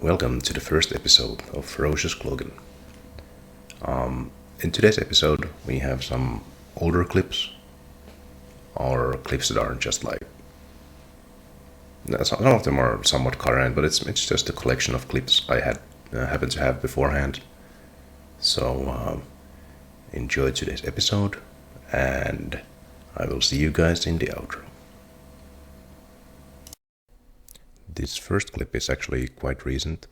Welcome to the first episode of Ferocious Cloggin. In today's episode, we have some older clips, or clips that aren't just like. Some of them are somewhat current, but it's just a collection of clips I happened to have beforehand. So enjoy today's episode, and I will see you guys in the outro. This first clip is actually quite recent.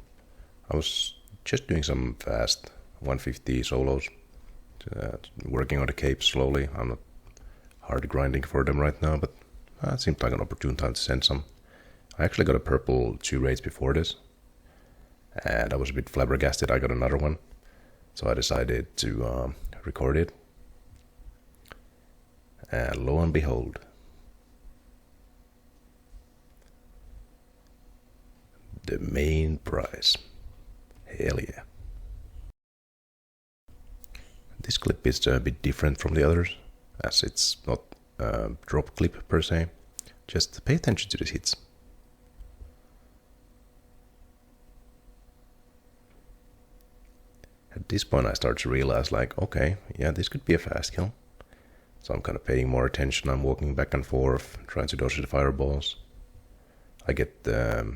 I was just doing some fast 150 solos, working on the capes slowly. I'm not hard grinding for them right now, but it seemed like an opportune time to send some. I actually got a purple 2 rates before this, and I was a bit flabbergasted I got another one, so I decided to record it. And lo and behold, the main prize. Hell yeah. This clip is a bit different from the others, as it's not a drop clip per se. Just pay attention to the hits. At this point I start to realize, like, okay, yeah, this could be a fast kill. So I'm kind of paying more attention. I'm walking back and forth, trying to dodge the fireballs. I get the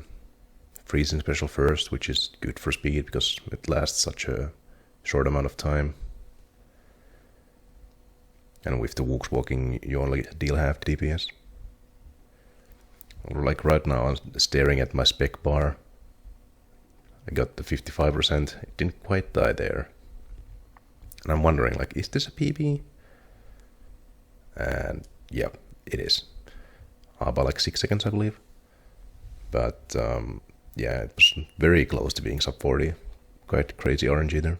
freezing special first, which is good for speed because it lasts such a short amount of time. And with the Wooks walking, you only deal half DPS. Like right now, I'm staring at my spec bar. I got the 55%. It didn't quite die there. And I'm wondering, like, is this a PB? And yeah, it is. By like 6 seconds, I believe. But yeah, it was very close to being sub 40. Quite crazy RNG there.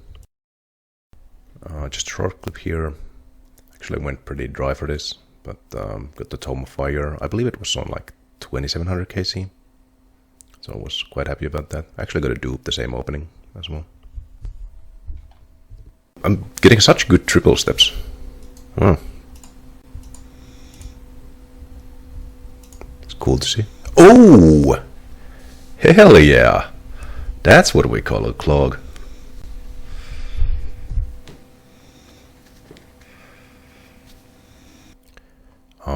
Just a short clip here. Actually went pretty dry for this, but got the Tome of Fire. I believe it was on like 2700 KC. So I was quite happy about that. I actually got a dupe the same opening as well. I'm getting such good triple steps. Oh. It's cool to see. Oh! Hell yeah! That's what we call a clog.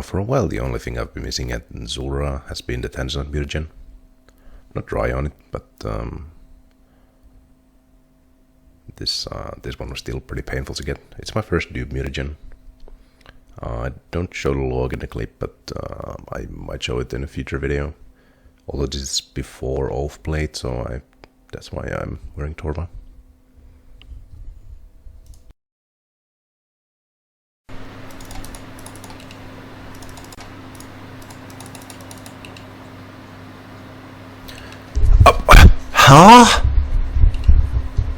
For a while, the only thing I've been missing at Zulra has been the Tanzanite mutagen. Not dry on it, but this one was still pretty painful to get. It's my first dupe mutagen. I don't show the log in the clip, but I might show it in a future video. Although this is before off plate, so that's why I'm wearing Torva. Huh?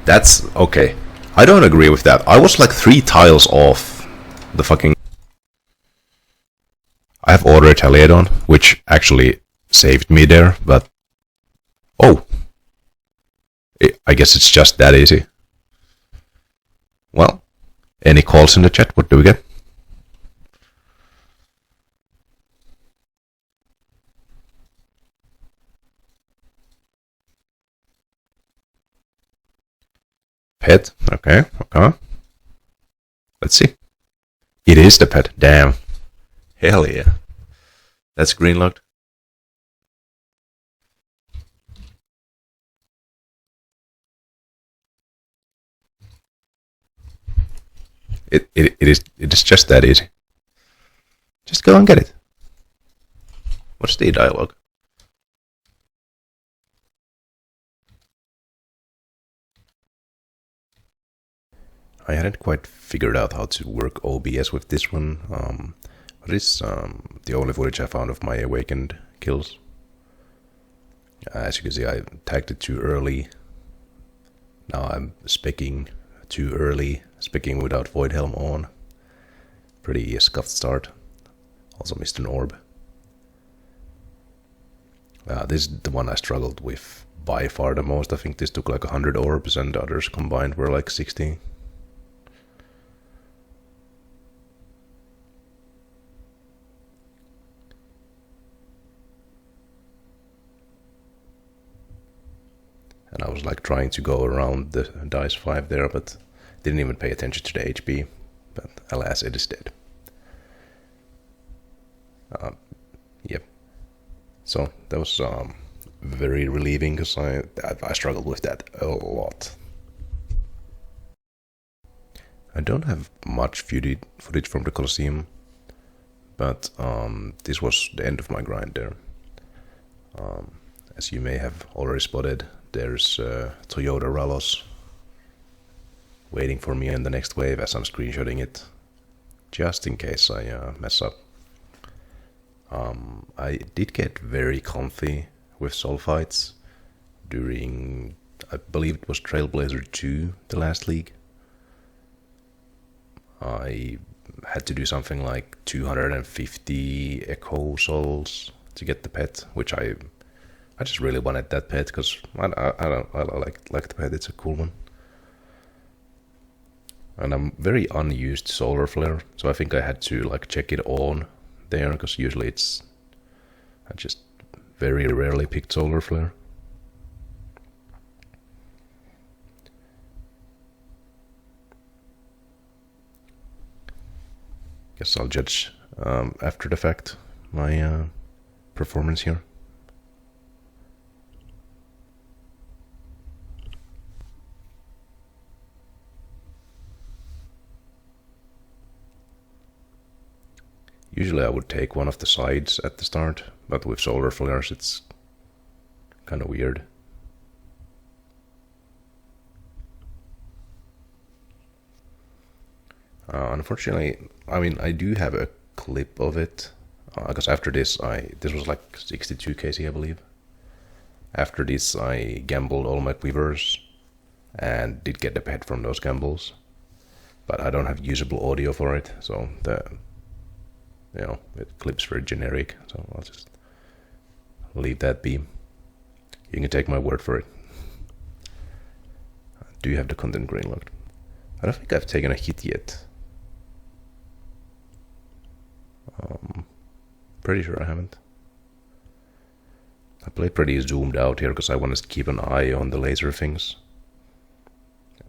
That's okay. I don't agree with that. I was like 3 tiles off the fucking. I have auto retaliate on, which actually saved me there, but oh, I guess it's just that easy. Well, any calls in the chat? What do we get? Pet, okay. Let's see. It is the pet, damn. Hell yeah. That's green locked. It is just that easy. Just go and get it. What's the dialogue? I hadn't quite figured out how to work OBS with this one, but it's the only footage I found of my awakened kills. As you can see, I tagged it too early. Now I'm specking too early, specking without Void Helm on. Pretty scuffed start. Also missed an orb. This is the one I struggled with by far the most. I think this took like 100 orbs and the others combined were like 60. was like trying to go around the dice 5 there, but didn't even pay attention to the HP. But alas, it is dead. Yep. So that was very relieving, because I struggled with that a lot. I don't have much footage from the Colosseum, but this was the end of my grind there. As you may have already spotted, there's Toyota Rallos waiting for me in the next wave as I'm screenshotting it, just in case I mess up. I did get very comfy with soul fights during, I believe it was Trailblazer 2, the last league. I had to do something like 250 Echo Souls to get the pet, which I just really wanted that pet, because I like the pet, it's a cool one. And I'm very unused Solar Flare, so I think I had to like check it on there, because usually I just very rarely picked Solar Flare. Guess I'll judge after the fact my performance here. Usually I would take one of the sides at the start, but with Solar Flares it's kind of weird. Unfortunately, I mean, I do have a clip of it, because after this was like 62 KC, I believe. After this I gambled all my quivers and did get the pet from those gambles, but I don't have usable audio for it, so it clips very generic, so I'll just leave that be. You can take my word for it. Do you have the content grain locked? I don't think I've taken a hit yet. Pretty sure I haven't. I play pretty zoomed out here because I want to keep an eye on the laser things.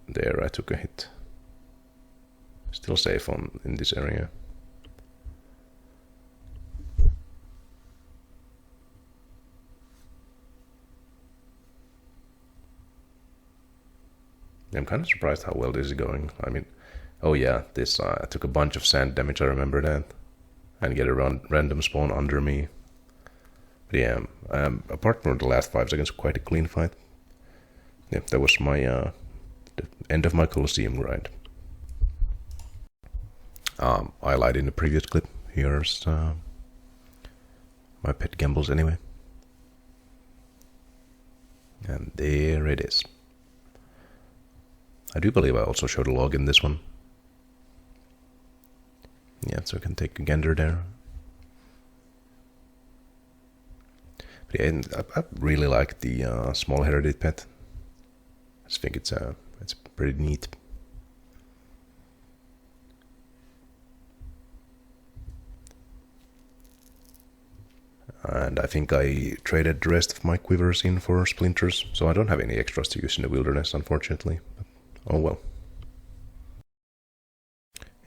There, I took a hit. Still safe in this area. I'm kind of surprised how well this is going. I mean, oh yeah, this I took a bunch of sand damage, I remember that, and get a random spawn under me. But yeah, apart from the last 5 seconds, quite a clean fight. Yeah, that was my the end of my Colosseum grind. I lied in the previous clip. Here's my pet gambles anyway. And there it is. I do believe I also showed a log in this one. Yeah, so I can take a gander there. But yeah, I really like the small-headed pet. I just think it's pretty neat. And I think I traded the rest of my quivers in for splinters, so I don't have any extras to use in the wilderness, unfortunately. But, oh well.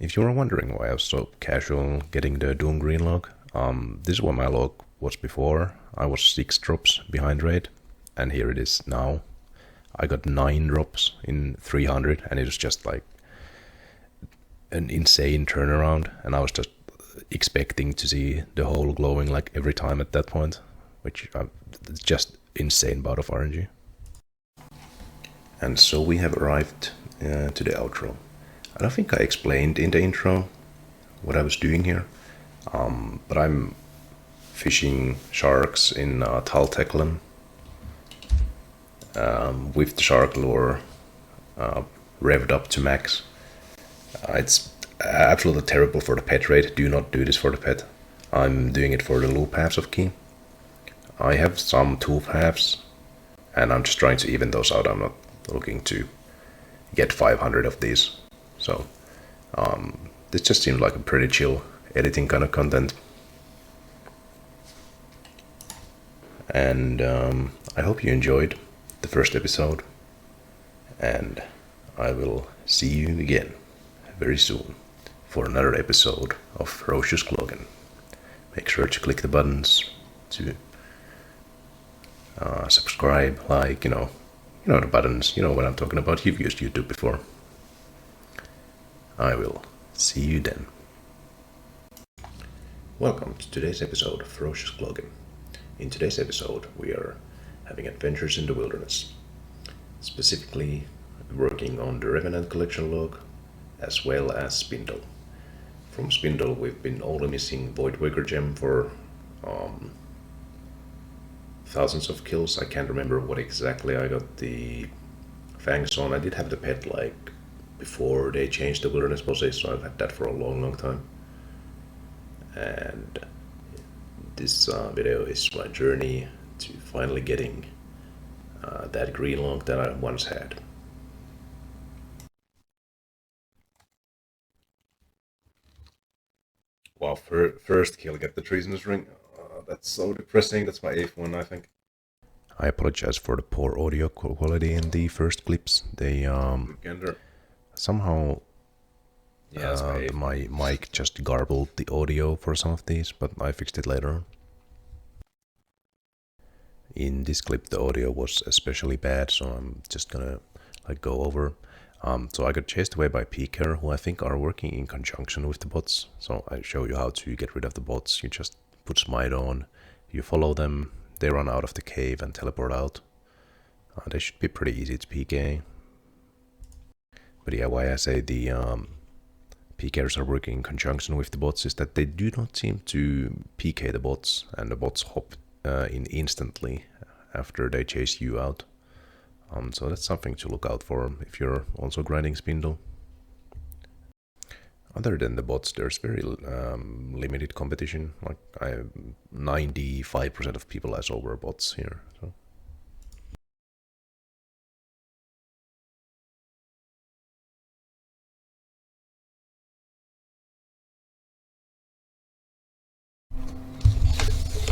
If you were wondering why I was so casual getting the Doom Green log, this is what my log was before. I was 6 drops behind raid, and here it is now. I got 9 drops in 300, and it was just like an insane turnaround, and I was just expecting to see the hole glowing like every time at that point, which it's just insane bout of RNG. And so we have arrived to the outro. I don't think I explained in the intro what I was doing here, but I'm fishing sharks in Talteklen with the shark lure revved up to max. It's absolutely terrible for the pet rate. Do not do this for the pet. I'm doing it for the loop halves of key. I have some tooth halves, and I'm just trying to even those out. I'm not looking to get 500 of these. So this just seems like a pretty chill editing kind of content. And I hope you enjoyed the first episode, and I will see you again very soon for another episode of Ferocious Cloggin. Make sure to click the buttons to subscribe, like, you know the buttons, you know what I'm talking about. You've used YouTube before. I will see you then. Welcome to today's episode of Ferocious Cloggin. In today's episode, we are having adventures in the wilderness. Specifically, working on the Revenant collection log, as well as Spindle. From Spindle, we've been only missing Voidwaker gem for thousands of kills. I can't remember what exactly I got the fangs on. I did have the pet like before they changed the wilderness bosses, so I've had that for a long time. And this video is my journey to finally getting that green log that I once had. Wow, first kill, get the treasonous ring. That's so depressing. That's my 8th one, I think. I apologize for the poor audio quality in the first clips. They somehow my mic just garbled the audio for some of these, but I fixed it later on. In this clip the audio was especially bad, so I'm just gonna go over. So I got chased away by Peaker, who I think are working in conjunction with the bots. So I show you how to get rid of the bots. You just put smite on, you follow them, they run out of the cave and teleport out. They should be pretty easy to PK. But yeah, why I say the PKers are working in conjunction with the bots is that they do not seem to PK the bots, and the bots hop in instantly after they chase you out. So that's something to look out for if you're also grinding Spindle. Other than the bots, there's very limited competition. Like 95% of people I saw were bots here. So.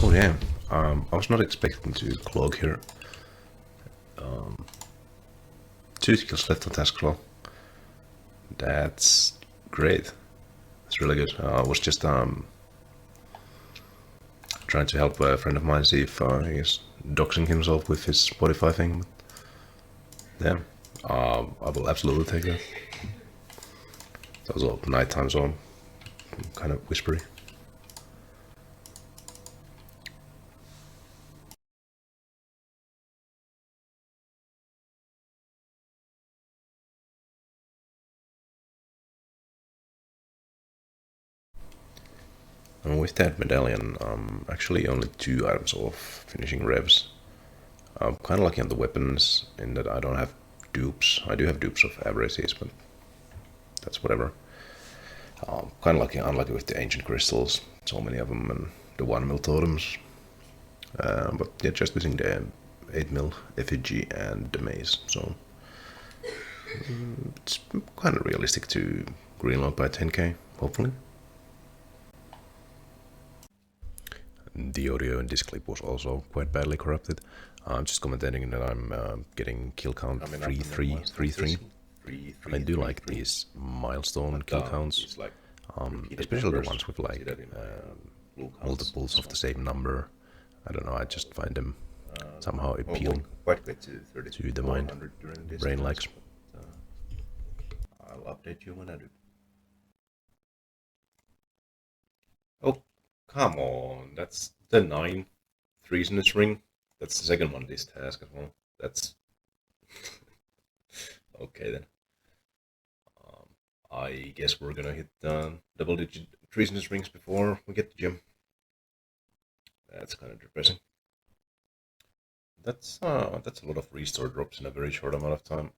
Oh yeah, I was not expecting to clog here. 2 skills left on task flow. That's great. That's really good. I was just trying to help a friend of mine see if he's doxing himself with his Spotify thing. But yeah, I will absolutely take that. That was all nighttime, so I'm kind of whispery. And with that medallion, actually only 2 items off finishing revs. I'm kind of lucky on the weapons in that I don't have dupes. I do have dupes of abrasives, but that's whatever. Kind of unlucky with the ancient crystals, so many of them, and the 1 mil totems. But yeah, just missing the 8 mil effigy and the maze, so it's kind of realistic to greenlock by 10k, hopefully. The audio in this clip was also quite badly corrupted. I'm just commenting that I'm getting kill count 3-3-3-3. I do like these milestone kill counts, especially the ones with like multiples of the same number. I don't know, I just find them somehow appealing to the mind. Brain likes. I'll update you when I do. Oh, come on, that's the 9th treasonous ring. That's the second one this task as well. That's okay then. I guess we're gonna hit double-digit treasonous rings before we get the gem. That's kind of depressing. That's a lot of restore drops in a very short amount of time.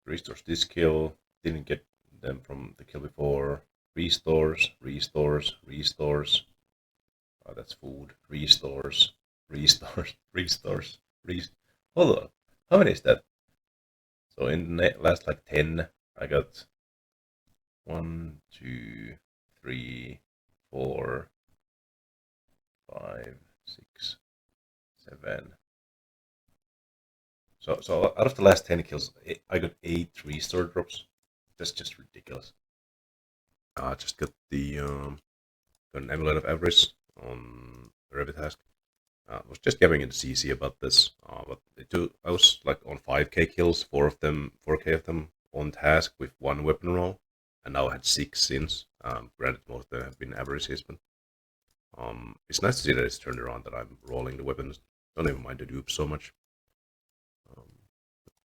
Restores this kill, didn't get them from the kill before. Restores. Oh, that's food. Restores. Hold on. How many is that? So in the last like 10, I got 1, 2, 3, 4, 5, 6, 7, So out of the last 10 kills, I got 8 3-star drops. That's just ridiculous. I just got got an amulet of avarice on the rabbit task. I was just giving it CC about this, but I was like on 5k kills, 4k of them on task with one weapon roll, and now I had 6 since. Granted, most of them have been averages, but it's nice to see that it's turned around, that I'm rolling the weapons. Don't even mind the dupes so much.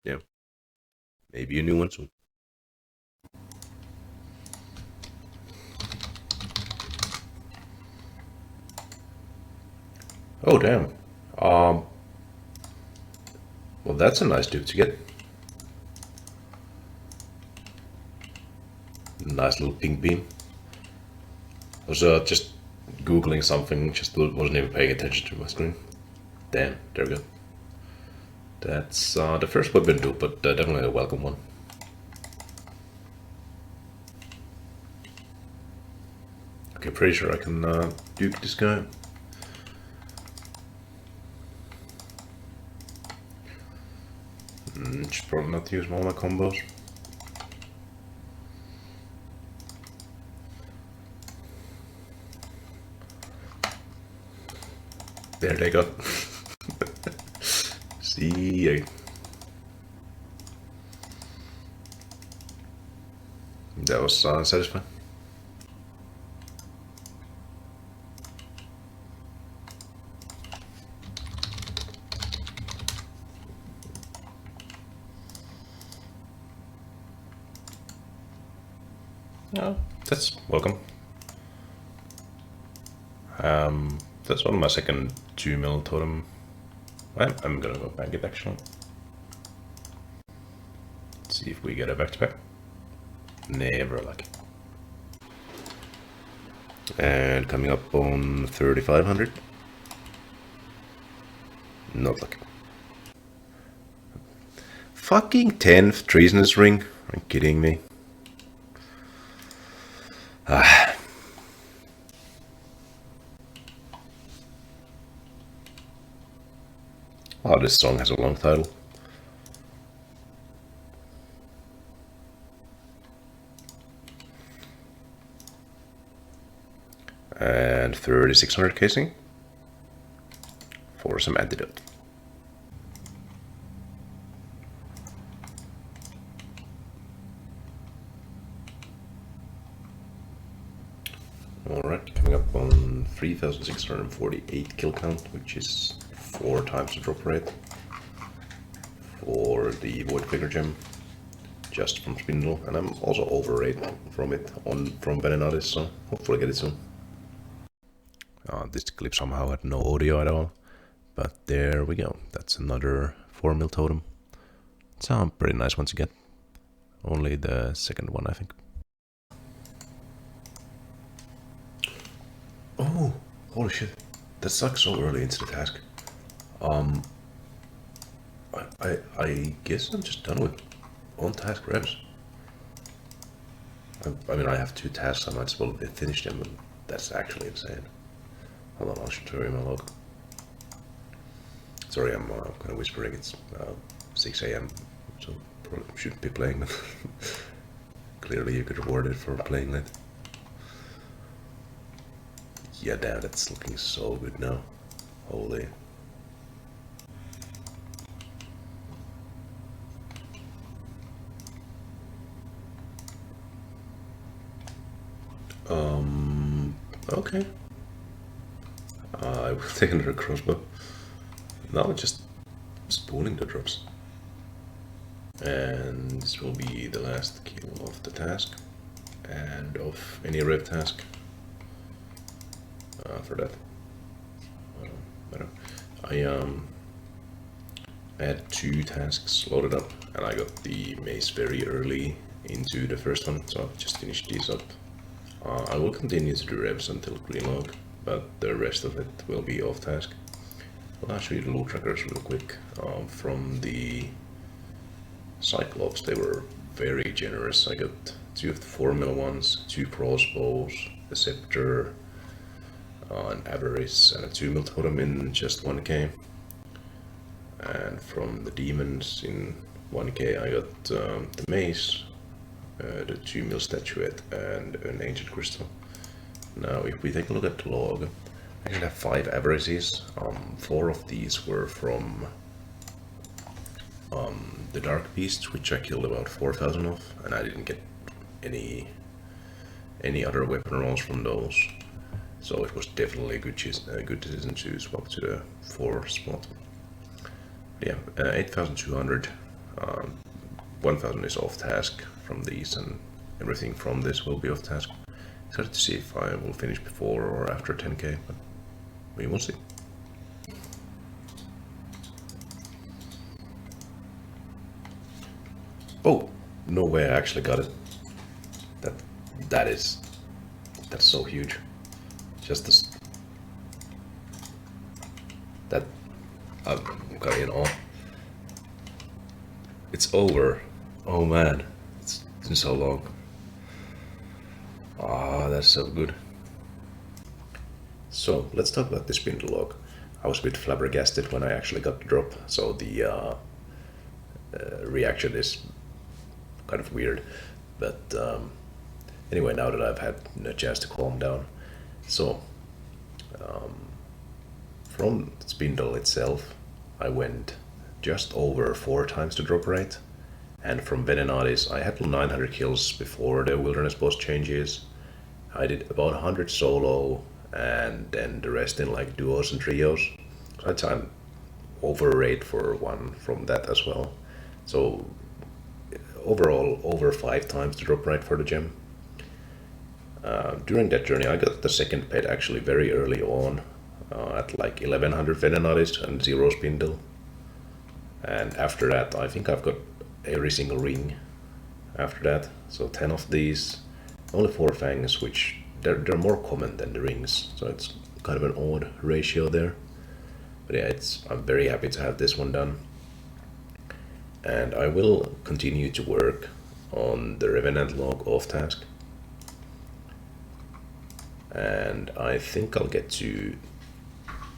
Yeah, maybe a new one soon. Oh damn. Well, that's a nice dupe to get. Nice little pink beam. I was just googling something, just wasn't even paying attention to my screen. Damn, there we go. That's the first weapon dupe, but definitely a welcome one. Okay, pretty sure I can dupe this guy. Should probably not use all my combos. There they go. See ya. That was satisfying. Yeah, that's welcome. That's one of my second 2 mil totem. I'm gonna go back it actually. Let's see if we get a back-to-back. Never lucky. And coming up on 3500. Not lucky. Fucking 10th treasonous ring. Are you kidding me? Oh, this song has a long title. And 3600 casing for some antidote. Alright, coming up on 3648 kill count, which is 4 times the drop rate for the Void Figure gem, just from Spindle, and I'm also overrate from it from Venenatis, so hopefully get it soon. This clip somehow had no audio at all, but there we go. That's another 4 mil totem. It's a pretty nice one to get. Only the second one, I think. Oh, holy shit. That sucks so early into the task. I guess I'm just done with on-task reps. I mean, I have 2 tasks, I might as well finish them, but that's actually insane. Hold on, I'll show you my log. Sorry, I'm kind of whispering. It's 6 a.m., so probably shouldn't be playing, but clearly you get rewarded for playing late. Yeah, damn, that's looking so good now. Holy. Okay. I will take another crossbow. Now just spooling the drops. And this will be the last kill of the task and of any rev task for that. I had 2 tasks loaded up, and I got the mace very early into the first one, so I've just finished these up. I will continue to do revs until green log, but the rest of it will be off task. I'll show you the loot trackers real quick. From the Cyclops, they were very generous. I got 2 of the 4 mil ones, 2 crossbows, a scepter, an avarice, and a 2 mil totem in just 1k. And from the demons in 1k I got the mace, the 2 mil statuette, and an ancient crystal. Now if we take a look at the log, I actually have 5 averages. 4 of these were from the dark beasts, which I killed about 4,000 of, and I didn't get any other weapon rolls from those. So it was definitely a good decision to swap to the 4 spot. Yeah, 8,200, 1,000 is off task from these, and everything from this will be off task. Excited to see if I will finish before or after 10k, but we will see. Oh, no way I actually got it. That's so huge. Just this, that I've got it all. It's over. Oh man, it's been so long. Ah, that's so good. So let's talk about this spindle log. I was a bit flabbergasted when I actually got the drop, so the reaction is kind of weird. But anyway, now that I've had a chance to calm down, so from spindle itself, I went just over 4 times the drop rate, and from Venenatis I had 900 kills before the wilderness boss changes. I did about 100 solo, and then the rest in like duos and trios. So I'd say I'm over rate for one from that as well. So overall, over 5 times the drop rate for the gem. During that journey, I got the second pet actually very early on, at like 1100 Venenatis and 0 spindle. And after that, I think I've got every single ring after that. So 10 of these, only 4 fangs, which they're more common than the rings. So it's kind of an odd ratio there. But yeah, I'm very happy to have this one done. And I will continue to work on the Revenant log off task. And I think I'll get to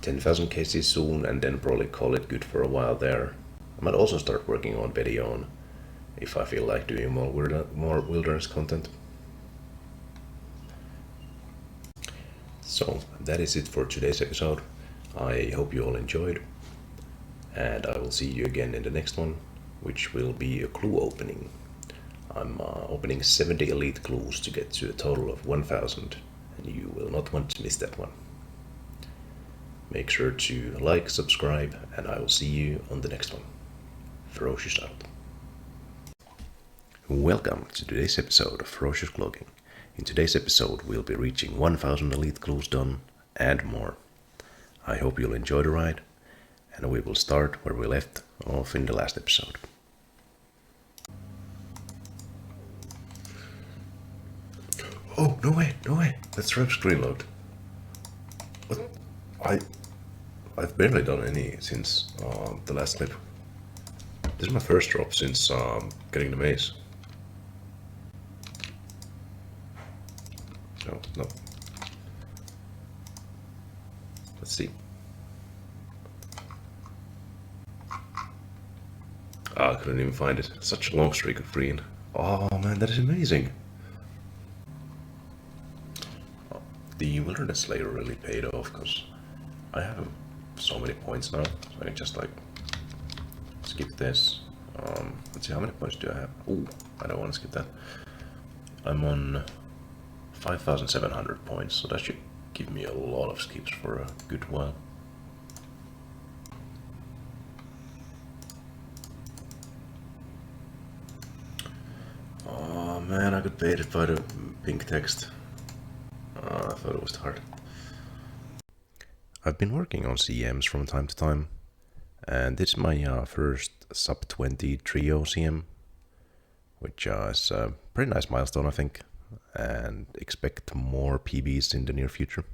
10,000 cases soon, and then probably call it good for a while there. I might also start working on Vedion if I feel like doing more wilderness content. So that is it for today's episode. I hope you all enjoyed, and I will see you again in the next one, which will be a clue opening. I'm opening 70 elite clues to get to a total of 1,000, and you will not want to miss that one. Make sure to like, subscribe, and I will see you on the next one. Ferocious out. Welcome to today's episode of Ferocious Cloggin. In today's episode, we'll be reaching 1,000 elite clues done and more. I hope you'll enjoy the ride, and we will start where we left off in the last episode. Oh, no way, that's rep screen load. What? I've barely done any since the last clip. This is my first drop since getting the mace. No. Let's see. I couldn't even find it. Such a long streak of green. Oh man, that is amazing. The Wilderness Slayer really paid off, because I have so many points now, so I can just like skip this. Let's see, how many points do I have? Oh, I don't want to skip that. I'm on 5,700 points, so that should give me a lot of skips for a good while. Oh man, I got baited by the pink text. I thought it was hard. I've been working on CMs from time to time, and this is my first sub 20 trio CM, which is a pretty nice milestone, I think, and expect more PBs in the near future.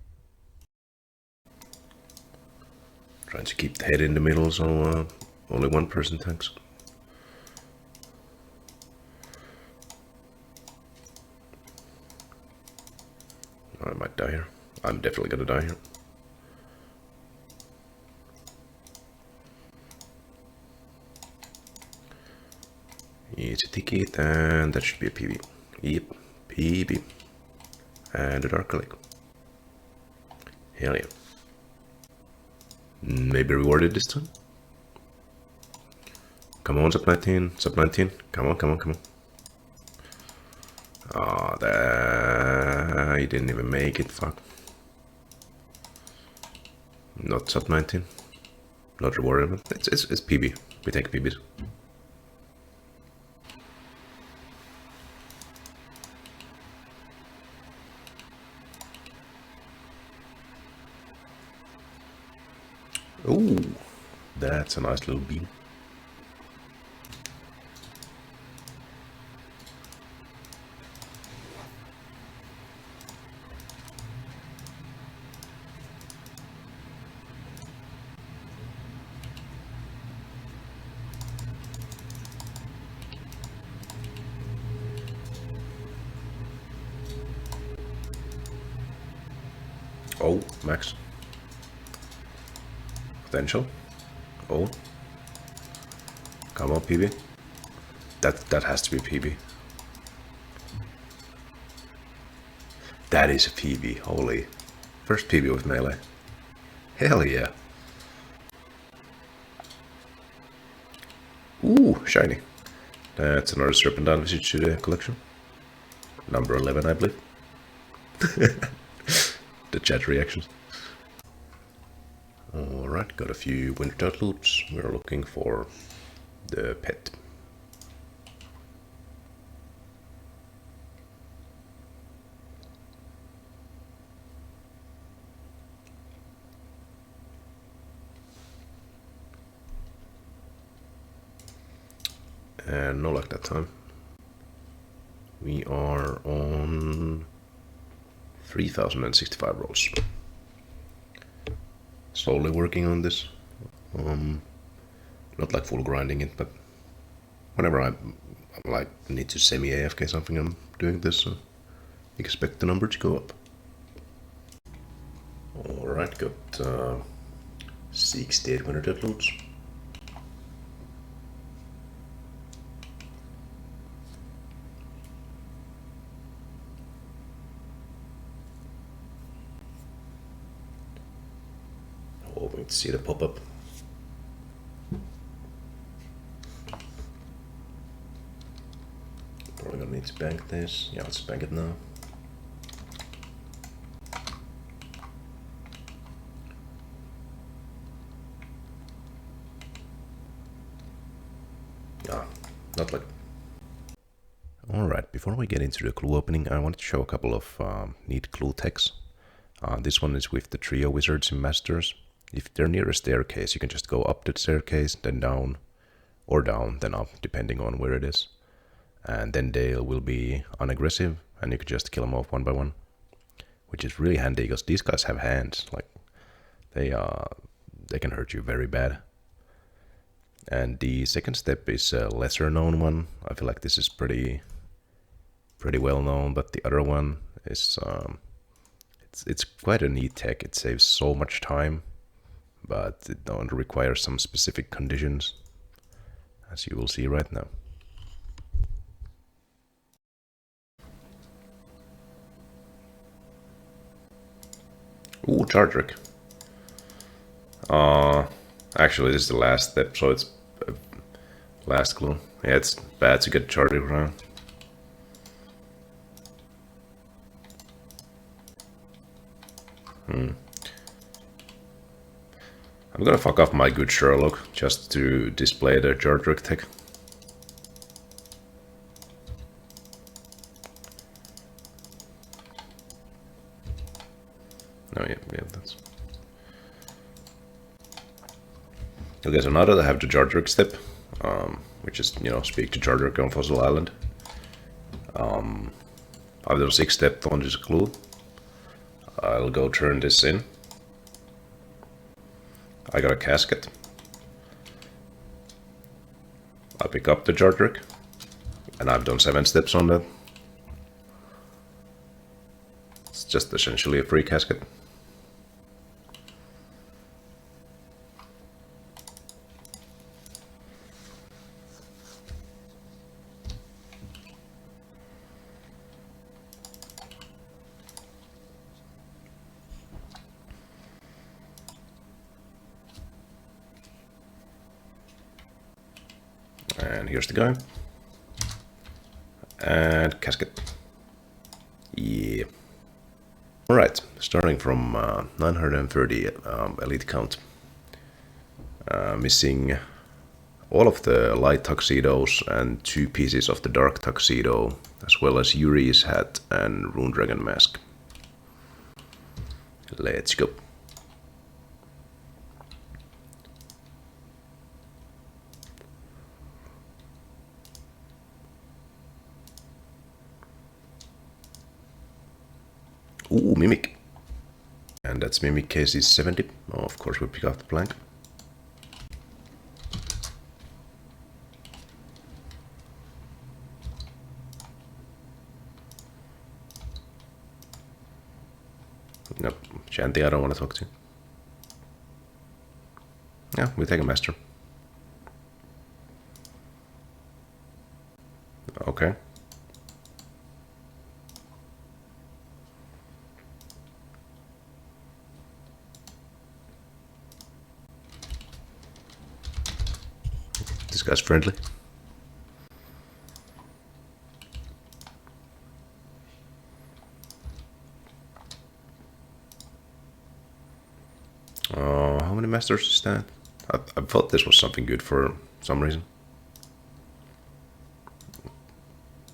Trying to keep the head in the middle so only one person tanks. I might die here. I'm definitely gonna die here. Easy ticket, and that should be a PB. Yep, PB. And a dark click. Hell yeah. Maybe rewarded this time? Come on, sub 19, sub 19. Come on, come on, come on. Oh, that he didn't even make it, fuck. Not sub 19. Not rewarded, but it's PB. We take PBs. Ooh, that's a nice little beam. Oh, max. Potential. Oh. Come on, PB. That has to be PB. That is a PB. Holy. First PB with melee. Hell yeah. Ooh, shiny. That's another Serpentine visit to the collection. Number 11, I believe. The chat reactions. Alright, got a few winter turtles. We're looking for the pet. And no luck that time. We are on 3065 rolls. Slowly working on this. Not like full grinding it, but whenever I like need to semi AFK something, I'm doing this, so expect the number to go up. Alright, got 68 winter turtles. Hoping to see the pop-up. Probably gonna need to bank this. Yeah, let's bank it now. Ah, not like. Alright, before we get into the clue opening, I wanted to show a couple of neat clue techs. This one is with the trio wizards in Masters. If they're near a staircase, you can just go up the staircase, then down, or down, then up, depending on where it is. And then they will be unaggressive, and you can just kill them off one by one. Which is really handy, because these guys have hands. Like, they can hurt you very bad. And the second step is a lesser known one. I feel like this is pretty well known, but the other one is it's quite a neat tech. It saves so much time, but it don't require some specific conditions, as you will see right now. Ooh, Chartrick. Actually, this is the last step, so it's last clue. Yeah, it's bad to get Chartrick around. I'm gonna fuck off my good Sherlock just to display the Chartrick tech. Oh yeah, that's. Okay, so now that I have the Chartrick step, which is, you know, speak to Chartrick on Fossil Island, I have the 6th step on this clue. I'll go turn this in. I got a casket. I pick up the Chartrick, and I've done 7 steps on that. It's just essentially a free casket. And here's the guy. And casket. Yeah. Alright, starting from 930 elite count. Missing all of the light tuxedos and 2 pieces of the dark tuxedo, as well as Yuri's hat and Rune Dragon mask. Let's go. Ooh, Mimic. And that's Mimic case is 70. Oh, of course we pick up the plank. Nope, Shanty I don't want to talk to. Yeah, we take a master. Okay. This guy's friendly. How many masters is that? I thought this was something good for some reason.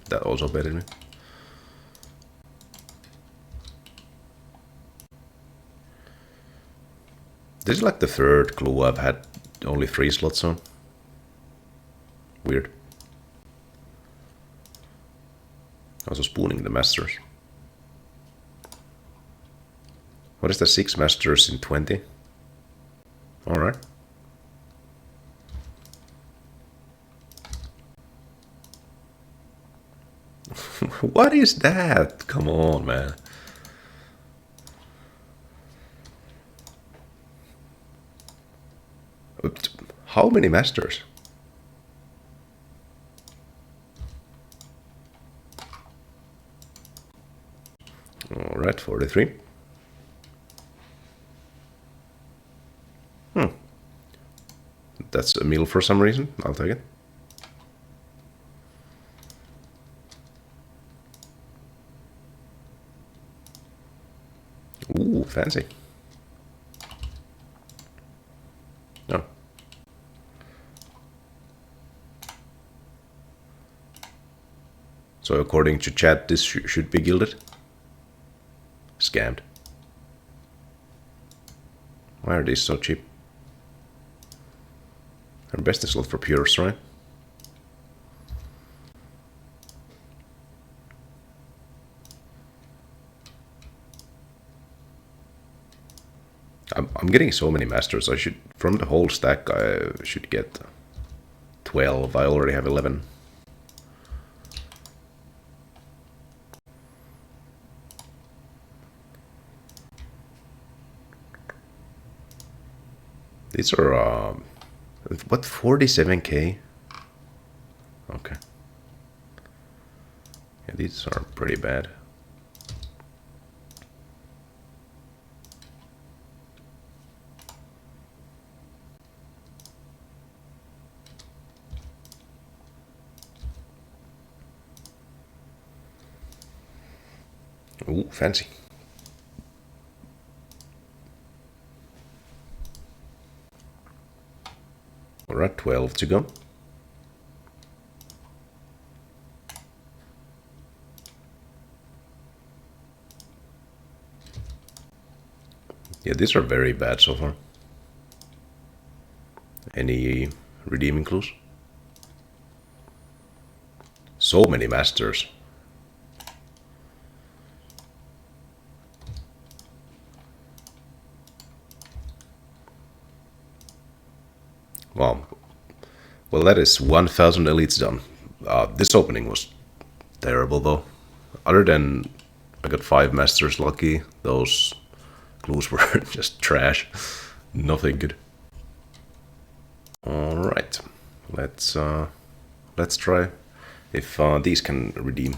That also baited me. This is like the third clue I've had only 3 slots on. Weird. Also spooning the masters. What is the 6 masters in 20? Alright. What is that? Come on, man. How many masters? Alright, 43. That's a meal for some reason. I'll take it. Ooh, fancy. No. So according to chat, this should be gilded. Scammed. Why are these so cheap? They're best in slot for pures, right? I'm getting so many masters. I should, from the whole stack, I should get 12. I already have 11. These are, what, 47k? Okay. Yeah, these are pretty bad. Ooh, fancy. Alright, 12 to go. Yeah, these are very bad so far. Any redeeming clues? So many masters. Wow. Well, that is 1,000 elites done. This opening was terrible though. Other than I got 5 masters lucky, those clues were just trash. Nothing good. Alright. Let's try if these can redeem.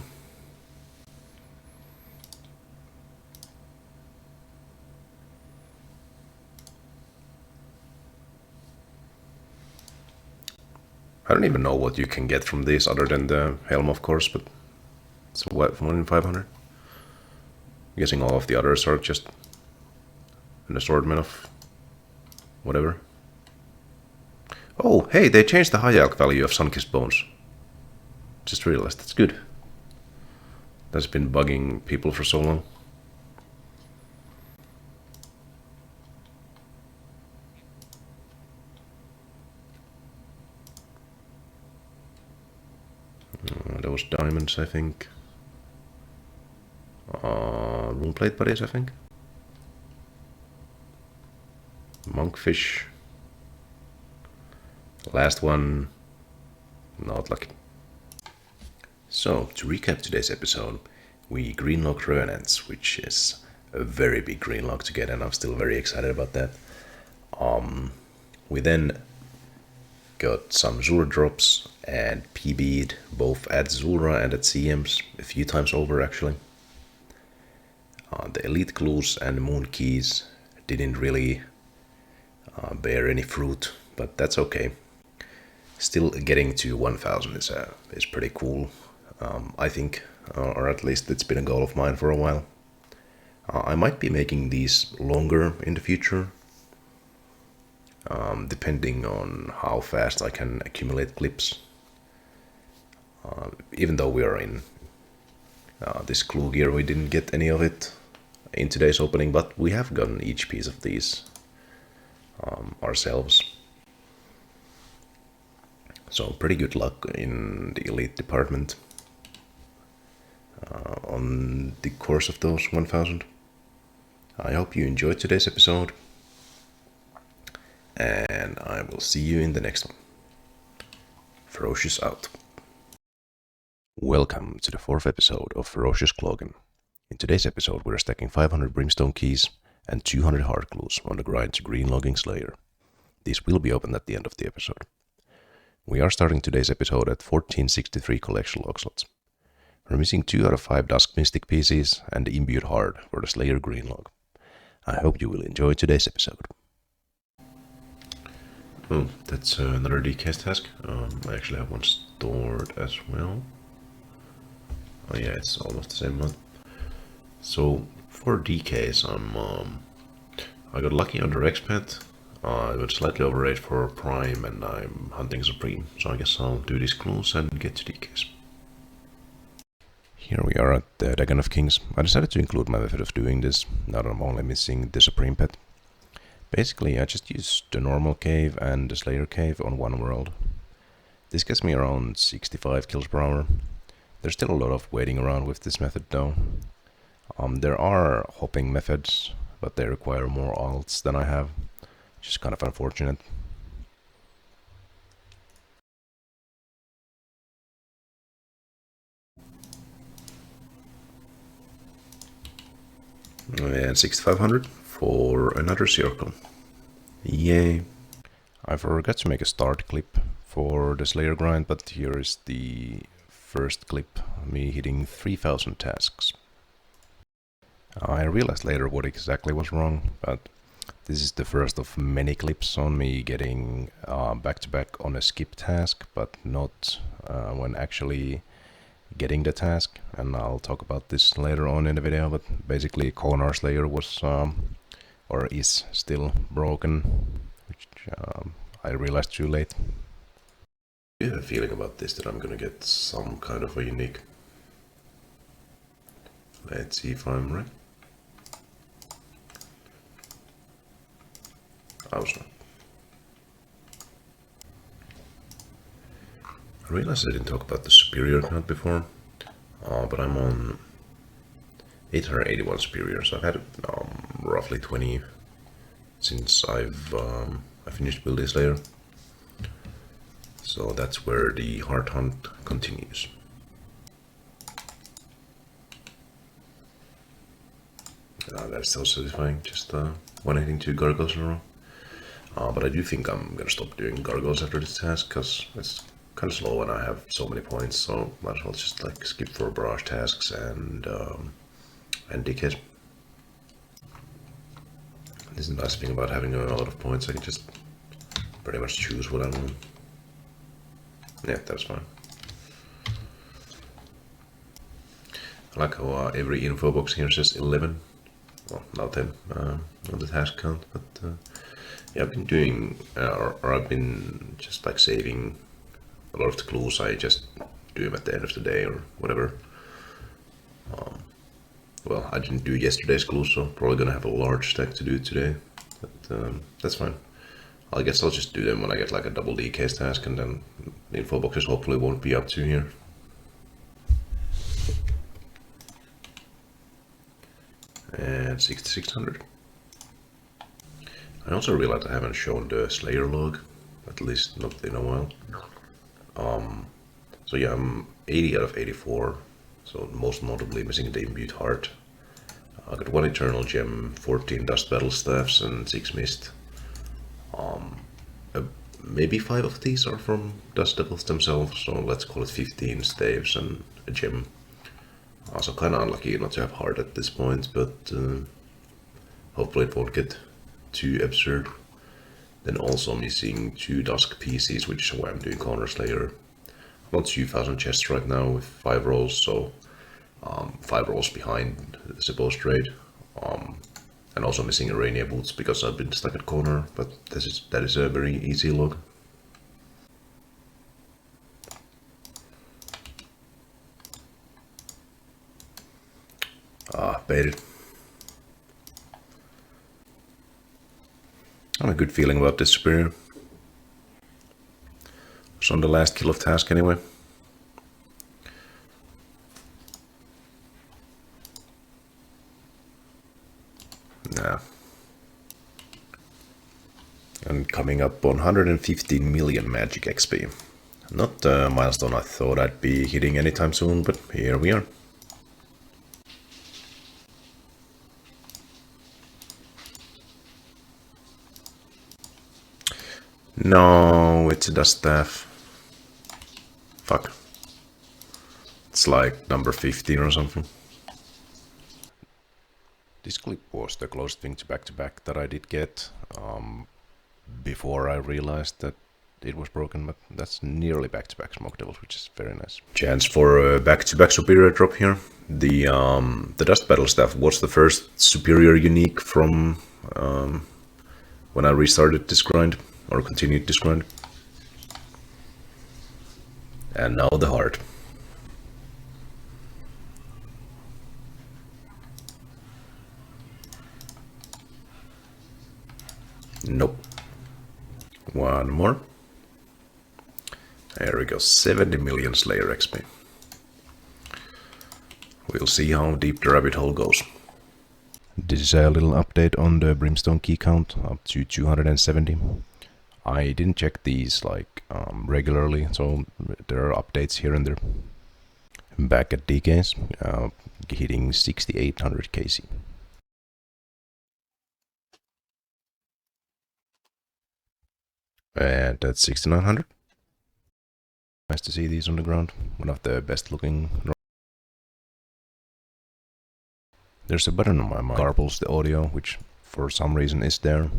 I don't even know what you can get from this other than the helm, of course, but it's what, 1 in 500? I'm guessing all of the others are just an assortment of whatever. Oh, hey, they changed the high alk value of Sunkissed Bones. Just realized, that's good. That's been bugging people for so long. Those diamonds, I think. Runeplate buddies, I think. Monkfish. Last one. Not lucky. So, to recap today's episode, we greenlocked Revenants, which is a very big greenlock to get, and I'm still very excited about that. We then got some Zulra drops and PB'd both at Zulra and at CMs a few times over actually. The Elite Clues and Moon Keys didn't really bear any fruit, but that's okay. Still getting to 1000 is pretty cool, I think, or at least it's been a goal of mine for a while. I might be making these longer in the future, depending on how fast I can accumulate clips. Even though we are in this clue gear, we didn't get any of it in today's opening, but we have gotten each piece of these ourselves. So pretty good luck in the elite department on the course of those 1000. I hope you enjoyed today's episode, and I will see you in the next one. Ferocious out. Welcome to the 4th episode of Ferocious Cloggin. In today's episode we're stacking 500 Brimstone Keys and 200 Heart Clues on the grind to Greenlogging Slayer. These will be opened at the end of the episode. We are starting today's episode at 1463 collection log slots. We're missing 2 out of 5 Dusk Mystic pieces and the Imbued Heart for the Slayer Greenlog. I hope you will enjoy today's episode. Oh, that's another DK's task. I actually have one stored as well. Oh yeah, it's almost the same one. So for DKs, I got lucky under Expat. I got slightly overrated for Prime, and I'm hunting Supreme. So I guess I'll do these clues and get to DKs. Here we are at the Dagon of Kings. I decided to include my method of doing this, now that I'm only missing the Supreme pet. Basically, I just used the normal cave and the Slayer cave on one world. This gets me around 65 kills per hour. There's still a lot of waiting around with this method though. There are hopping methods, but they require more alts than I have, which is kind of unfortunate. And 6500 for another circle. Yay. I forgot to make a start clip for the Slayer grind, but here is the first clip, me hitting 3000 tasks. I realized later what exactly was wrong, but this is the first of many clips on me getting back-to-back on a skip task, but not when actually getting the task, and I'll talk about this later on in the video. But basically Konar Slayer was or is still broken, which I realized too late. I have a feeling about this that I'm gonna get some kind of a unique. Let's see if I'm right. I was not. I realized I didn't talk about the superior count before, but I'm on 881 superior, so I've had roughly 20 since I finished building Slayer. So that's where the Heart Hunt continues. That's so satisfying, just one hitting 2 gargoyles in a row. But I do think I'm gonna stop doing gargoyles after this task, because it's kind of slow and I have so many points, so might as well just like skip for barrage tasks and DKs. This is the nice thing about having a lot of points, I can just pretty much choose what I want. Yeah, that's fine. I like how every info box here says 11. Well, now 10 on the task count, but yeah, I've been doing, or I've been just like saving a lot of the clues. I just do them at the end of the day or whatever. Well, I didn't do yesterday's clues, so probably gonna have a large stack to do today, but that's fine. I guess I'll just do them when I get like a double D case task, and then the info boxes hopefully won't be up to here. And 6600. I also realized I haven't shown the Slayer log, at least not in a while. So yeah, I'm 80 out of 84, so most notably missing the Imbute Heart. I got 1 Eternal Gem, 14 Dust Battle Staffs, and 6 Mist. Maybe 5 of these are from Dust Devils themselves, so let's call it 15 staves and a gem. So kinda unlucky not to have Heart at this point, but hopefully it won't get too absurd. Then also missing 2 Dusk pieces, which is why I'm doing Corner Slayer. I'm on 2000 chests right now with 5 rolls, so 5 rolls behind the supposed raid. And also missing Arania boots because I've been stuck at corner, but that is a very easy log. Baited. I have a good feeling about this superior. It's on the last kill of task anyway. Nah. And coming up on 115 million magic XP. Not the milestone I thought I'd be hitting anytime soon, but here we are. No, it's a dust staff. Fuck. It's like number 15 or something. This clip was the closest thing to back that I did get before I realized that it was broken, but that's nearly back-to-back Smoke Devils, which is very nice. Chance for a back-to-back superior drop here. The Dust Battle Staff was the first superior unique from when I restarted this grind, or continued this grind. And now the Heart. Nope. One more. There we go, 70 million Slayer XP. We'll see how deep the rabbit hole goes. This is a little update on the Brimstone key count, up to 270. I didn't check these like regularly, so there are updates here and there. Back at DKs, hitting 6800 KC. And that's 6900. Nice to see these on the ground. One of the best looking. There's a button on my mind garbles the audio, which for some reason is there.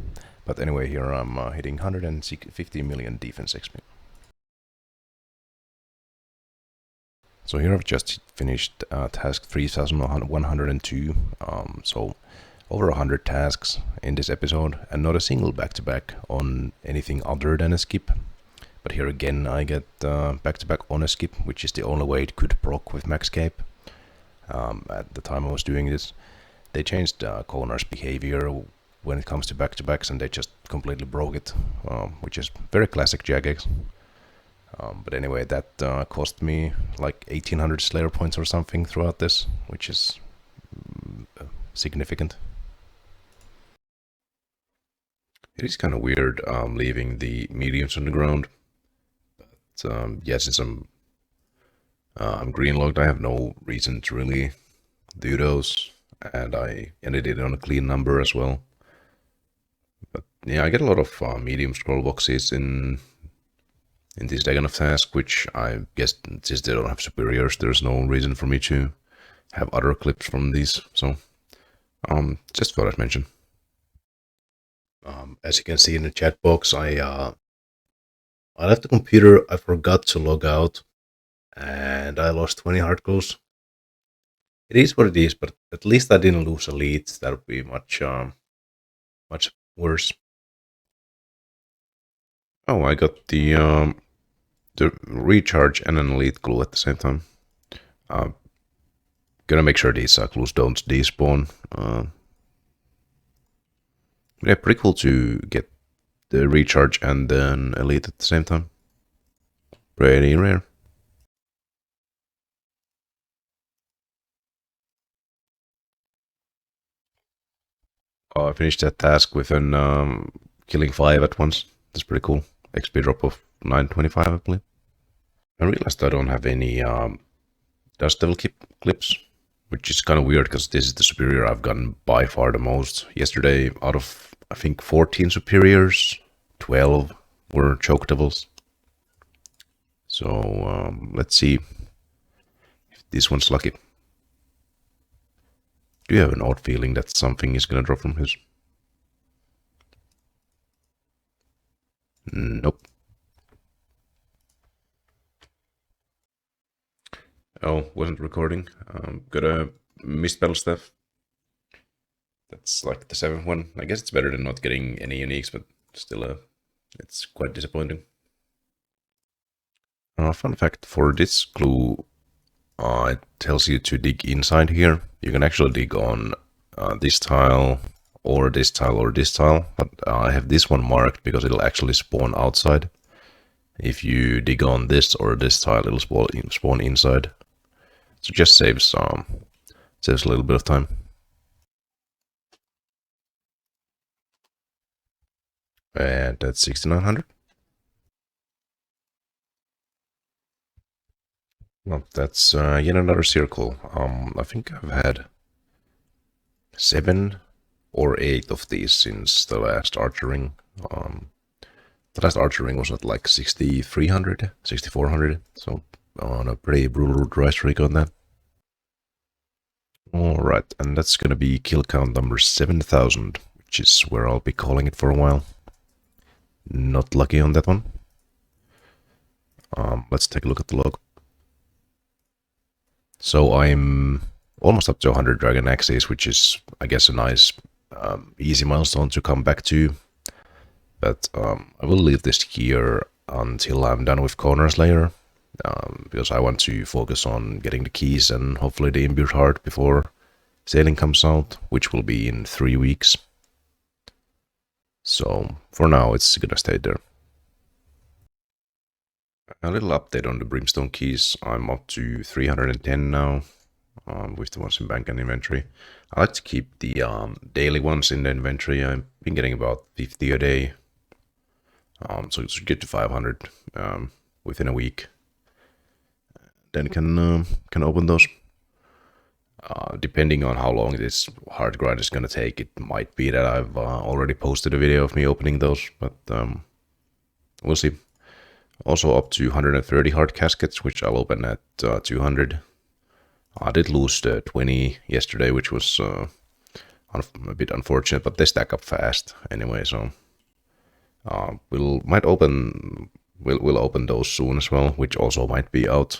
But anyway, here I'm hitting 150 million defense XP. So here I've just finished task 3102. So over 100 tasks in this episode, and not a single back-to-back on anything other than a skip. But here again I get back-to-back on a skip, which is the only way it could proc with max cape. At the time I was doing this, they changed Konar's behavior when it comes to back-to-backs, and they just completely broke it, which is very classic Jagex. But anyway, that cost me like 1800 Slayer points or something throughout this, which is significant. It is kind of weird leaving the mediums on the ground. But yeah, since I'm green logged, I have no reason to really do those, and I ended it on a clean number as well. But yeah, I get a lot of medium scroll boxes in this Dagon of Task, which I guess since they don't have superiors, there's no reason for me to have other clips from these. So just thought I'd mention. As you can see in the chat box, I I left the computer, I forgot to log out, and I lost 20 hard close. It is what it is, but at least I didn't lose elites. That would be much worse. Oh, I got the recharge and an elite glue at the same time. Gonna make sure these glues don't despawn. Yeah, pretty cool to get the recharge and then elite at the same time. Pretty rare. Oh, I finished that task with an killing 5 at once. That's pretty cool. XP drop of 925, I believe. I realized I don't have any dust devil clips, which is kind of weird because this is the superior I've gotten by far the most. Yesterday, out of I think 14 superiors, 12 were choke devils. So let's see if this one's lucky. Do you have an odd feeling that something is gonna drop from his? Nope. Oh, wasn't recording. Got a misspell stuff. That's like the 7th one. I guess it's better than not getting any uniques, but still, it's quite disappointing. Fun fact for this glue, it tells you to dig inside here. You can actually dig on this tile, or this tile, or this tile, but I have this one marked because it'll actually spawn outside. If you dig on this or this tile, it'll spawn inside. So just saves a little bit of time. And that's 6900. Well, that's yet another circle. I think I've had 7 or 8 of these since the last archering. The last archering was at like 6300, 6400, so on a pretty brutal dry streak on that. Alright, and that's gonna be kill count number 7000, which is where I'll be calling it for a while. Not lucky on that one. Let's take a look at the log. So I'm almost up to 100 dragon axes, which is, I guess, a nice easy milestone to come back to. But I will leave this here until I'm done with Corner Slayer, because I want to focus on getting the keys and hopefully the imbued heart before sailing comes out, which will be in 3 weeks. So for now, it's gonna stay there. A little update on the brimstone keys. I'm up to 310 now, with the ones in bank and inventory. I like to keep the daily ones in the inventory. I've been getting about 50 a day, so it's get to 500 within a week. Then can open those. Depending on how long this hard grind is gonna take, it might be that I've already posted a video of me opening those, but we'll see. Also up to 130 hard caskets, which I'll open at 200. I did lose 20 yesterday, which was a bit unfortunate, but they stack up fast anyway. So we'll open those soon as well, which also might be out.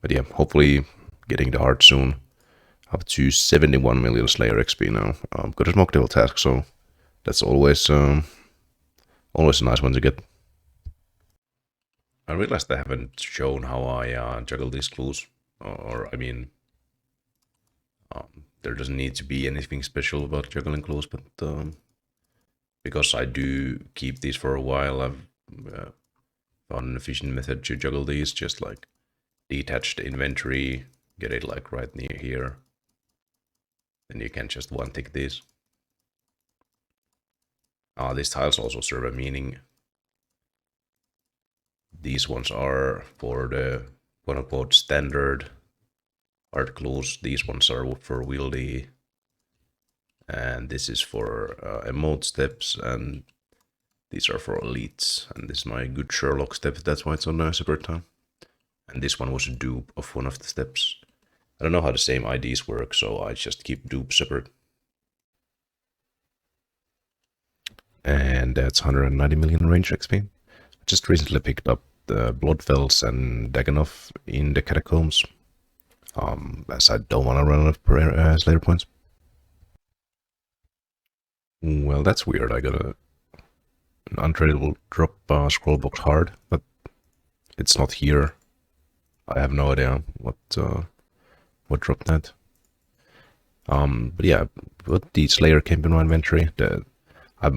But yeah, hopefully getting the heart soon. Up to 71 million Slayer XP now. Got a smoke devil task, so that's always a nice one to get. I realized I haven't shown how I juggle these clues, or I mean, there doesn't need to be anything special about juggling clues, but because I do keep these for a while, I've found an efficient method to juggle these, just like detach the inventory, get it like right near here, then you can just one tick these. These tiles also serve a meaning. These ones are for the quote-unquote standard art clues. These ones are for wieldy, and this is for emote steps, and these are for elites. And this is my good Sherlock step, that's why it's on a separate time. And this one was a dupe of one of the steps. I don't know how the same IDs work, so I just keep dupes separate. and that's 190 million range XP. I just recently picked up the Bloodfells and Daganov in the Catacombs, as I don't want to run out of Slayer points. Well, that's weird. I got an untradeable drop scrollbox hard, but it's not here. I have no idea what dropped that. But yeah, put the Slayer Cape in my inventory. I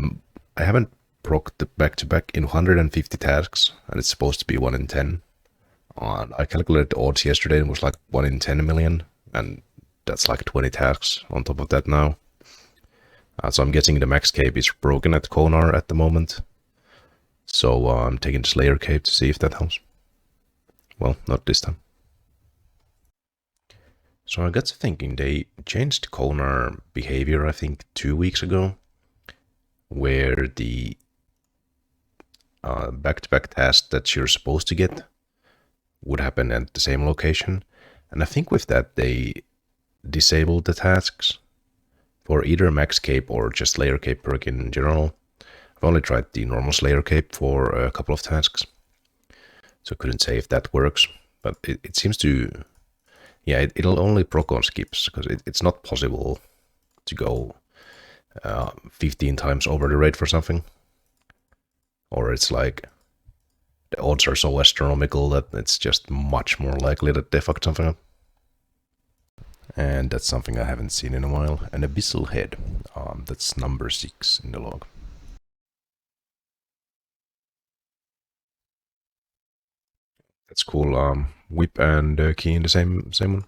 haven't proc the back-to-back in 150 tasks, and it's supposed to be 1 in 10. I calculated the odds yesterday, and it was like 1 in 10 million, and that's like 20 tasks on top of that now. So I'm guessing the max cape is broken at Konar at the moment. So I'm taking the Slayer cape to see if that helps. Well, not this time. So I got to thinking, they changed Konar behavior, I think, 2 weeks ago, where the back-to-back task that you're supposed to get would happen at the same location. And I think with that, they disabled the tasks for either max cape or just Slayer cape perk in general. I've only tried the normal Slayer cape for a couple of tasks, so I couldn't say if that works, but it seems to, yeah, it'll only proc on skips, because it's not possible to go 15 times over the rate for something, or it's like the odds are so astronomical that it's just much more likely that they fucked something up. And that's something I haven't seen in a while. An Abyssal Head. That's number 6 in the log. That's cool. Whip and key in the same one.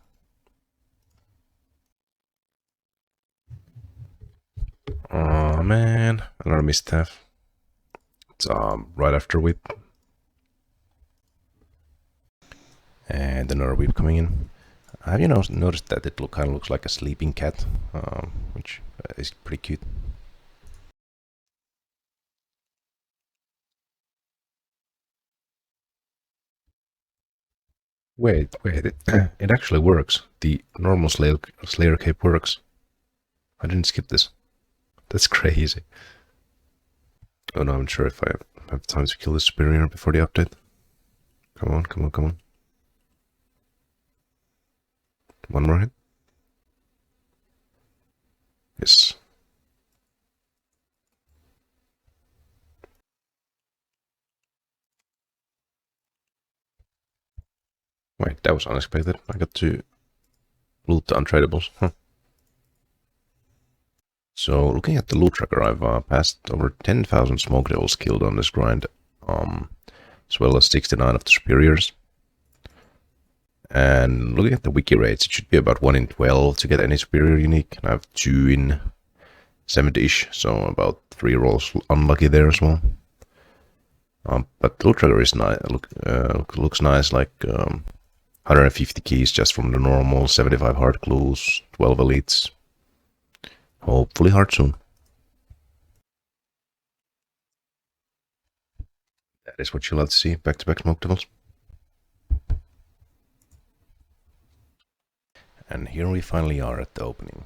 Oh man, another misstep. It's right after whip. And another whip coming in. Have you noticed that it kind of looks like a sleeping cat, which is pretty cute. Wait, it actually works. The normal Slayer cape works. I didn't skip this. That's crazy. Oh no, I'm not sure if I have time to kill the superior before the update. Come on, come on, come on. One more hit. Yes. Wait, that was unexpected. I got to loot the untradables. Huh. So, looking at the loot tracker, I've passed over 10,000 smoke devils killed on this grind, as well as 69 of the superiors. And looking at the wiki rates, it should be about 1 in 12 to get any superior unique. And I have 2 in 70-ish, so about 3 rolls unlucky there as well. But the loot tracker is nice. Looks nice, like 150 keys just from the normal, 75 hard clues, 12 elites. Hopefully hard soon. That is what you love to see, back-to-back smoke devils. And here we finally are at the opening.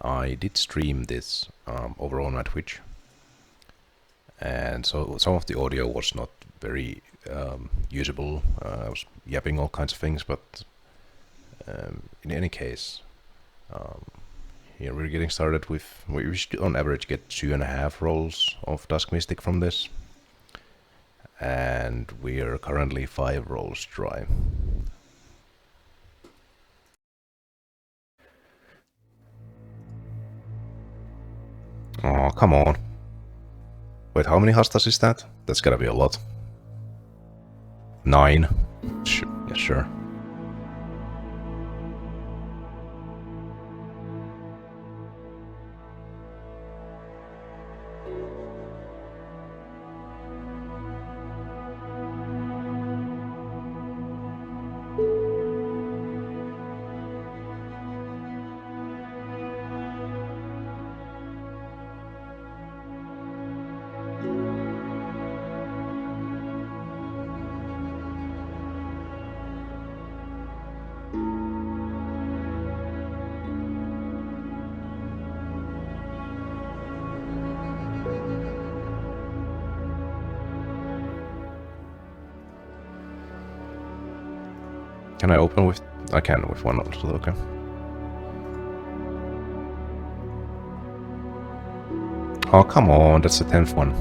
I did stream this over on my Twitch, and so some of the audio was not very usable. I was yapping all kinds of things, but in any case, here we're getting started with, we should on average get 2.5 rolls of Dusk Mystic from this, and we are currently 5 rolls dry. Oh, come on. Wait, how many Hastas is that? That's gotta be a lot. 9. Yeah, sure. Can I open with... I can with one also, okay. Oh, come on, that's the 10th one.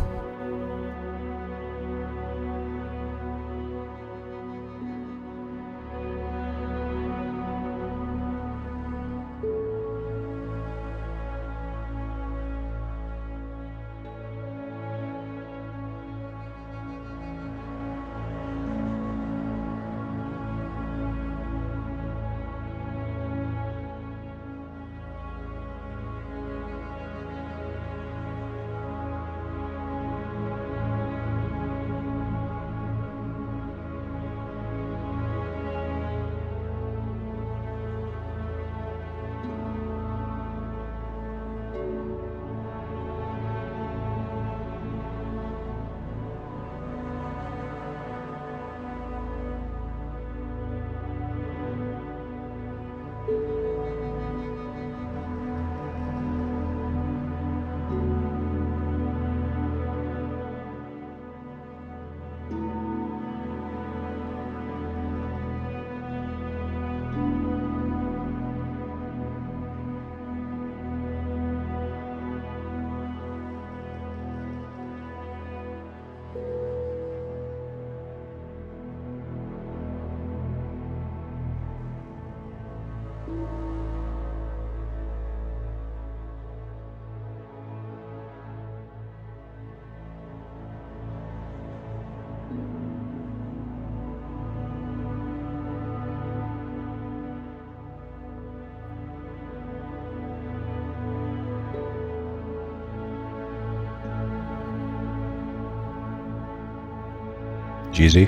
GZ?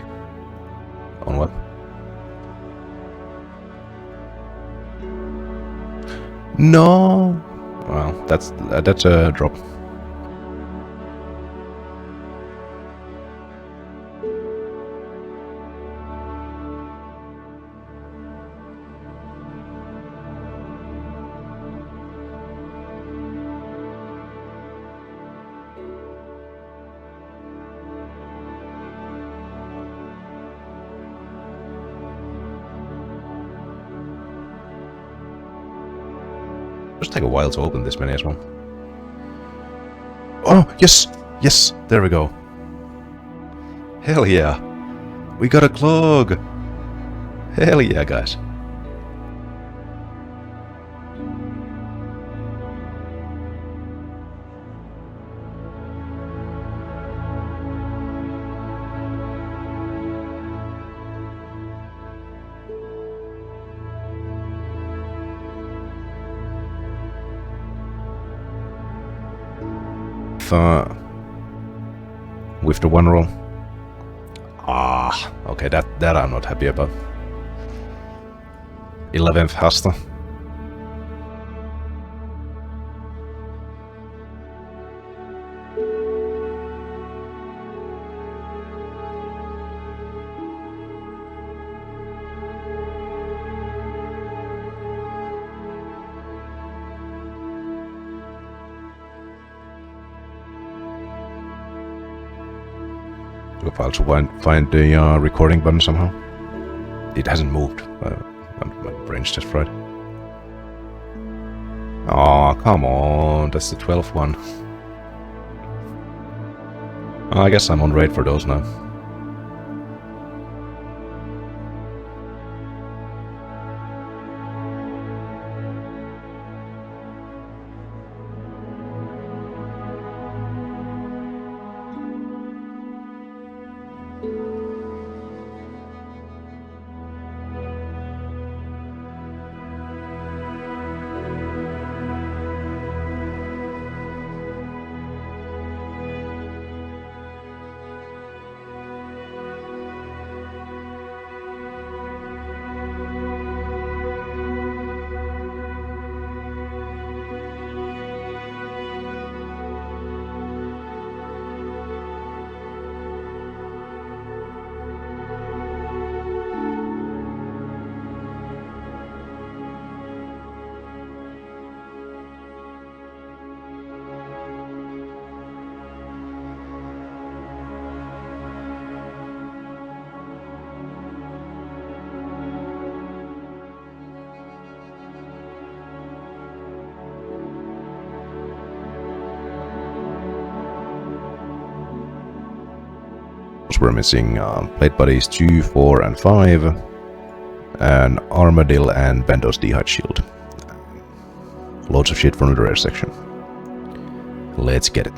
On what? No! Well, that's a drop. Just take a while to open this many as well. Oh, yes! Yes! There we go. Hell yeah! We got a clog! Hell yeah, guys. With the one roll. Ah, okay, that I'm not happy about. 11th Hasta. Do I also find the recording button somehow? It hasn't moved. My brain's just fried. Aw, come on. That's the 12th one. I guess I'm on raid for those now. We're missing plate bodies 2, 4, and 5, and Armadillo and Bandos D-Hide Shield. Loads of shit from the rare section. Let's get it.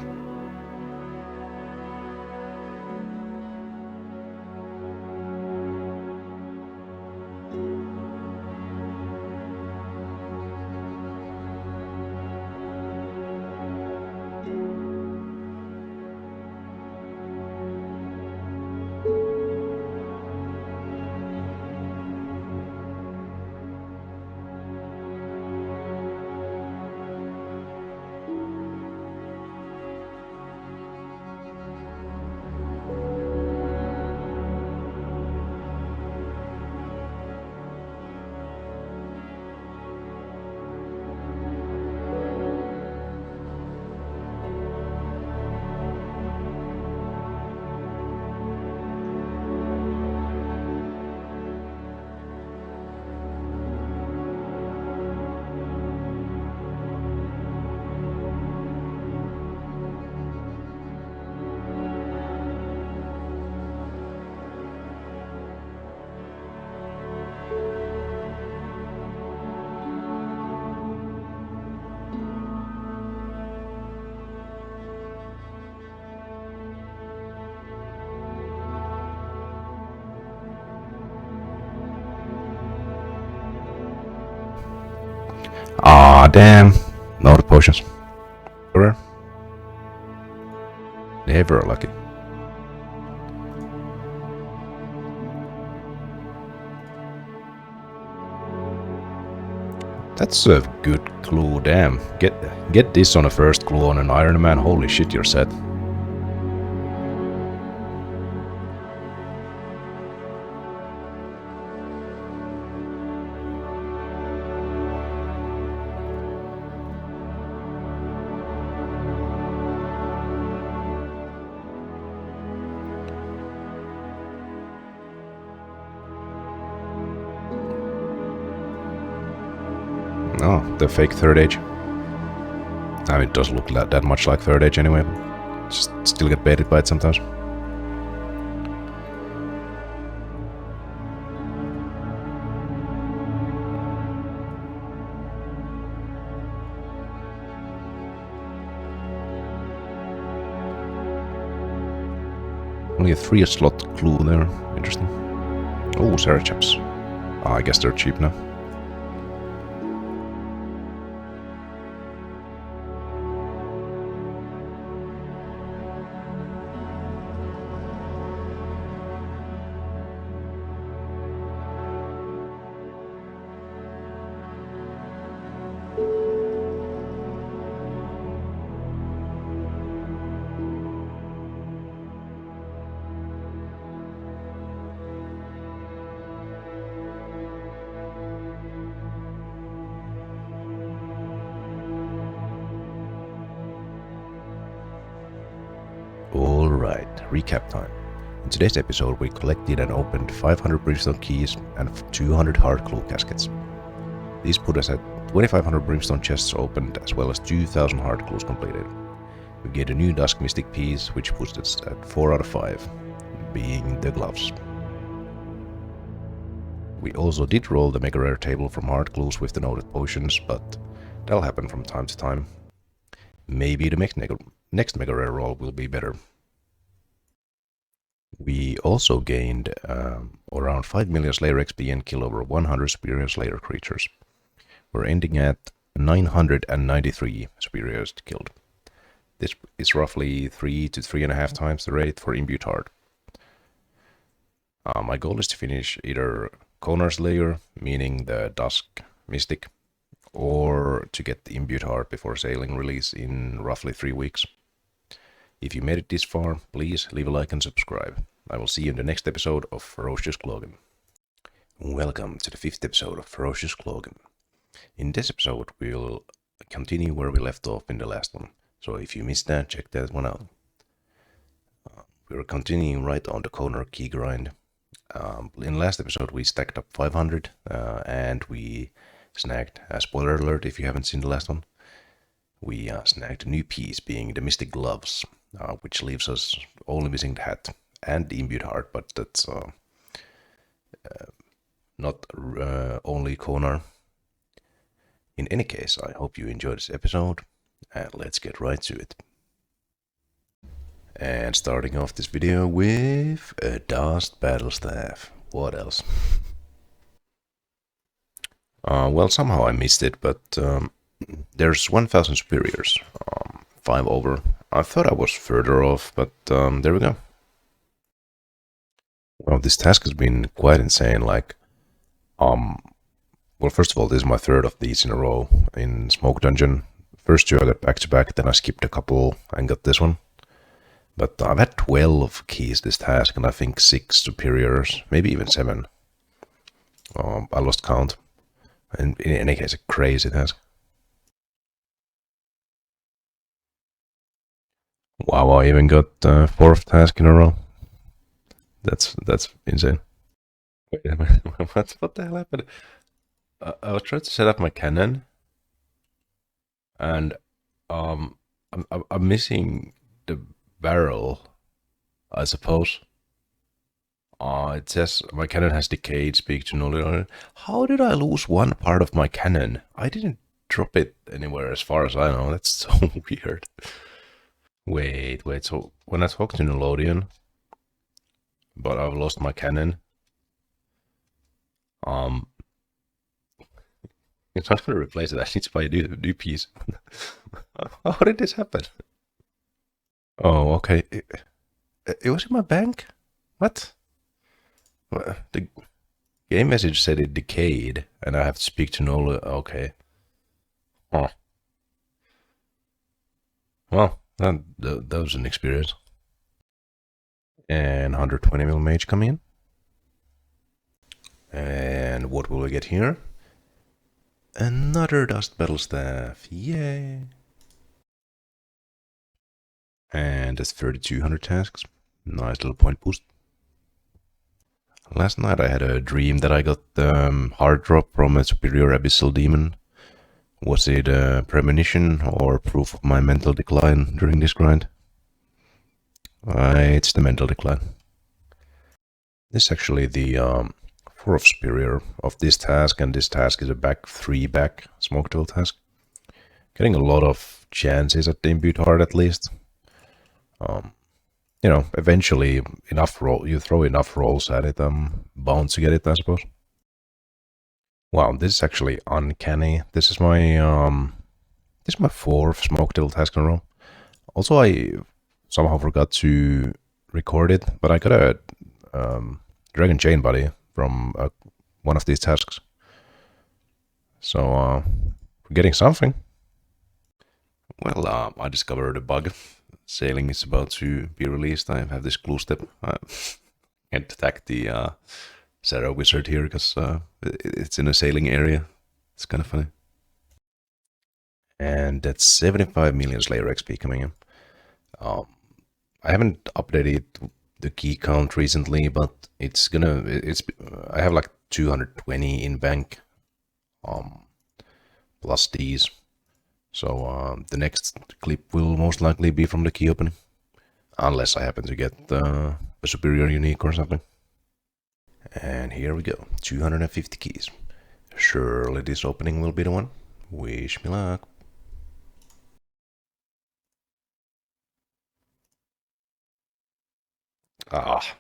Ah, damn. No potions. Rare. They were lucky. That's a good clue, damn. Get this on a first clue on an Iron Man, holy shit, you're set. Oh, the fake third age. I mean, it doesn't look that much like third age anyway. Just still get baited by it sometimes. Only a 3-slot clue there. Interesting. Oh, Sarah chaps. Oh, I guess they're cheap now. Alright, recap time. In today's episode we collected and opened 500 Brimstone keys and 200 hard clue caskets. These put us at 2500 Brimstone chests opened as well as 2000 hard clues completed. We get a new Dusk Mystic piece which puts us at 4 out of 5, being the gloves. We also did roll the Mega Rare table from hard clues with the noted potions, but that'll happen from time to time. Maybe the next Mega Rare roll will be better. We also gained around 5 million Slayer XP and kill over 100 superior Slayer creatures. We're ending at 993 superiors killed. This is roughly 3 to 3.5 times the rate for Imbued Heart. My goal is to finish either Konar Slayer, meaning the Dusk Mystic, or to get the Imbued Heart before sailing release in roughly 3 weeks. If you made it this far, please leave a like and subscribe. I will see you in the next episode of Ferocious Cloggin. Welcome to the 5th episode of Ferocious Cloggin. In this episode, we'll continue where we left off in the last one. So if you missed that, check that one out. We're continuing right on the Konar key grind. In last episode, we stacked up 500 and we snagged, spoiler alert if you haven't seen the last one, we snagged a new piece being the Mystic Gloves, which leaves us only missing the hat and imbued heart, but that's not only Konar. In any case, I hope you enjoyed this episode, and let's get right to it. And starting off this video with a Dust Battle Staff. What else? Well, somehow I missed it, but there's 1000 superiors, 5 over. I thought I was further off, but there we go. Well, this task has been quite insane. Like, well, first of all, this is my third of these in a row in Smoke Dungeon. First 2 I got back to back, then I skipped a couple and got this one. But I've had 12 keys this task, and I think 6 superiors, maybe even 7. I lost count. And in any case, a crazy task. Wow, I even got 4th task in a row. That's insane. Wait a minute, what the hell happened? I was trying to set up my cannon, and I'm missing the barrel, I suppose. It says my cannon has decayed, speak to null. How did I lose one part of my cannon? I didn't drop it anywhere as far as I know. That's so weird. Wait, so when I talk to Nickelodeon, but I've lost my cannon, it's not going to replace it. I need to buy a new piece. How did this happen? Oh, okay. It was in my bank? What? The game message said it decayed, and I have to speak to Nola. Okay. Oh. Well, that was an experience. And 120mm mage coming in. And what will we get here? Another Dust Battle Staff. Yay! And that's 3200 tasks. Nice little point boost. Last night I had a dream that I got hard drop from a superior abyssal demon. Was it a premonition or proof of my mental decline during this grind? It's the mental decline. This is actually the 4th superior of this task, and this task is a back 3 back smoke tool task. Getting a lot of chances at the imbued heart at least. You know, eventually you throw enough rolls at it, bound to get it, I suppose. Wow, this is actually uncanny. This is my 4th smoke tool task in a row. Also, I somehow forgot to record it, but I got a dragon chain body from one of these tasks. So, we're getting something. Well, I discovered a bug. Sailing is about to be released. I have this glue step. I can't attack the Sarah Wizard here because it's in a sailing area. It's kind of funny. And that's 75 million Slayer XP coming in. I haven't updated the key count recently, but I have like 220 in bank, plus these. So the next clip will most likely be from the key opening, unless I happen to get a superior unique or something. And here we go, 250 keys. Surely this opening will be the one. Wish me luck. Ah,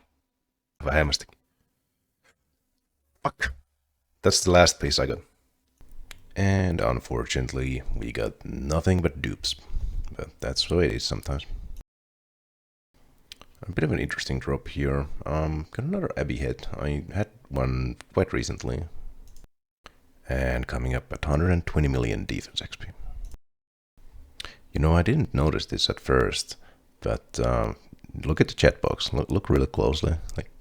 a hammer stick. Fuck. That's the last piece I got. And unfortunately, we got nothing but dupes. But that's the way it is sometimes. A bit of an interesting drop here. Got another Abbey head. I had one quite recently. And coming up at 120 million defense XP. You know, I didn't notice this at first, but look at the chat box. Look really closely. Like,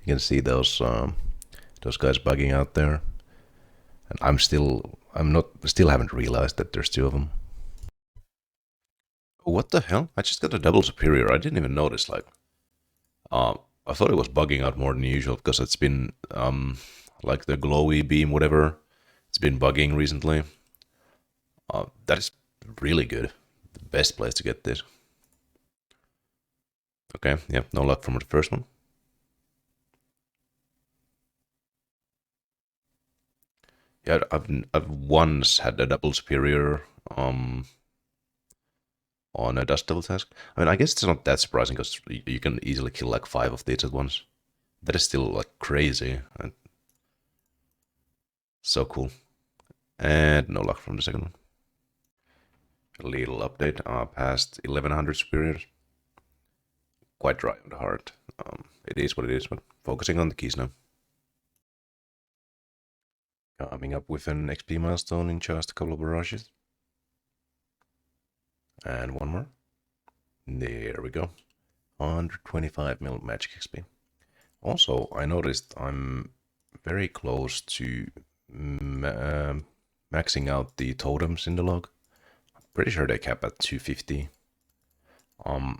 you can see those guys bugging out there. And I still haven't realized that there's 2 of them. What the hell? I just got a double superior. I didn't even notice. Like, I thought it was bugging out more than usual because it's been like the glowy beam, whatever. It's been bugging recently. That is really good. The best place to get this. Okay, yeah, no luck from the first one. Yeah, I've once had a double superior on a dust devil task. I mean, I guess it's not that surprising because you can easily kill like 5 of these at once. That is still like crazy and so cool. And no luck from the second one. A little update. Past 1100 superiors. Quite dry on the heart. It is what it is, but focusing on the keys now. Coming up with an XP milestone in just a couple of barrages. And one more. There we go. 125 mil magic XP. Also, I noticed I'm very close to maxing out the totems in the log. I'm pretty sure they cap at 250. I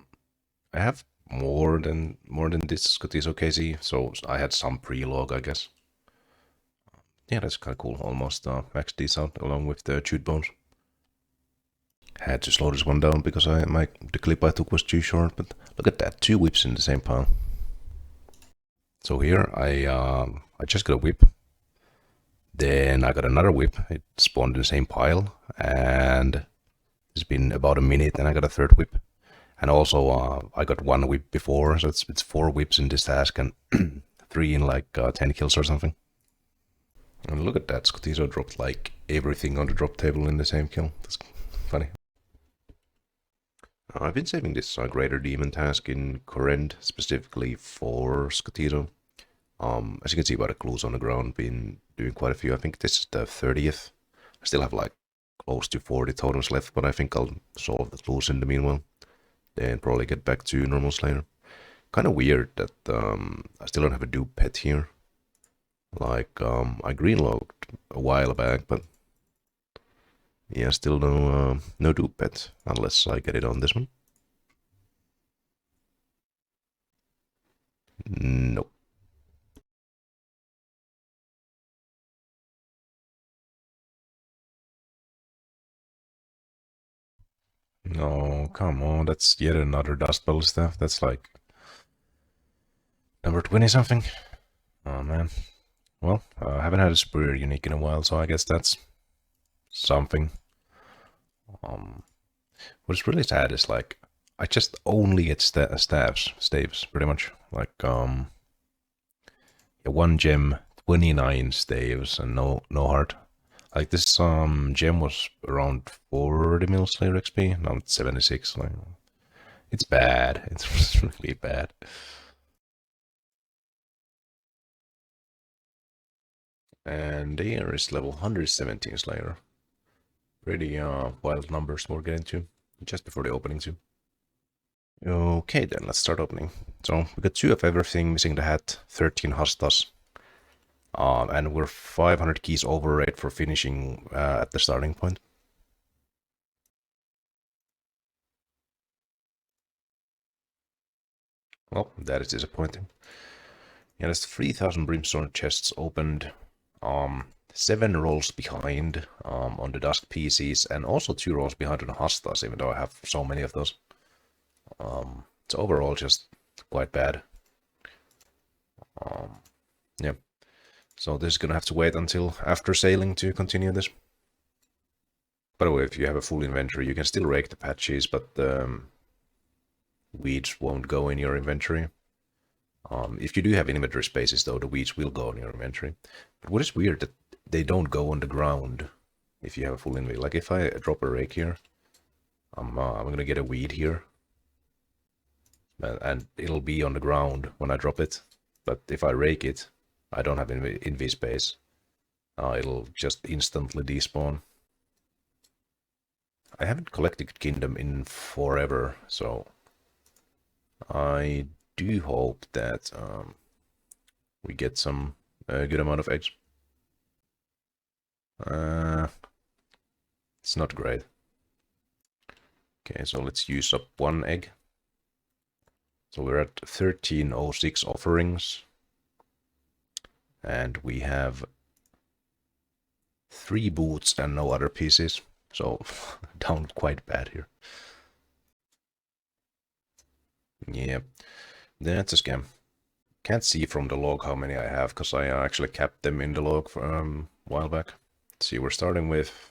have more than this Scotizo KZ, so I had some pre-log, I guess. Yeah, that's kind of cool. Almost maxed these out along with the chewed bones. Had to slow this one down because the clip I took was too short, but look at that, 2 whips in the same pile. So here I just got a whip. Then I got another whip. It spawned in the same pile, and it's been about a minute, and I got a third whip. And also I got 1 whip before, so it's 4 whips in this task and 3 in like 10 kills or something. And look at that, Scotizo dropped like everything on the drop table in the same kill. That's funny. I've been saving this Greater Demon task in Corrend specifically for Scotizo. As you can see by the clues on the ground, been doing quite a few. I think this is the 30th. I still have like close to 40 totems left, but I think I'll solve the clues in the meanwhile. Then probably get back to normal Slayer. Kind of weird that I still don't have a dupe pet here. Like, I greenlogged a while back, but yeah, still no dupe pet, unless I get it on this one. Nope. No, come on, that's yet another Dust Bowl stuff. That's like number 20 something. Oh man. Well, I haven't had a Superior Unique in a while, so I guess that's something. What's really sad is like I just only get staves, pretty much. Like yeah, 1 gem, 29 staves, and no heart. Like this gem was around 40 mil Slayer XP, now it's 76. Like it's bad. It's really bad. And there is level 117 Slayer. Pretty wild numbers we're getting to just before the opening too. Okay, then let's start opening. So we got 2 of everything, missing the hat, 13 Hastas. And we're 500 keys over rate for finishing at the starting point. Well, that is disappointing. Yeah, there's 3,000 Brimstone chests opened. 7 rolls behind on the Dusk PCs, and also 2 rolls behind on the Hastas, even though I have so many of those. It's overall just quite bad. Yeah. So this is gonna have to wait until after sailing to continue this. By the way, if you have a full inventory, you can still rake the patches, but the weeds won't go in your inventory. If you do have inventory spaces, though, the weeds will go in your inventory. But what is weird that they don't go on the ground if you have a full inventory. Like if I drop a rake here, I'm gonna get a weed here, and it'll be on the ground when I drop it. But if I rake it, I don't have inv space. It'll just instantly despawn. I haven't collected Kingdom in forever, so I do hope that we get some good amount of eggs. It's not great. Okay, so let's use up 1 egg. So we're at 1306 offerings. And we have 3 boots and no other pieces. So down quite bad here. Yeah, that's a scam. Can't see from the log how many I have, because I actually kept them in the log for a while back. Let's see, we're starting with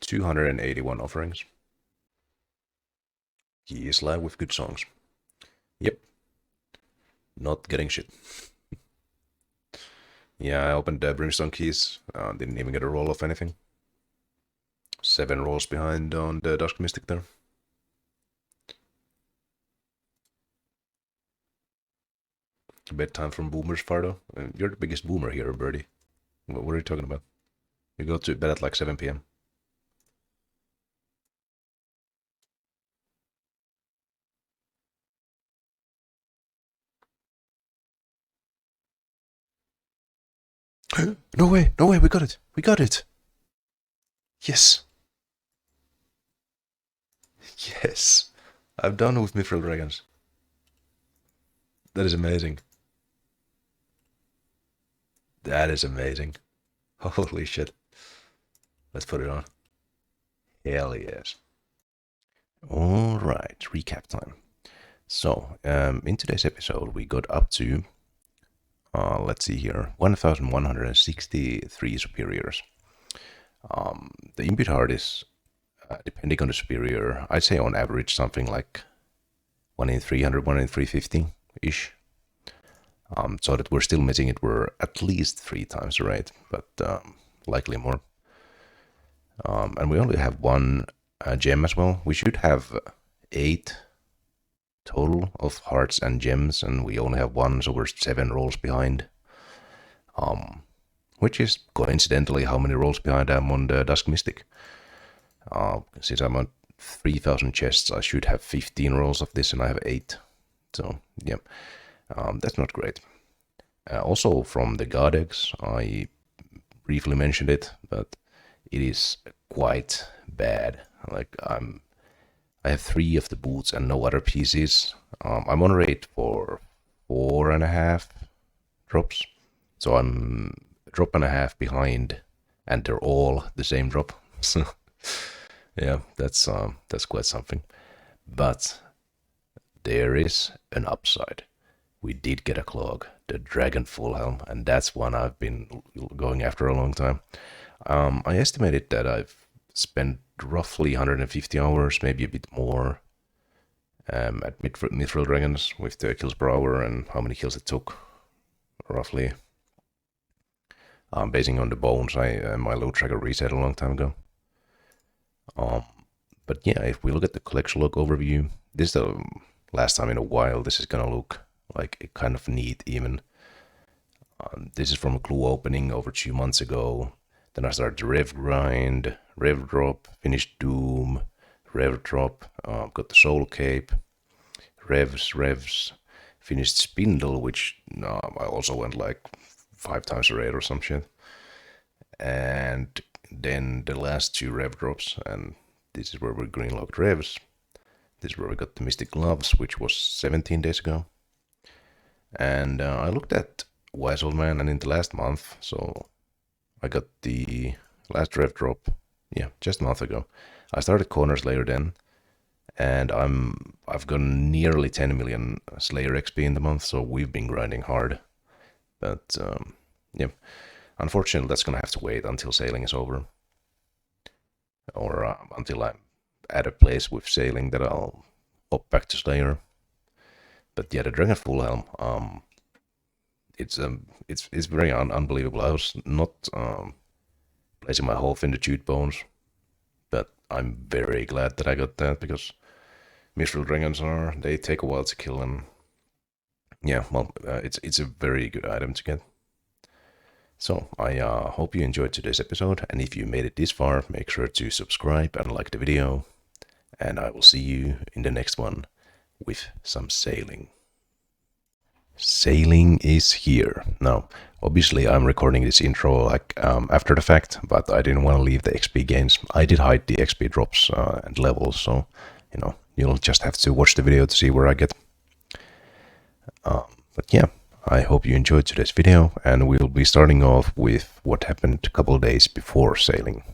281 offerings. He is live with good songs. Yep. Not getting shit. Yeah, I opened the Brimstone keys. Didn't even get a roll of anything. 7 rolls behind on the Dusk Mystic there. Bedtime from Boomer's Fardo. You're the biggest boomer here, Birdie. What are you talking about? You go to bed at like 7 p.m. No way, we got it. We got it. Yes. Yes. I'm done with Mithril Dragons. That is amazing. That is amazing. Holy shit. Let's put it on. Hell yes. Alright, recap time. So, in today's episode, we got up to, let's see here, 1,163 superiors. The input heart is, depending on the superior, I'd say on average something like 1 in 300, 1 in 350-ish. So that we're still missing it, we're at least 3 times the rate, but likely more. And we only have 1 gem as well. We should have 8 total of hearts and gems, and we only have 1, so we're 7 rolls behind. Which is coincidentally how many rolls behind I'm on the Dusk Mystic. Since I'm on 3,000 chests, I should have 15 rolls of this, and I have 8. So, yeah, that's not great. Also, from the God eggs, I briefly mentioned it, but it is quite bad. Like, I have 3 of the boots and no other pieces. I'm on rate for 4.5 drops, so I'm a drop and a half behind, and they're all the same drop. So yeah, that's quite something. But there is an upside. We did get a clog, the Dragon Full Helm, and that's one I've been going after a long time. I estimated that I've spent roughly 150 hours, maybe a bit more, at Mithril Dragons with the kills per hour and how many kills it took, roughly. Basing on the bones, my load tracker reset a long time ago. But yeah, if we look at the collection log overview, this is the last time in a while this is gonna look like a kind of neat even. This is from a clue opening over 2 months ago. Then I started the Rev grind, Rev drop, finished Doom, Rev drop, got the Soul Cape, Revs, finished Spindle, which I also went like 5 times a rate or some shit. And then the last 2 Rev drops, and this is where we greenlocked Revs. This is where we got the Mystic Gloves, which was 17 days ago. And I looked at Wise Old Man, and in the last month, so I got the last Rev drop, yeah, just a month ago. I started Corner Slayer then, and I've gotten nearly 10 million Slayer XP in the month, so we've been grinding hard. But yeah, unfortunately that's gonna have to wait until sailing is over, or until I'm at a place with sailing that I'll hop back to Slayer. But yeah, the Dragon Full Helm, it's very unbelievable. I was not placing my hope in the Jute Bones, but I'm very glad that I got that, because Mithril Dragons they take a while to kill, and yeah, well, it's a very good item to get. So I hope you enjoyed today's episode, and if you made it this far, make sure to subscribe and like the video, and I will see you in the next one with some sailing. Sailing is here. Now, obviously I'm recording this intro like after the fact, but I didn't want to leave the XP gains. I did hide the XP drops and levels, so you'll just have to watch the video to see where I get. But yeah, I hope you enjoyed today's video, and we'll be starting off with what happened a couple days before sailing.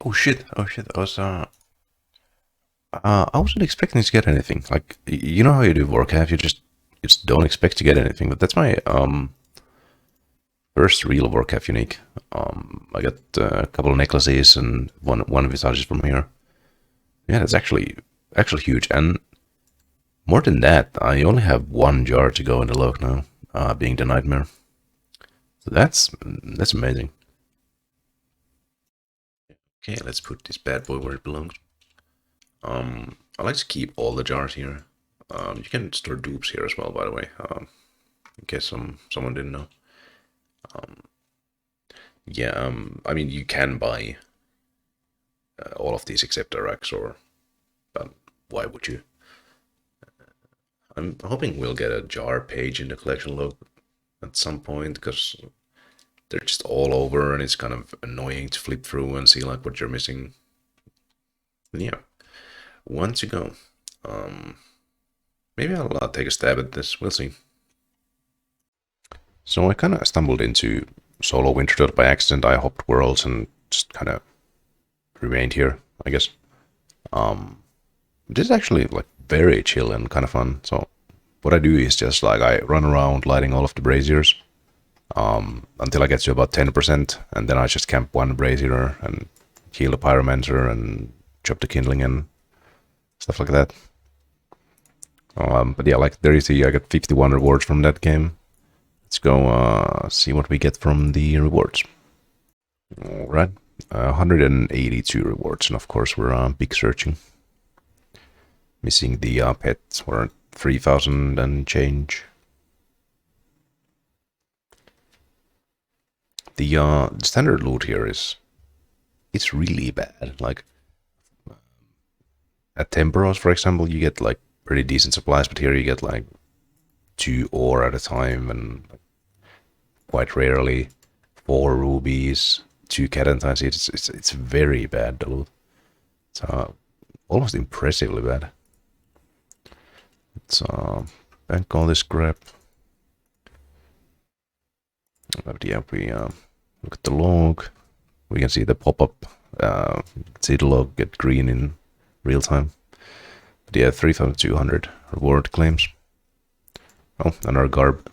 Oh shit, I was I wasn't expecting to get anything. Like, you know how you do Warcraft, you just don't expect to get anything. But that's my first real Warcraft unique. I got a couple of necklaces and one visages from here. Yeah, that's actually huge. And more than that, I only have one jar to go in the log now, being the nightmare. So that's amazing. Okay, let's put this bad boy where it belongs. I like to keep all the jars here. You can store dupes here as well, by the way, in case someone didn't know. Yeah, I mean, you can buy all of these except Arax, but why would you? I'm hoping we'll get a jar page in the collection log at some point, because they're just all over and it's kind of annoying to flip through and see like what you're missing. Yeah, one to go. Maybe I'll take a stab at this. We'll see. So I kind of stumbled into solo Winterdot by accident. I hopped worlds and just kind of remained here, I guess. This is actually like very chill and kind of fun. So what I do is just like I run around lighting all of the braziers until I get to about 10%, and then I just camp one brazier and heal the pyromancer and chop the kindling and stuff like that. But yeah, like there you see, I got 51 rewards from that game. Let's go see what we get from the rewards. All right, 182 rewards, and of course we're big searching. Missing the pets, we're at 3,000 and change. The standard loot here it's really bad. Like at Temporos, for example, you get like pretty decent supplies, but here you get like 2 ore at a time, and quite rarely 4 rubies, 2 cadentines. It's very bad, the loot. It's almost impressively bad. Let's bank all this crap. But yeah, we look at the log. We can see the pop-up. See the log get green in real time. But yeah, 3,200 reward claims. Oh, another garb.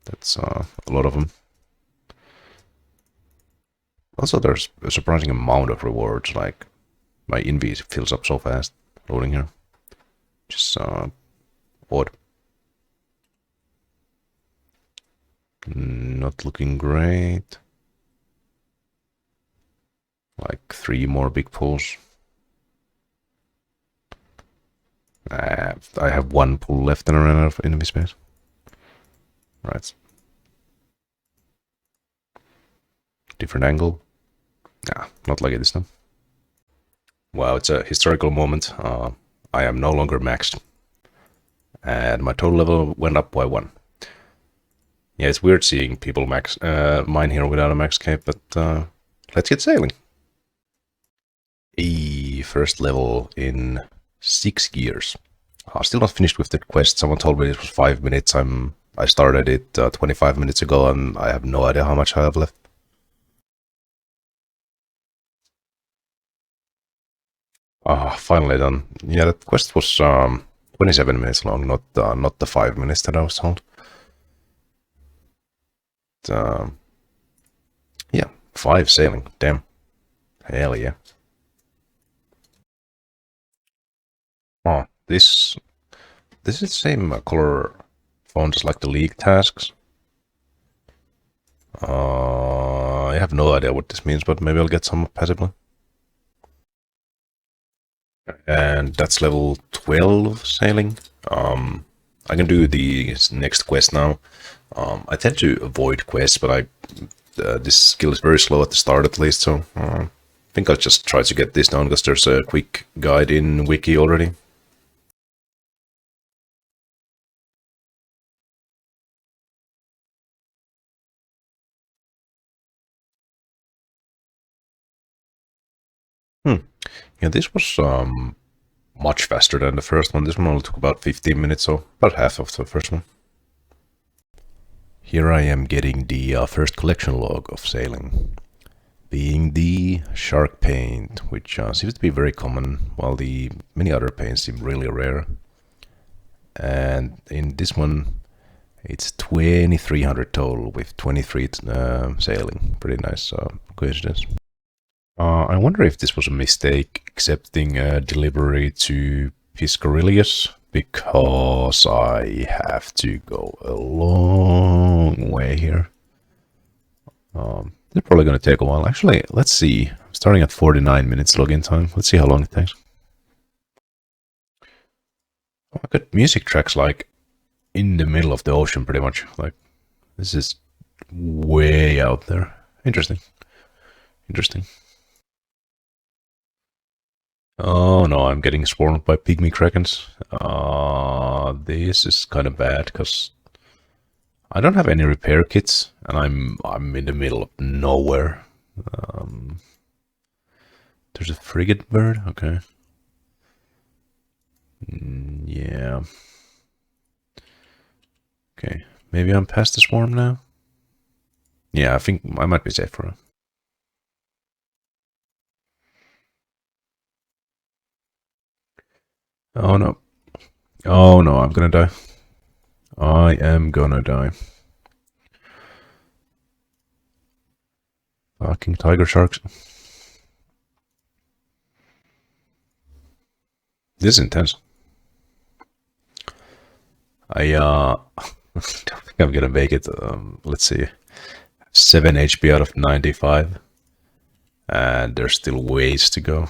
That's a lot of them. Also, there's a surprising amount of rewards. Like my invis fills up so fast loading here. Just odd. Not looking great. Like 3 more big pulls. I have 1 pull left and I ran out of enemy space. Right. Different angle. Nah, not like it this time. Wow, it's a historical moment. I am no longer maxed. And my total level went up by 1. Yeah, it's weird seeing people max mine here without a max cape, but let's get sailing. First level in 6 years. Still not finished with that quest. Someone told me it was 5 minutes. I started it 25 minutes ago, and I have no idea how much I have left. Finally done. Yeah, that quest was 27 minutes long, not the 5 minutes that I was told. Yeah, 5 sailing. Damn. Hell yeah. Oh, this is the same color font as like the League tasks. I have no idea what this means, but maybe I'll get some passively. And that's level 12 sailing. I can do the next quest now. I tend to avoid quests, but this skill is very slow at the start at least, so I think I'll just try to get this down because there's a quick guide in wiki already. Yeah, this was much faster than the first one. This one only took about 15 minutes, so about half of the first one. Here I am getting the first collection log of sailing. being the shark paint, which seems to be very common, while the many other paints seem really rare. And in this one, it's 2300 total with 23 sailing. Pretty nice coincidence. I wonder if this was a mistake accepting a delivery to Piscarilius, because I have to go a long way here. It's probably going to take a while. Actually, let's see. I'm starting at 49 minutes login time. Let's see how long it takes. Oh, I got music tracks like in the middle of the ocean, pretty much. Like, this is way out there. Interesting. Interesting. Oh no, I'm getting swarmed by pygmy krakens. This is kind of bad because I don't have any repair kits, and I'm in the middle of nowhere. There's a frigate bird. Okay. Yeah. Okay. Maybe I'm past the swarm now. Yeah, I think I might be safe for now. Oh no. Oh no, I'm gonna die. I am gonna die. Fucking tiger sharks. This is intense. I don't think I'm gonna make it. Let's see. 7 HP out of 95. And there's still ways to go.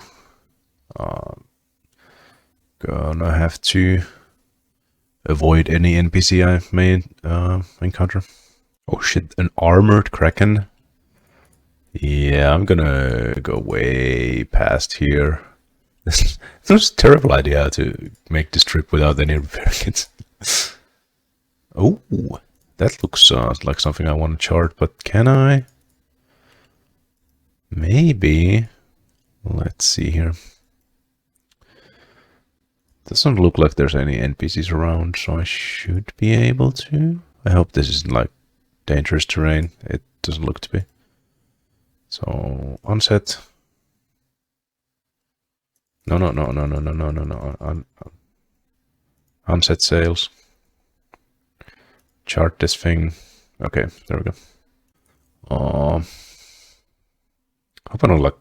Gonna have to avoid any NPC I may encounter. Oh shit, an armored kraken? Yeah, I'm gonna go way past here. This was a terrible idea to make this trip without any repair kits. Oh, that looks like something I want to chart, but can I? Maybe. Let's see here. Doesn't look like there's any NPCs around, so I should be able to. I hope this isn't like dangerous terrain. It doesn't look to be. So, onset. No. Onset sails. Chart this thing. Okay, there we go. Hope I don't like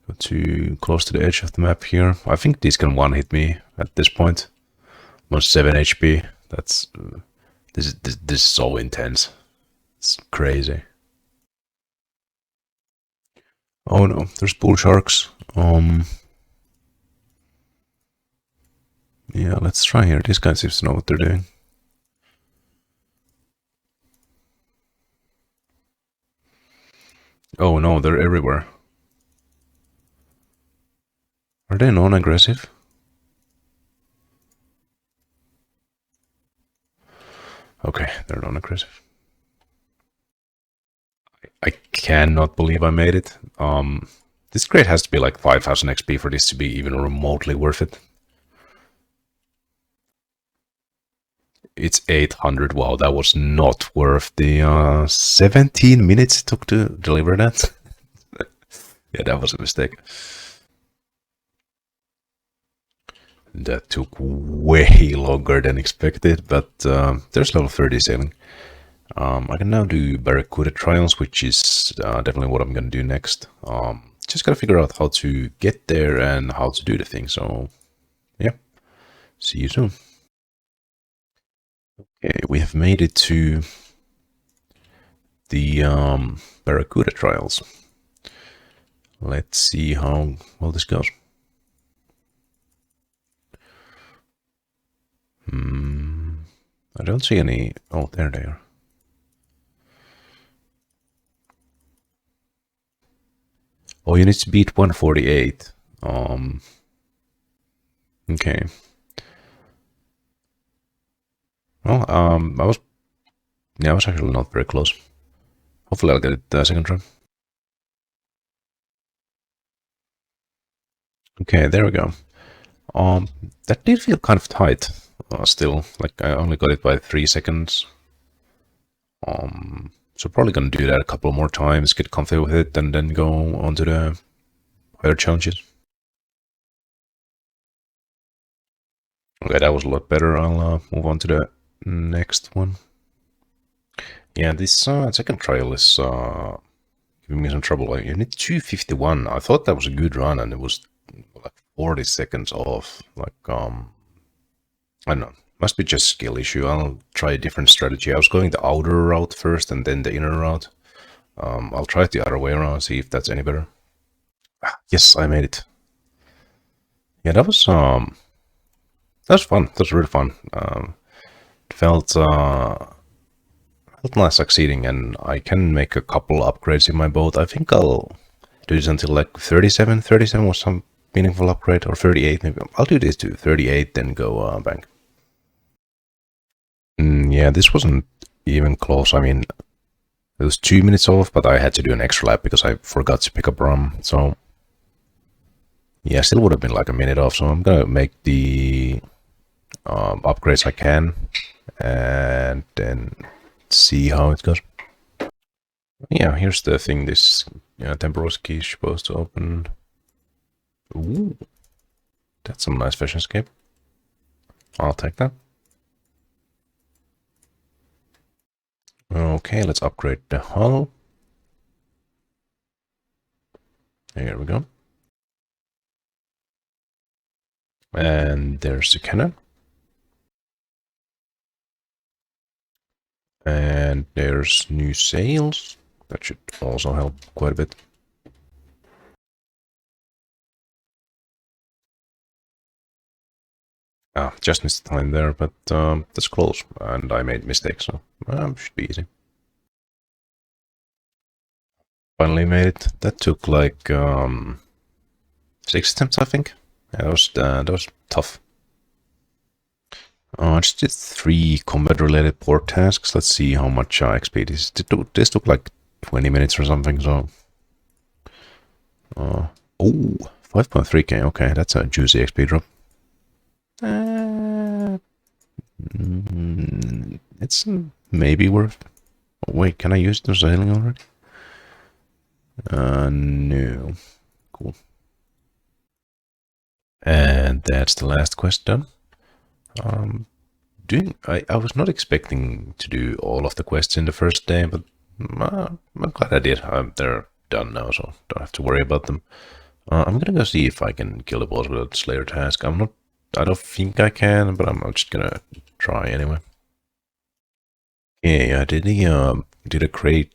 go too close to the edge of the map here. I think these can one hit me at this point. I'm on 7 HP. That's this is so intense. It's crazy. Oh no, there's bull sharks. Yeah, let's try here. These guys seems to know what they're doing. Oh no, they're everywhere. Are they non-aggressive? Okay, they're non-aggressive. I cannot believe I made it. This crate has to be like 5000 XP for this to be even remotely worth it. It's 800. Wow, that was not worth the 17 minutes it took to deliver that. Yeah, that was a mistake. That took way longer than expected, but there's level 30 sailing. I can now do Barracuda trials, which is definitely what I'm going to do next. Just gotta figure out how to get there and how to do the thing. So, yeah, see you soon. Okay, we have made it to the Barracuda trials. Let's see how well this goes. I don't see any. Oh, there they are. Oh, you need to beat 148. Okay. Well, I was actually not very close. Hopefully I'll get it the second try. Okay, there we go. That did feel kind of tight. Still, like I only got it by 3 seconds. So probably gonna do that a couple more times, get comfy with it, and then go on to the higher challenges. Okay, that was a lot better. I'll move on to the next one. Yeah, this second trial is giving me some trouble. You need 251. I thought that was a good run, and it was like 40 seconds off. Like, I don't know. Must be just skill issue. I'll try a different strategy. I was going the outer route first and then the inner route. I'll try it the other way around, see if that's any better. Yes, I made it. Yeah, that was fun. That was really fun. It felt nice succeeding, and I can make a couple upgrades in my boat. I think I'll do this until like 37. 37 was some meaningful upgrade, or 38 maybe. I'll do this to 38, then go bank. Yeah, this wasn't even close. I mean, it was 2 minutes off, but I had to do an extra lap because I forgot to pick up rum. So yeah, still would have been like a minute off. So I'm gonna make the upgrades I can, and then see how it goes. Yeah, here's the thing. This temporal key is supposed to open. Ooh, that's some nice fish escape. I'll take that. Okay, let's upgrade the hull. There we go. And there's the cannon. And there's new sails. That should also help quite a bit. Just missed the time there, but that's close. And I made mistakes, so should be easy. Finally made it. That took like 6 attempts, I think. Yeah, that was tough. I just did 3 combat-related port tasks. Let's see how much XP this took. This took like 20 minutes or something, so... oh, 5.3k, okay, that's a juicy XP drop. It's maybe worth... oh, wait, can I use the sailing already? No. Cool. And that's the last quest done. I was not expecting to do all of the quests in the first day, but I'm glad I did. They're done now, so don't have to worry about them. I'm gonna go see if I can kill the boss without Slayer task. I don't think I can, but I'm just gonna try anyway. Okay, I did a great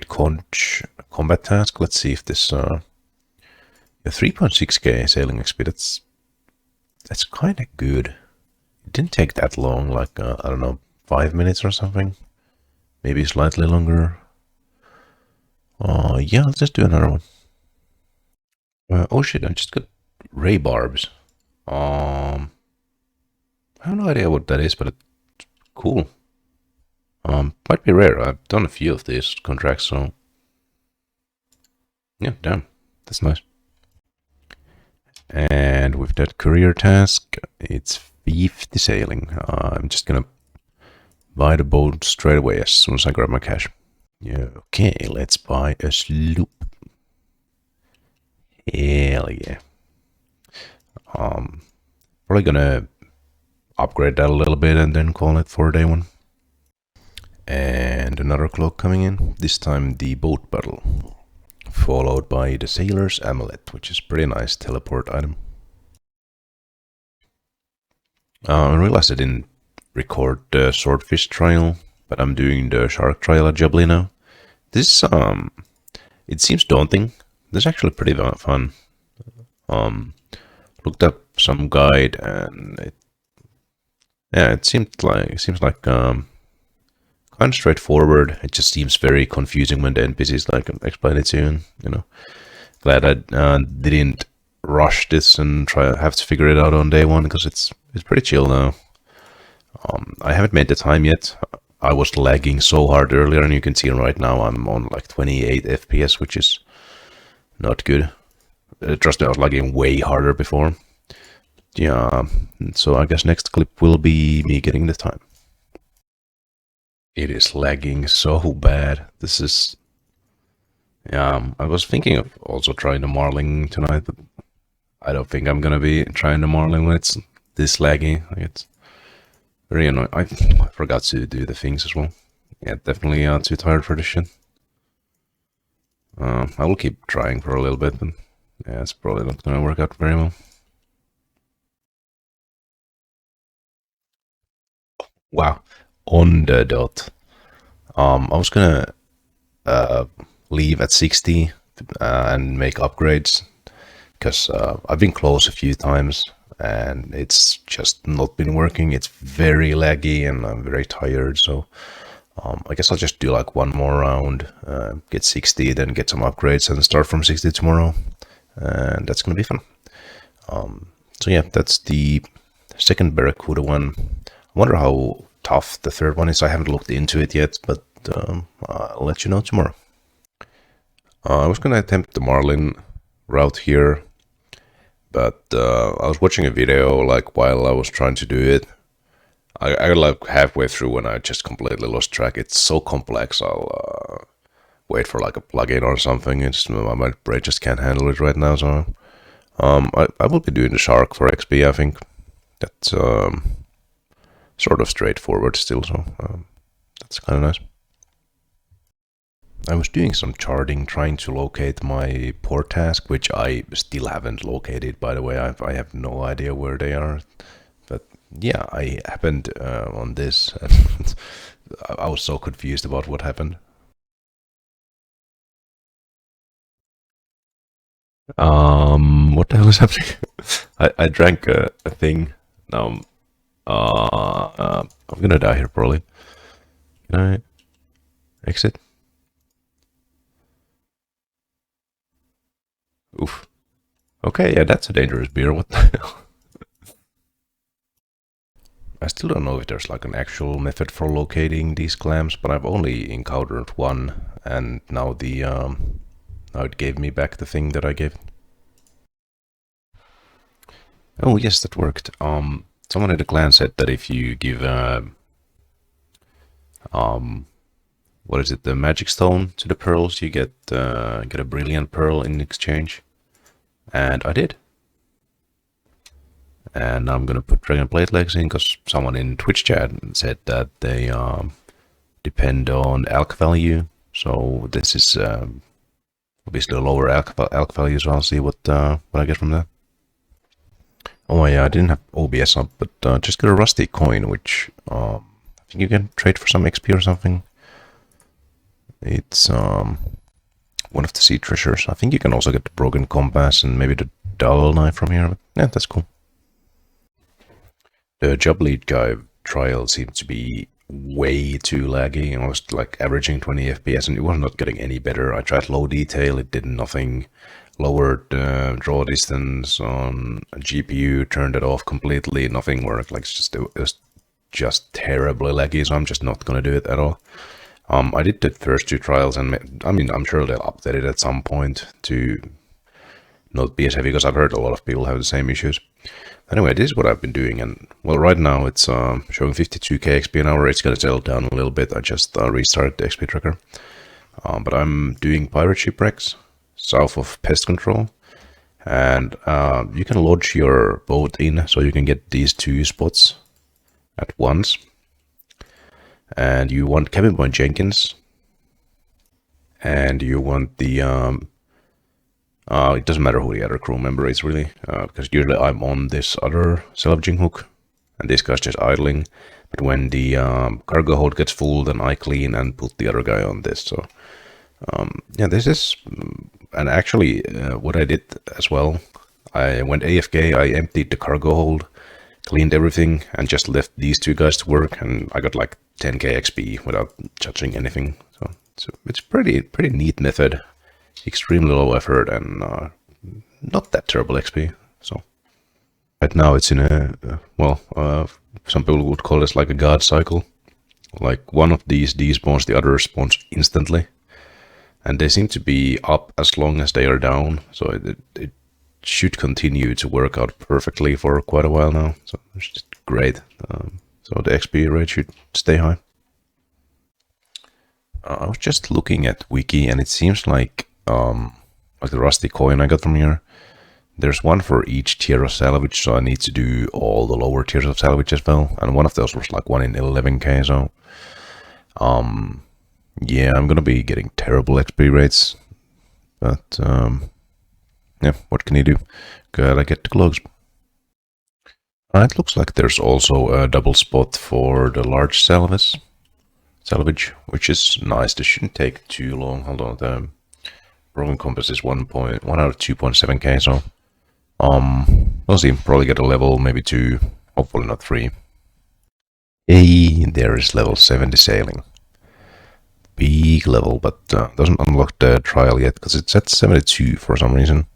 conch combat task. Let's see if this 3.6k sailing XP. That's kind of good. It didn't take that long, like, I don't know, 5 minutes or something. Maybe slightly longer. Yeah, let's just do another one. Oh shit, I just got ray barbs. I have no idea what that is, but it's cool. Might be rare. I've done a few of these contracts, so... yeah, damn. That's nice. And with that career task, it's 50 sailing. I'm just gonna buy the boat straight away as soon as I grab my cash. Yeah, okay, let's buy a sloop. Hell yeah. Probably gonna upgrade that a little bit and then call it for day one. And another cloak coming in, this time the boat battle. Followed by the Sailor's Amulet, which is pretty nice teleport item. I realized I didn't record the swordfish trial, but I'm doing the shark trial at Jubilee now. This, it seems daunting. This is actually pretty fun. Looked up some guide and it seems like kind of straightforward. It just seems very confusing when the NPCs like explain it to you. Glad I didn't rush this and have to figure it out on day one, because it's pretty chill now. I haven't made the time yet. I was lagging so hard earlier, and you can see right now I'm on like 28 FPS, which is not good. Trust me, I was lagging way harder before. Yeah, so I guess next clip will be me getting the time. It is lagging so bad. This is... Yeah, I was thinking of also trying the Marling tonight, but I don't think I'm gonna be trying the Marling when it's this laggy. Like, it's very annoying. I forgot to do the things as well. Yeah, definitely too tired for this shit. I will keep trying for a little bit, but yeah, it's probably not gonna work out very well. Wow, on the dot. I was gonna uh, leave at 60 and make upgrades because I've been close a few times and it's just not been working. It's very laggy and I'm very tired, so I guess I'll just do like one more round, get 60, then get some upgrades and start from 60 tomorrow, and that's gonna be fun. So yeah, that's the second Barracuda one. I wonder how tough the third one is. I haven't looked into it yet, but I'll let you know tomorrow. I was gonna attempt the Marlin route here, but I was watching a video like while I was trying to do it. I got like halfway through and I just completely lost track. It's so complex. I'll wait for like a plugin or something. It's my brain just can't handle it right now. So I will be doing the Shark for XP. I think that's sort of straightforward still. So that's kind of nice. I was doing some charting, trying to locate my port task, which I still haven't located, by the way. I have no idea where they are. But yeah, I happened on this. And I was so confused about what happened. What the hell is happening? I drank a thing. Now I'm gonna die here probably. Can I exit? Oof. Okay, yeah, that's a dangerous beer. What the hell? I still don't know if there's like an actual method for locating these clams, but I've only encountered one, and now the now it gave me back the thing that I gave. Oh yes, that worked. Someone at the clan said that if you give what is it, the magic stone to the pearls, you get a brilliant pearl in exchange, and I did. And I'm gonna put dragon plate legs in because someone in Twitch chat said that they depend on alch value. So this is obviously a lower alch value, so I'll see what I get from that. Oh yeah, I didn't have OBS up, but just got a rusty coin, which I think you can trade for some XP or something. It's one of the sea treasures. I think you can also get the broken compass and maybe the dull knife from here. But yeah, that's cool. The job lead guy trial seemed to be way too laggy. I was like averaging 20 FPS and it was not getting any better. I tried low detail, it did nothing. Lowered draw distance on a GPU, turned it off completely, nothing worked. Like it was just terribly laggy, so I'm just not gonna do it at all. I did the first two trials, and I mean, I'm sure they'll update it at some point to not be as heavy, because I've heard a lot of people have the same issues. Anyway, this is what I've been doing, and well, right now it's showing 52k XP an hour. It's gonna settle down a little bit. I just restarted the XP tracker, but I'm doing pirate shipwrecks south of pest control, and you can lodge your boat in, so you can get these two spots at once. And you want Cabin Boy Jenkins, and you want the it doesn't matter who the other crew member is really, because usually I'm on this other salvaging hook and this guy's just idling, but when the cargo hold gets full, then I clean and put the other guy on this. So yeah, this is, and actually what I did as well, I went AFK, I emptied the cargo hold, cleaned everything, and just left these two guys to work, and I got like 10k XP without touching anything. So it's pretty neat method, extremely low effort, and not that terrible XP. So right now it's in a well, some people would call this like a god cycle. Like one of these despawns, the other spawns instantly, and they seem to be up as long as they are down. So it should continue to work out perfectly for quite a while now. So it's just great. So the XP rate should stay high. I was just looking at Wiki, and it seems like the rusty coin I got from here, there's one for each tier of salvage, so I need to do all the lower tiers of salvage as well. And one of those was like 1 in 11k, so yeah, I'm gonna be getting terrible XP rates, but yeah, what can you do? Gotta get the clogs. It looks like there's also a double spot for the large salvage, which is nice. This shouldn't take too long. Hold on, the broken compass is 1 out of 2.7k, so we'll see. Probably get a level, maybe 2, hopefully not 3. Hey, there is level 70 sailing. Big level, but doesn't unlock the trial yet because it's at 72 for some reason.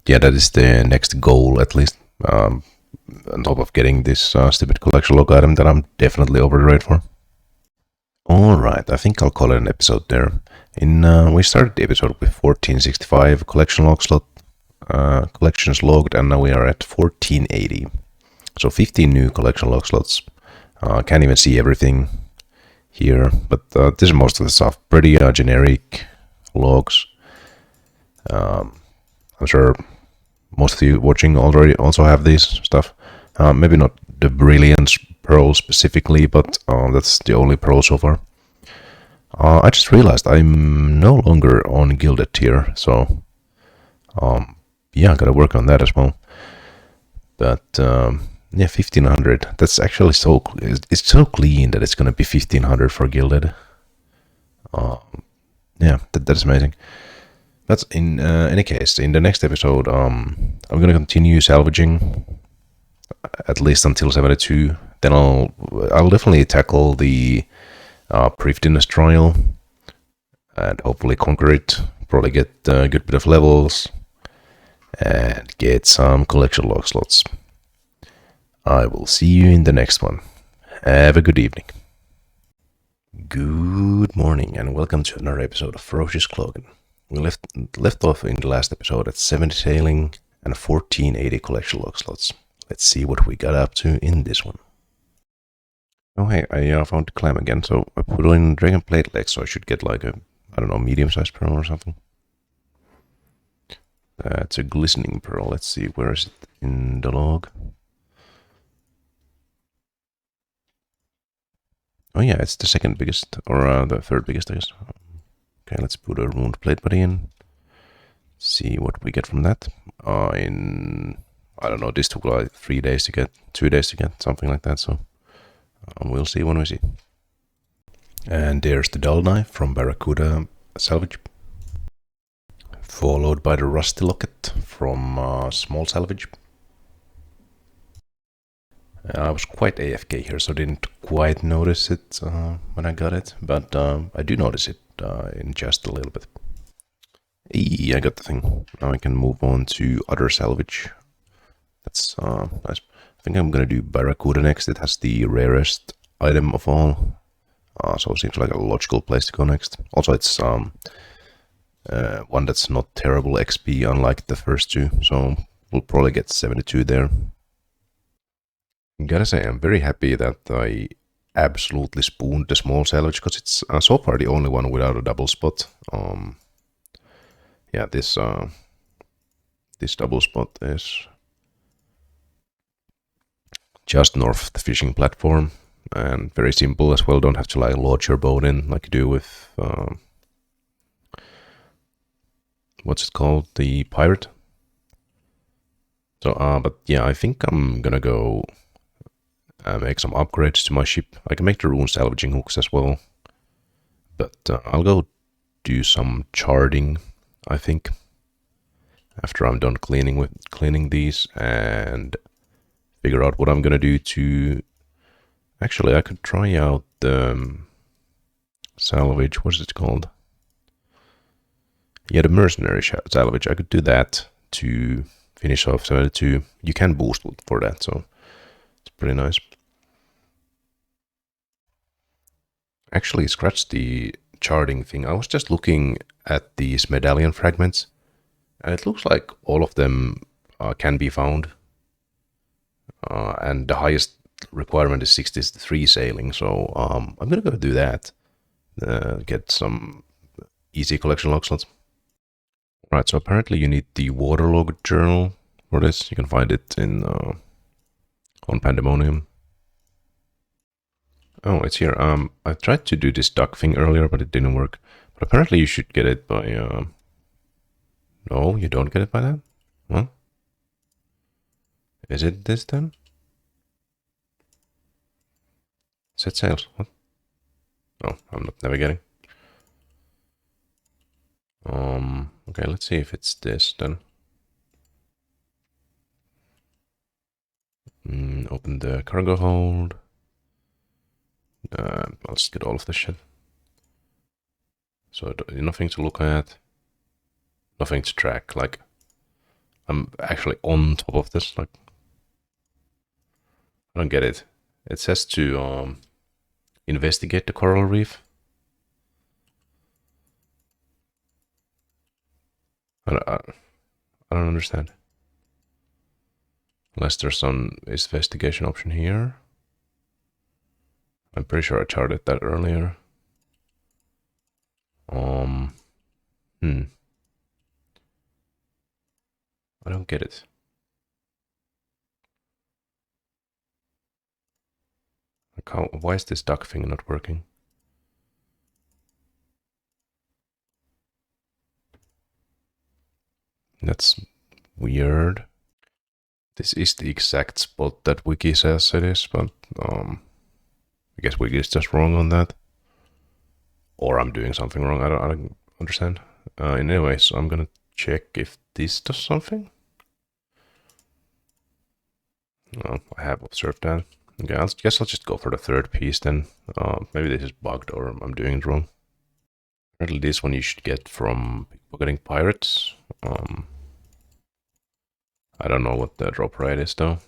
Yeah, that is the next goal at least. On top of getting this stupid collection log item that I'm definitely over the rate for. Alright, I think I'll call it an episode there. We started the episode with 1465 collection log slot, collections logged, and now we are at 1480. So 15 new collection log slots. Can't even see everything here, but this is most of the stuff. Pretty generic logs. I'm sure most of you watching already also have these stuff. Maybe not the Brilliance Pearl specifically, but that's the only pearl so far. I just realized I'm no longer on Gilded tier, so yeah, I gotta work on that as well. But yeah, 1500. That's actually it's so clean that it's gonna be 1500 for Gilded. Yeah, that's amazing. But in any case, in the next episode, I'm gonna continue salvaging at least until 72. Then I'll definitely tackle the Priefdiness trial and hopefully conquer it. Probably get a good bit of levels and get some collection log slots. I will see you in the next one. Have a good evening. Good morning and welcome to another episode of Ferocious Cloggin. We left off in the last episode at 70 sailing and 1480 collection log slots. Let's see what we got up to in this one. Oh hey, I found the clam again, so I put in dragon plate legs, so I should get like a, I don't know, medium-sized pearl or something. It's a glistening pearl. Let's see, where is it in the log? Oh yeah, it's the second biggest, or the third biggest, I guess. Okay, let's put a ruined plate body in. See what we get from that. I don't know, this took like 3 days to get, 2 days to get, something like that, so we'll see when we see. And there's the dull knife from Barracuda Salvage. Followed by the rusty locket from Small Salvage. I was quite AFK here, so didn't quite notice it when I got it, but I do notice it in just a little bit. Hey, I got the thing. Now I can move on to other salvage. That's nice. I think I'm gonna do Barracuda next. It has the rarest item of all, so it seems like a logical place to go next. Also, it's one that's not terrible XP, unlike the first two, so we'll probably get 72 there. Gotta say, I'm very happy that I absolutely spooned the small salvage, because it's so far the only one without a double spot. Yeah, this double spot is just north of the fishing platform, and very simple as well. Don't have to like launch your boat in like you do with what's it called, the pirate. So, but yeah, I think I'm gonna go make some upgrades to my ship. I can make the rune salvaging hooks as well, but I'll go do some charting, I think, after I'm done cleaning these, and figure out what I'm gonna do to. Actually, I could try out the salvage. What is it called? Yeah, the mercenary salvage. I could do that to finish off 72. You can boost for that, so it's pretty nice. Actually, scratch the charting thing. I was just looking at these medallion fragments, and it looks like all of them can be found. And the highest requirement is 63 sailing, so I'm gonna go do that. get some easy collection log slots. Right, so apparently you need the waterlog journal for this. You can find it in on Pandemonium. Oh, it's here. I tried to do this duck thing earlier, but it didn't work. But apparently you should get it by... No, you don't get it by that? Well, is it this then? Set sails. What? Oh, I'm not navigating. Okay, let's see if it's this then. Open the cargo hold. I'll just get all of this shit. So nothing to look at. Nothing to track. Like, I'm actually on top of this. Like, I don't get it. It says to investigate the coral reef. I don't understand. Unless there's some investigation option here. I'm pretty sure I charted that earlier. I don't get it. Like why is this duck thing not working? That's weird. This is the exact spot that Wiki says it is, but I guess Wiki is just wrong on that. Or I'm doing something wrong. I don't understand. Anyways, I'm gonna check if this does something. Oh, I have observed that. Okay, I guess I'll just go for the third piece then. Maybe this is bugged or I'm doing it wrong. Apparently this one you should get from pickpocketing pirates. I don't know what the drop rate is though.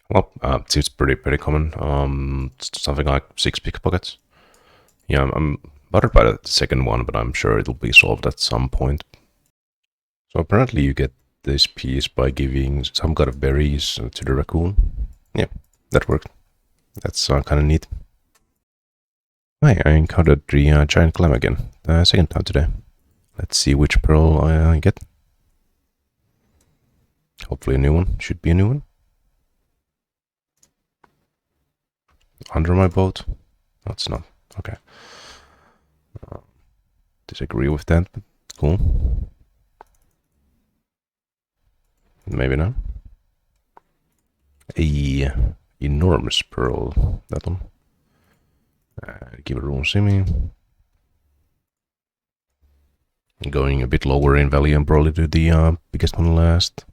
Well, it seems pretty common. Something like 6 pickpockets. Yeah, I'm bothered by the second one, but I'm sure it'll be solved at some point. So apparently you get this piece by giving some kind of berries to the raccoon. Yeah, that worked. That's kind of neat. Hi, I encountered the giant clam again, the second time today. Let's see which pearl I get. Hopefully a new one. Should be a new one. Under my boat? No, it's not. Okay. Disagree with that, but cool. Maybe not. A enormous pearl, that one. Give a room simi. Going a bit lower in value and probably do the biggest one last.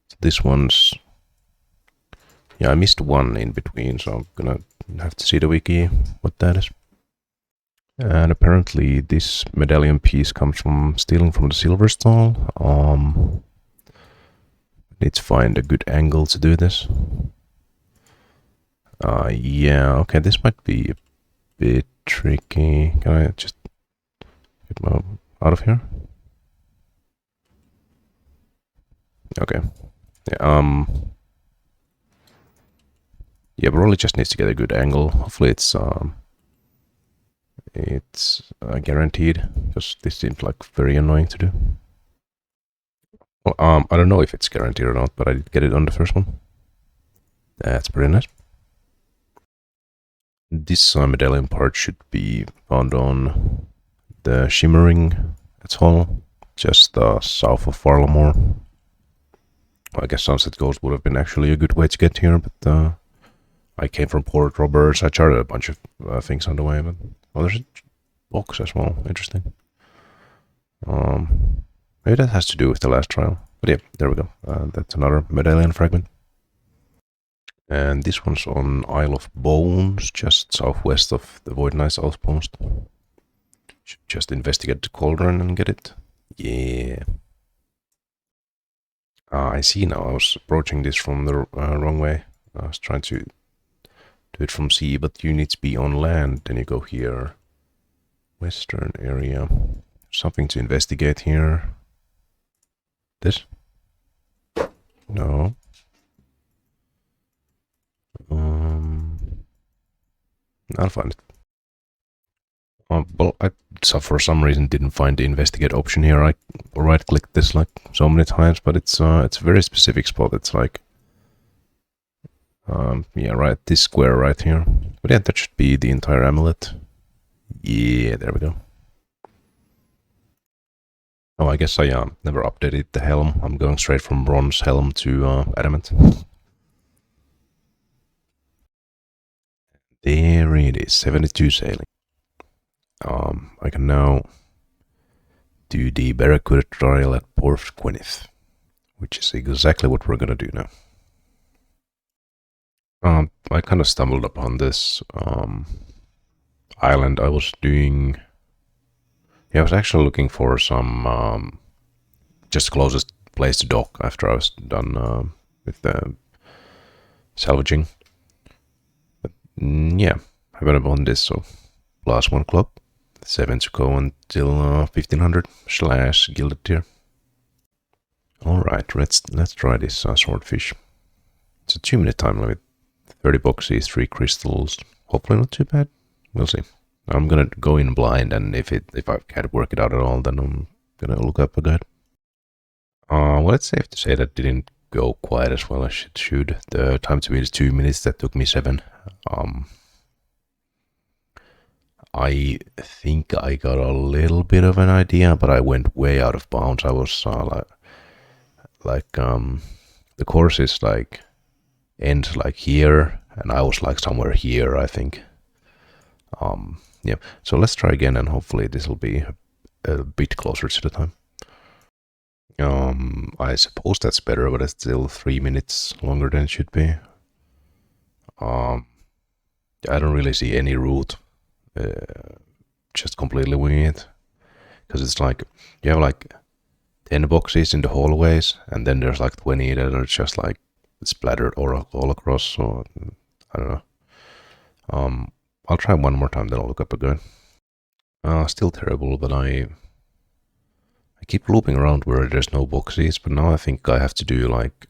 So this one's... Yeah, I missed one in between, so I'm gonna have to see the wiki what that is. And apparently this medallion piece comes from stealing from the silver stall. Need to find a good angle to do this. Yeah, okay, this might be a bit tricky. Can I just get my out of here? Okay. Yeah, yeah, probably just needs to get a good angle. Hopefully it's guaranteed, because this seems like very annoying to do. Well, I don't know if it's guaranteed or not, but I did get it on the first one. That's pretty nice. This medallion part should be found on the Shimmering Atoll, just south of Farlamore. Well, I guess Sunset Coast would have been actually a good way to get here, but I came from Port Roberts. I charted a bunch of things on the way, but well, there's a box as well. Interesting. Maybe that has to do with the last trial. But yeah, there we go. That's another medallion fragment. And this one's on Isle of Bones, just southwest of the Void Knight's outpost. Should just investigate the cauldron and get it. Yeah. I see now. I was approaching this from the wrong way. I was trying to do it from sea, but you need to be on land. Then you go here. Western area. Something to investigate here. This? No. I'll find it. Well, I for some reason didn't find the investigate option here. I right-clicked this like so many times, but it's a very specific spot. It's like, yeah, right, this square right here. But yeah, that should be the entire amulet. Yeah, there we go. Oh, I guess I never updated the helm. I'm going straight from bronze helm to adamant. There it is, 72 sailing. I can now do the Barracuda trial at Port Gwyneth, which is exactly what we're gonna do now. I kind of stumbled upon this island. I was doing. Yeah, I was actually looking for some just closest place to dock after I was done with the salvaging. But yeah, I went upon this, so +1 club, 7 to go until 1500 / gilded tier. Alright, let's try this swordfish. It's a 2-minute time limit, 30 boxes, 3 crystals, hopefully not too bad, we'll see. I'm gonna go in blind, and if I can't work it out at all, then I'm gonna look up a guide. Well, it's safe to say that didn't go quite as well as it should. The time to beat is 2 minutes, that took me 7. I think I got a little bit of an idea, but I went way out of bounds. I was the course is like ends like here, and I was like somewhere here, I think. Yeah, so let's try again, and hopefully this will be a bit closer to the time. I suppose that's better, but it's still 3 minutes longer than it should be. I don't really see any route, just completely winging it, because it's like you have like 10 boxes in the hallways, and then there's like 20 that are just like splattered all across, so I don't know. I'll try one more time, then I'll look up again. Still terrible, but I keep looping around where there's no boxes, but now I think I have to do like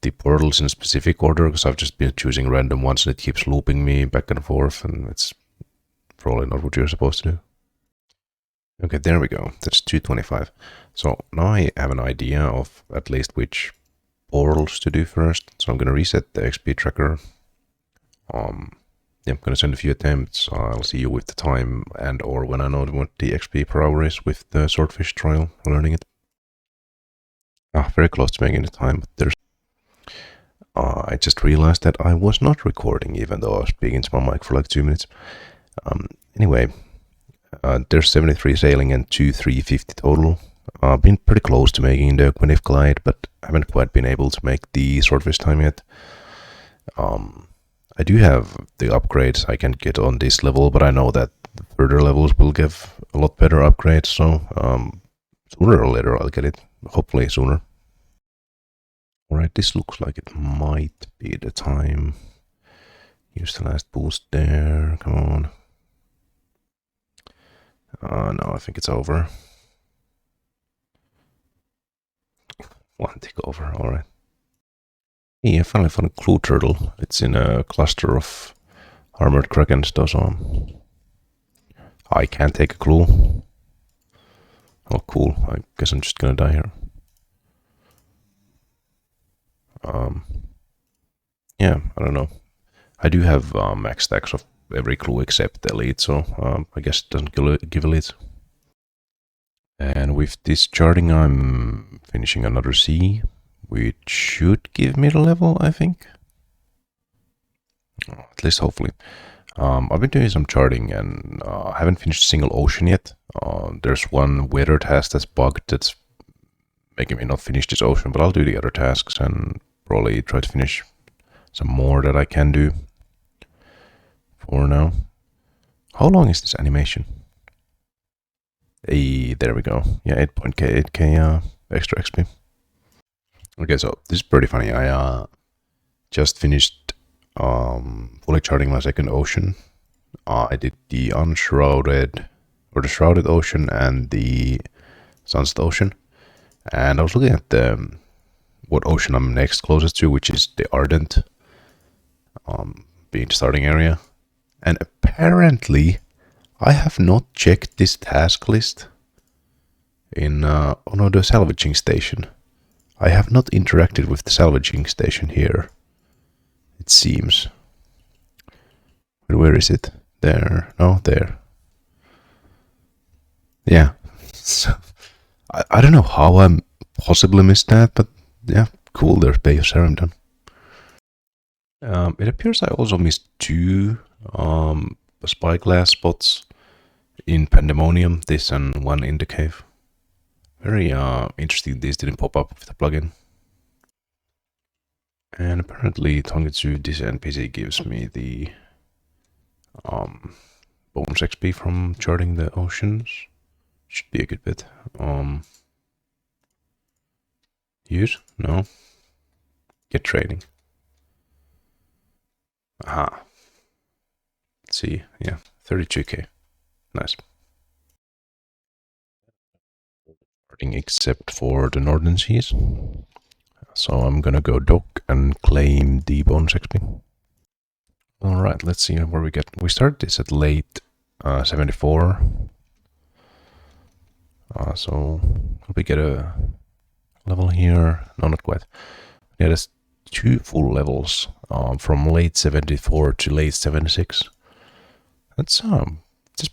the portals in a specific order, because I've just been choosing random ones and it keeps looping me back and forth, and it's probably not what you're supposed to do. Okay, there we go. That's 225. So now I have an idea of at least which portals to do first. So I'm going to reset the XP tracker. Yeah, I'm going to send a few attempts. I'll see you with the time and or when I know what the XP per hour is with the swordfish trial, learning it. Very close to making the time, but there's... I just realized that I was not recording, even though I was speaking to my mic for like 2 minutes. Anyway, there's 73 sailing and 350 total. I've been pretty close to making the Gwyneth glide, but haven't quite been able to make the swordfish time yet. I do have the upgrades I can get on this level, but I know that further levels will give a lot better upgrades, so sooner or later I'll get it. Hopefully sooner. Alright, this looks like it might be the time. Use the last boost there, come on. No, I think it's over. One tick over, alright. Yeah, I finally found a clue turtle. It's in a cluster of armored krakens, so I can't take a clue. Oh, cool. I guess I'm just gonna die here. Yeah, I don't know. I do have max stacks of every clue except elite, so I guess it doesn't give elite. And with this charting, I'm finishing another C, which should give me the level, I think. At least hopefully. I've been doing some charting and I haven't finished a single ocean yet. There's one weather task that's bugged that's making me not finish this ocean, but I'll do the other tasks and probably try to finish some more that I can do for now. How long is this animation? Hey, there we go. Yeah, 8k extra XP. Okay, so this is pretty funny. I just finished fully charting my second ocean. I did the unshrouded or the shrouded ocean and the sunset ocean, and I was looking at the what ocean I'm next closest to, which is the Ardent, being the starting area. And apparently, I have not checked this task list in on the salvaging station. I have not interacted with the salvaging station here, it seems. But where is it? There. No, there. Yeah. So, I don't know how I possibly missed that, but yeah, cool, there's Bay of Sarum done. It appears I also missed two spyglass spots in Pandemonium, this and one in the cave. Very interesting these didn't pop up with the plugin. And apparently Tongetsu, this NPC gives me the bonus XP from charting the oceans. Should be a good bit. Use? No. Get training. Aha. Let's see, yeah, 32k. Nice. Except for the northern seas. So I'm gonna go dock and claim the bonus XP. Alright, let's see where we get. We started this at late 74. So we get a level here. No, not quite. Yeah, there's 2 full levels from late 74 to late 76. That's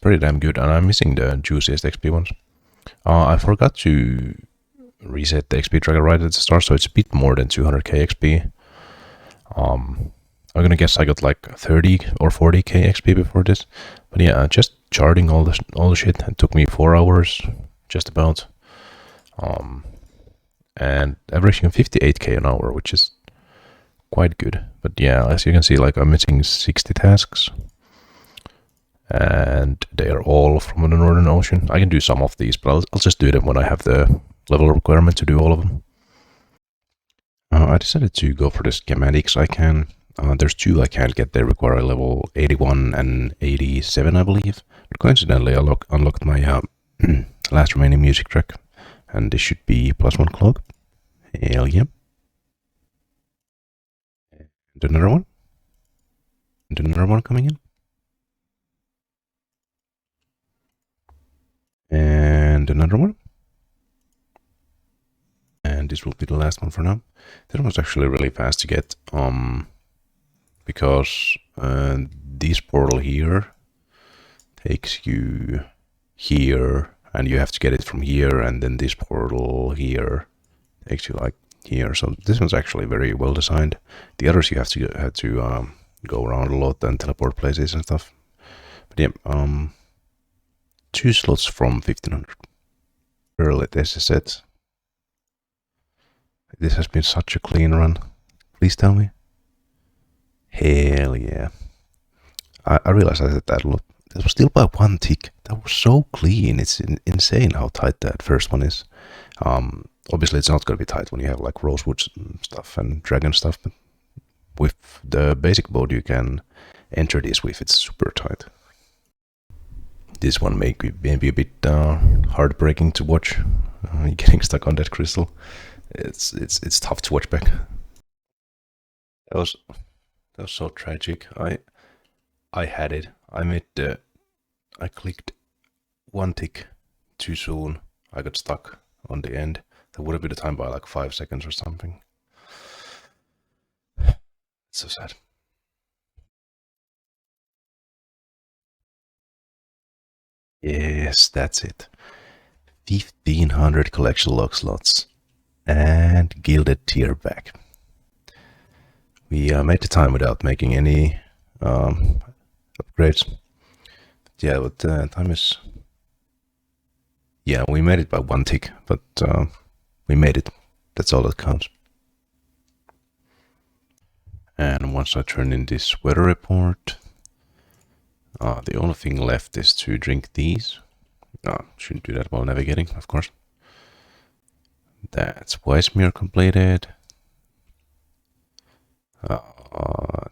pretty damn good, and I'm missing the juiciest XP ones. I forgot to reset the XP tracker right at the start, so it's a bit more than 200k XP. I'm gonna guess I got like 30 or 40k XP before this, but yeah, just charting all the shit. It took me 4 hours, just about, and averaging 58k an hour, which is quite good. But yeah, as you can see, like I'm missing 60 tasks. And they are all from the Northern Ocean. I can do some of these, but I'll just do them when I have the level requirement to do all of them. I decided to go for the schematics. There's 2 I can't get. They require a level 81 and 87, I believe. But coincidentally, I unlocked my last remaining music track, and this should be +1 clog. Hell yeah. And another one. And another one coming in. And another one. And this will be the last one for now. That was actually really fast to get, because this portal here takes you here, and you have to get it from here, and then this portal here takes you like here. So this one's actually very well designed. The others you have to go around a lot and teleport places and stuff. But yeah, 2 slots from 1500. Early, this is it. This has been such a clean run. Please tell me. Hell yeah. I realized I did that a lot. It was still by 1 tick. That was so clean. It's insane how tight that first one is. Obviously, it's not going to be tight when you have like rosewood stuff and dragon stuff, but with the basic mode you can enter this with, it's super tight. This one may be maybe a bit heartbreaking to watch. Getting stuck on that crystal. It's tough to watch back. That was so tragic. I had it. I clicked 1 tick too soon. I got stuck on the end. That would have been the time by like 5 seconds or something. It's so sad. Yes, that's it. 1500 collection log slots and gilded tier back. We made the time without making any upgrades. Yeah, but time is... Yeah, we made it by 1 tick, but we made it. That's all that counts. And once I turn in this weather report, the only thing left is to drink these. Shouldn't do that while navigating, of course. That's Weissmere completed.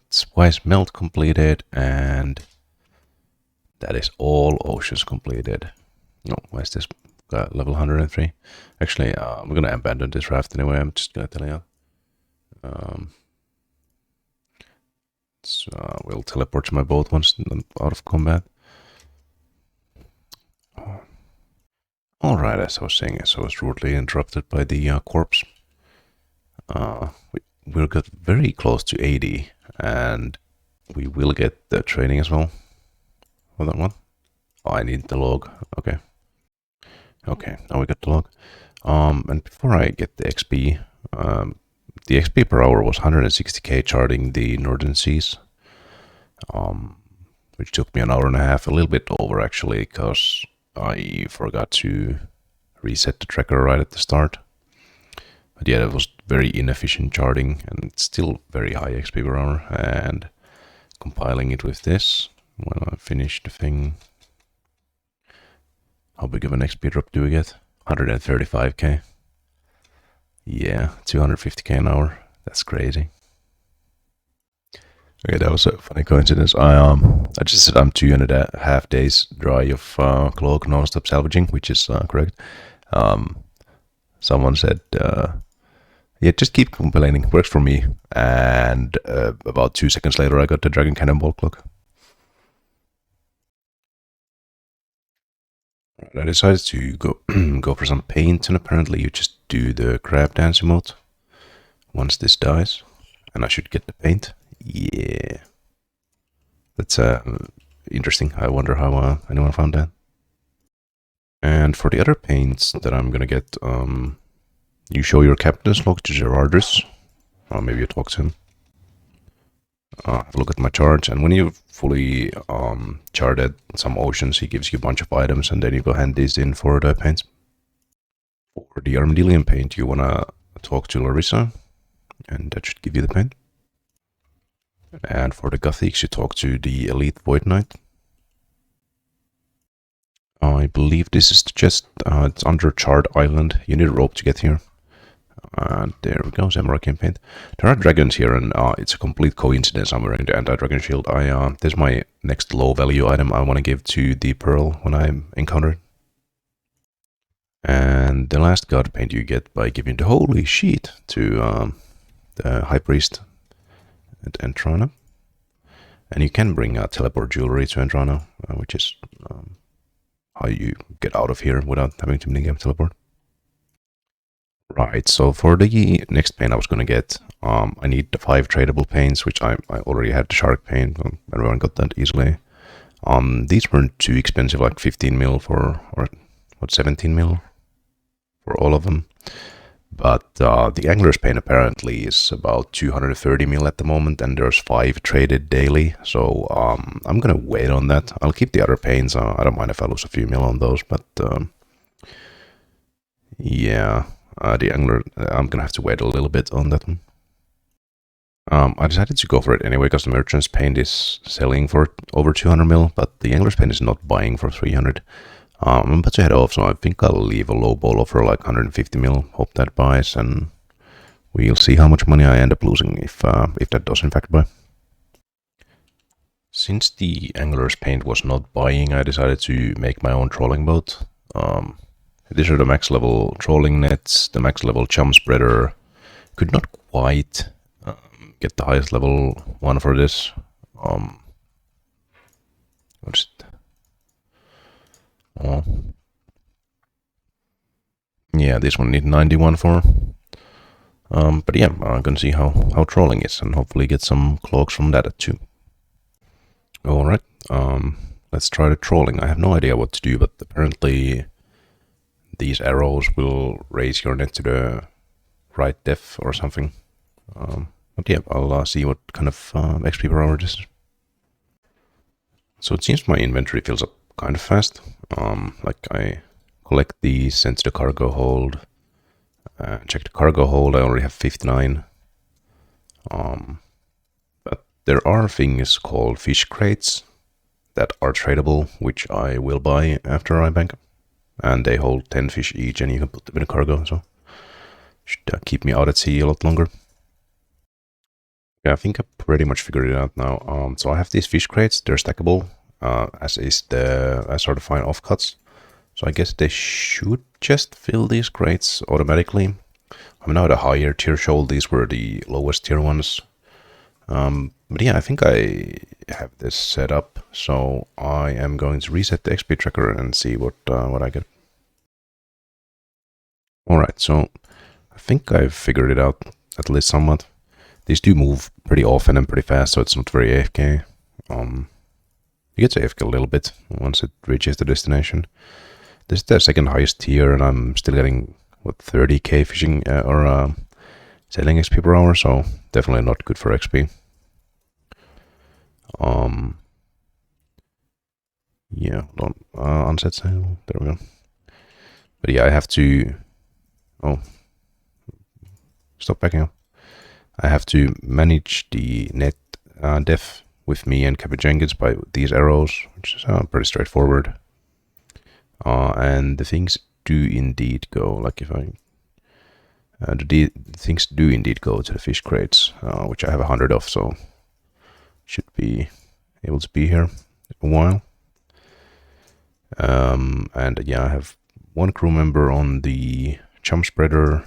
It's Weiss Melt completed, and that is all oceans completed. No, why is this level 103? Actually, I'm gonna abandon this raft anyway. I'm just gonna tell you. So we'll teleport to my boat once I'm out of combat. Alright, as I was saying, I was rudely interrupted by the corpse. We'll get very close to 80, and we will get the training as well for that one. Oh, I need the log. Okay. Okay, now we got the log. And before I get the XP, the XP per hour was 160k charting the Northern Seas, which took me an hour and a half, a little bit over actually, because I forgot to reset the tracker right at the start. But yeah, it was very inefficient charting, and it's still very high XP per hour. And compiling it with this, when I finish the thing, how big of an XP drop do we get? 135k. Yeah, 250k an hour. That's crazy. Okay, that was a funny coincidence. I just said I'm 2.5 days dry of clog non-stop salvaging, which is correct. Someone said, yeah, just keep complaining. Works for me. And about 2 seconds later, I got the Dragon Cannonball clock. I decided to go for some paint, and apparently you just do the crab dance emote once this dies, and I should get the paint. Yeah, that's interesting. I wonder how anyone found that. And for the other paints that I'm gonna get, you show your captain's log to Gerardus, or maybe you talk to him. Have a look at my charts, and when you've fully charted some oceans, he gives you a bunch of items, and then you go hand these in for the paints. For the Armadillion paint, you wanna talk to Larissa, and that should give you the paint. And for the Gothics, you talk to the Elite Void Knight. I believe this is just it's under Charred Island. You need a rope to get here. And there we go, Samurai Paint. There are dragons here, and it's a complete coincidence I'm wearing the anti-dragon shield. This is my next low value item I want to give to the Pearl when I encounter it. And the last god paint you get by giving the holy sheet to the High Priest at Entrana. And you can bring teleport jewelry to Entrana, which is how you get out of here without having to minigame teleport. Right, so for the next paint I was going to get, I need the 5 tradable paints, which I already had the shark paint. Everyone got that easily. These weren't too expensive, like 15 mil for, or what, 17 mil for all of them. But the angler's paint apparently is about 230 mil at the moment, and there's 5 traded daily. So I'm going to wait on that. I'll keep the other paints. I don't mind if I lose a few mil on those, but yeah. The angler, I'm gonna have to wait a little bit on that one. I decided to go for it anyway because the merchant's paint is selling for over 200 mil, but the angler's paint is not buying for 300. I'm about to head off, so I think I'll leave a low ball offer like 150 mil. Hope that buys, and we'll see how much money I end up losing if that does in fact buy. Since the angler's paint was not buying, I decided to make my own trolling boat. These are the max level trolling nets, the max level chum spreader. Could not quite get the highest level one for this. What is it? Oh. Yeah, this one need 91 for. But yeah, I'm gonna see how trolling is, and hopefully get some cloaks from that too. Alright, let's try the trolling. I have no idea what to do, but apparently these arrows will raise your net to the right depth or something. But yeah, I'll see what kind of XP per hour this is. So it seems my inventory fills up kind of fast. Like I collect these, send to the cargo hold. Check the cargo hold, I already have 59. But there are things called fish crates that are tradable, which I will buy after I bank. And they hold 10 fish each, and you can put them in a cargo, so should keep me out at sea a lot longer. Yeah, I think I pretty much figured it out now. So I have these fish crates, they're stackable, as is the sort of fine offcuts. So I guess they should just fill these crates automatically. I'm now at a higher tier shoal, these were the lowest tier ones. But yeah, I think I have this set up, so I am going to reset the XP tracker and see what I get. Alright, so I think I've figured it out, at least somewhat. These do move pretty often and pretty fast, so it's not very AFK. You get to AFK a little bit once it reaches the destination. This is the second highest tier, and I'm still getting, what, 30k fishing or sailing XP per hour, so definitely not good for XP. Yeah, hold on. Unset sail. There we go. But yeah, I have to. Oh, stop backing up. I have to manage the net depth with me and Captain Jenkins by these arrows, which is pretty straightforward. And the things do indeed go. Like if I. The things do indeed go to the fish crates, which I have 100 of, so should be able to be here a while. And yeah, I have one crew member on the chum spreader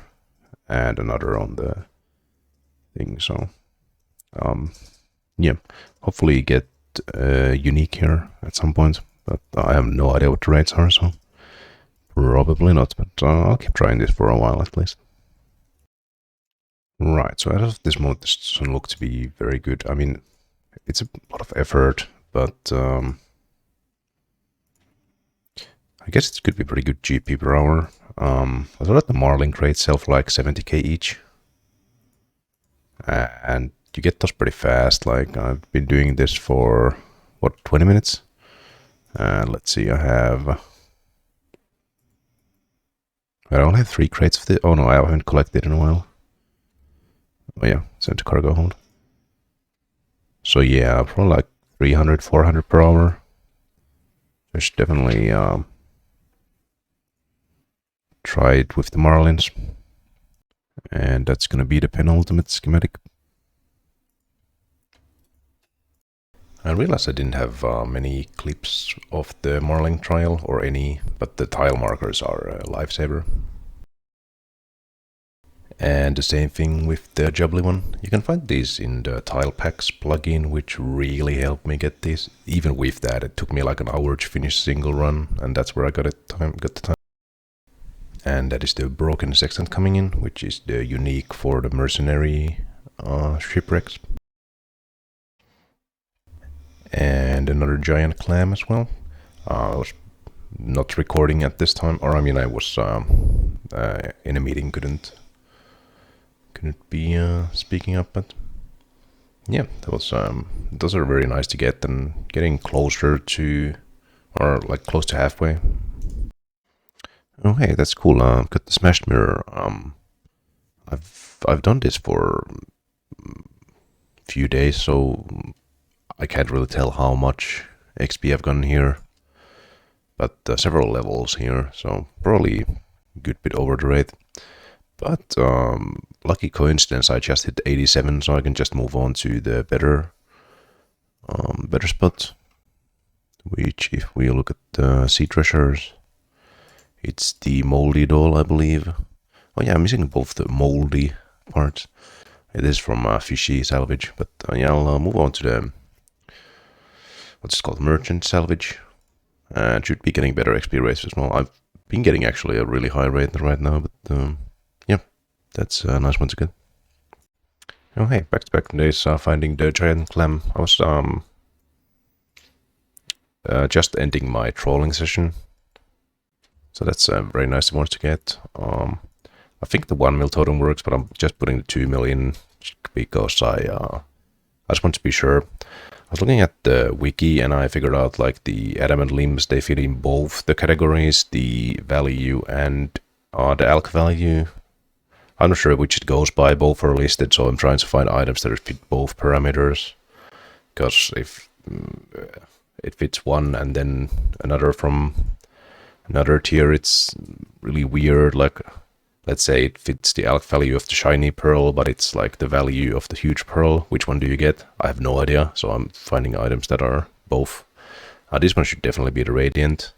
and another on the thing, so yeah, hopefully get unique here at some point, but I have no idea what the rates are, so probably not, but I'll keep trying this for a while at least. Right, so as of this moment, this doesn't look to be very good. I mean, it's a lot of effort, but I guess it could be pretty good GP per hour. I thought that the Marlin crates sell for like 70k each. And you get those pretty fast. Like, I've been doing this for, what, 20 minutes? Let's see, I only have 3 crates of this. Oh no, I haven't collected in a while. Oh yeah, sent to cargo hold. So yeah, probably like 300, 400 per hour. There's definitely try it with the Marlins. And that's gonna be the penultimate schematic. I realized I didn't have many clips of the Marlin trial or any, but the tile markers are a lifesaver. And the same thing with the Jubbly one. You can find these in the Tile Packs plugin, which really helped me get these. Even with that, it took me like an hour to finish single run, and that's where I got the time. And that is the Broken Sextant coming in, which is the unique for the mercenary shipwrecks. And another giant clam as well. I was not recording at this time, or I mean, I was in a meeting, couldn't be speaking up, but yeah, that was those are very nice to get, and getting closer to, or like close to halfway. Oh hey, that's cool. Got the smashed mirror. I've done this for a few days, so I can't really tell how much XP I've gotten here, but several levels here, so probably a good bit over the rate. But lucky coincidence, I just hit 87, so I can just move on to the better spot. Which, if we look at the sea treasures, it's the moldy doll, I believe. Oh yeah, I'm missing both the moldy parts. It is from fishy salvage, but yeah, I'll move on to the what's it called, merchant salvage. And should be getting better XP rates as well. I've been getting actually a really high rate right now, but yeah, that's a nice one to get. Oh hey, back-to-back days finding the giant clam. I was just ending my trolling session, so that's a very nice one to get. I think the 1 mil totem works, but I'm just putting the 2 mil in because I just want to be sure. I was looking at the wiki and I figured out like the adamant limbs, they fit in both the categories, the value and the alk value. I'm not sure which it goes by, both are listed, so I'm trying to find items that fit both parameters. Because if it fits one and then another from another tier, it's really weird. Like, let's say it fits the alk value of the shiny pearl, but it's like the value of the huge pearl. Which one do you get? I have no idea, so I'm finding items that are both. This one should definitely be the radiant.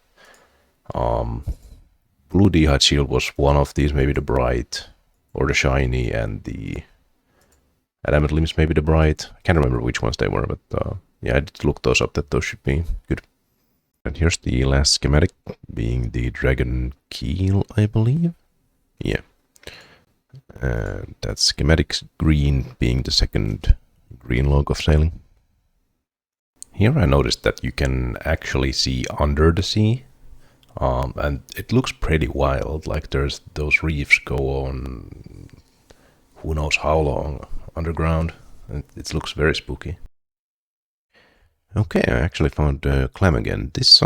Blue D'hide Shield was one of these, maybe the bright or the shiny and the adamant limbs, maybe the bright. I can't remember which ones they were, but yeah, I did look those up, that those should be good. And here's the last schematic, being the dragon keel, I believe. Yeah. And that schematic green being the second green log of sailing. Here I noticed that you can actually see under the sea, and it looks pretty wild, like there's those reefs go on who knows how long underground. It looks very spooky. Okay, I actually found clam again. This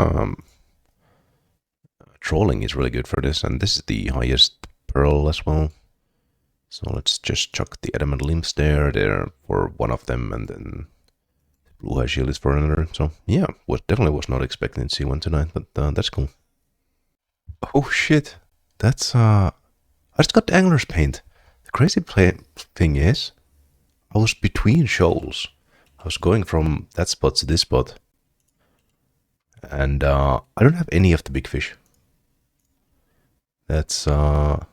trolling is really good for this, and this is the highest pearl as well. So let's just chuck the adamant limbs there for one of them, and then blue high shield is for another. So yeah, definitely was not expecting to see one tonight, but that's cool. Oh shit, that's I just got the angler's paint. The crazy thing is, I was between shoals. I was going from that spot to this spot, and I don't have any of the big fish. That's hold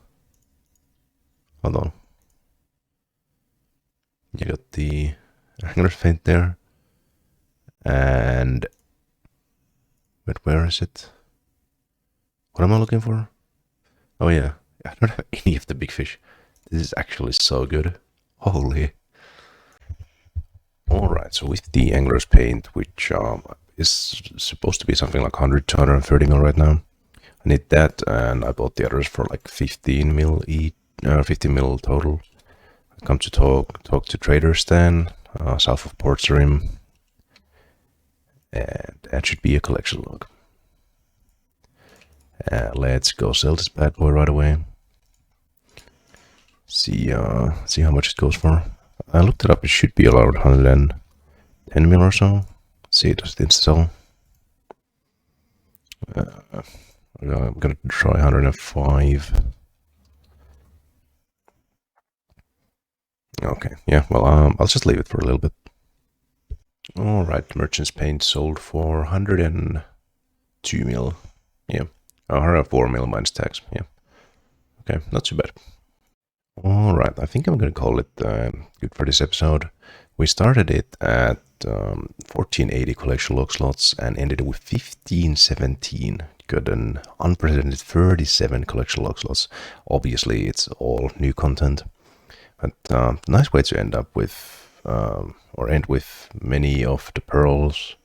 on. You got the angler's paint there, and where is it? What am I looking for? Oh yeah, I don't have any of the big fish. This is actually so good. Holy. Alright, so with the angler's paint, which is supposed to be something like 100 to 130 mil right now, I need that, and I bought the others for like 15 mil each, 15 mil total. I come to talk to Trader Stan, south of Port Sarim, and that should be a collection log. Let's go sell this bad boy right away. See how much it goes for. I looked it up. It should be around 110 mil or so. See, does it sell? I'm gonna try 105. Okay, yeah. Well, I'll just leave it for a little bit. All right, merchant's paint sold for 102 mil. Yeah. 104 mil minus tax. Yeah. Okay, not too bad. Alright, I think I'm gonna call it good for this episode. We started it at 1480 collection log slots and ended with 1517. Got an unprecedented 37 collection log slots. Obviously, it's all new content, but nice way to end up with, or end with many of the pearls.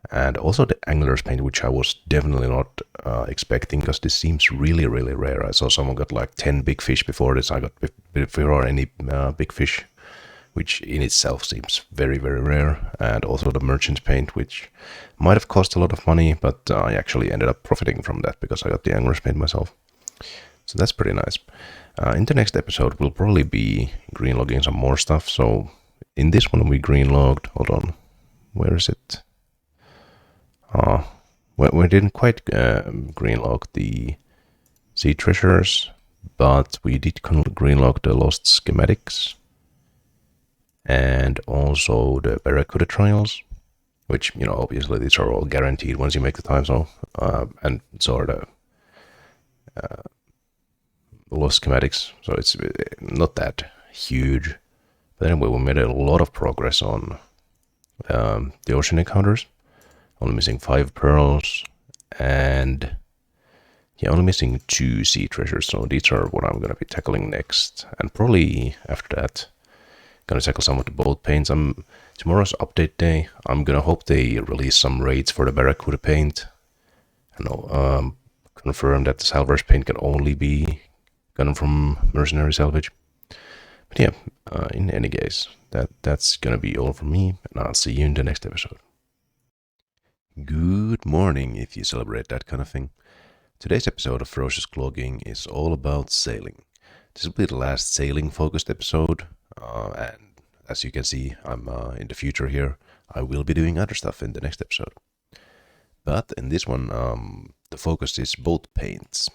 And also the angler's paint, which I was definitely not expecting, because this seems really, really rare. I saw someone got like 10 big fish before this. I got before any big fish, which in itself seems very, very rare. And also the merchant's paint, which might have cost a lot of money, but I actually ended up profiting from that because I got the angler's paint myself. So that's pretty nice. In the next episode, we'll probably be green logging some more stuff. So in this one, we green logged. Hold on, where is it? We didn't quite green log the sea treasures, but we did green log the lost schematics and also the Barracuda trials, which, you know, obviously these are all guaranteed once you make the time zone, and so are the lost schematics, so it's not that huge. But anyway, we made a lot of progress on the ocean encounters. Only missing 5 pearls, and yeah, only missing 2 sea treasures. So these are what I'm gonna be tackling next, and probably after that, gonna tackle some of the boat paints. Tomorrow's update day. I'm gonna hope they release some raids for the Barracuda paint. I know, confirm that the salvage paint can only be gotten from mercenary salvage. But yeah, in any case, that's gonna be all from me, and I'll see you in the next episode. Good morning, if you celebrate that kind of thing. Today's episode of Ferocious Cloggin is all about sailing. This will be the last sailing-focused episode, and as you can see, I'm in the future here. I will be doing other stuff in the next episode. But in this one, the focus is boat paints.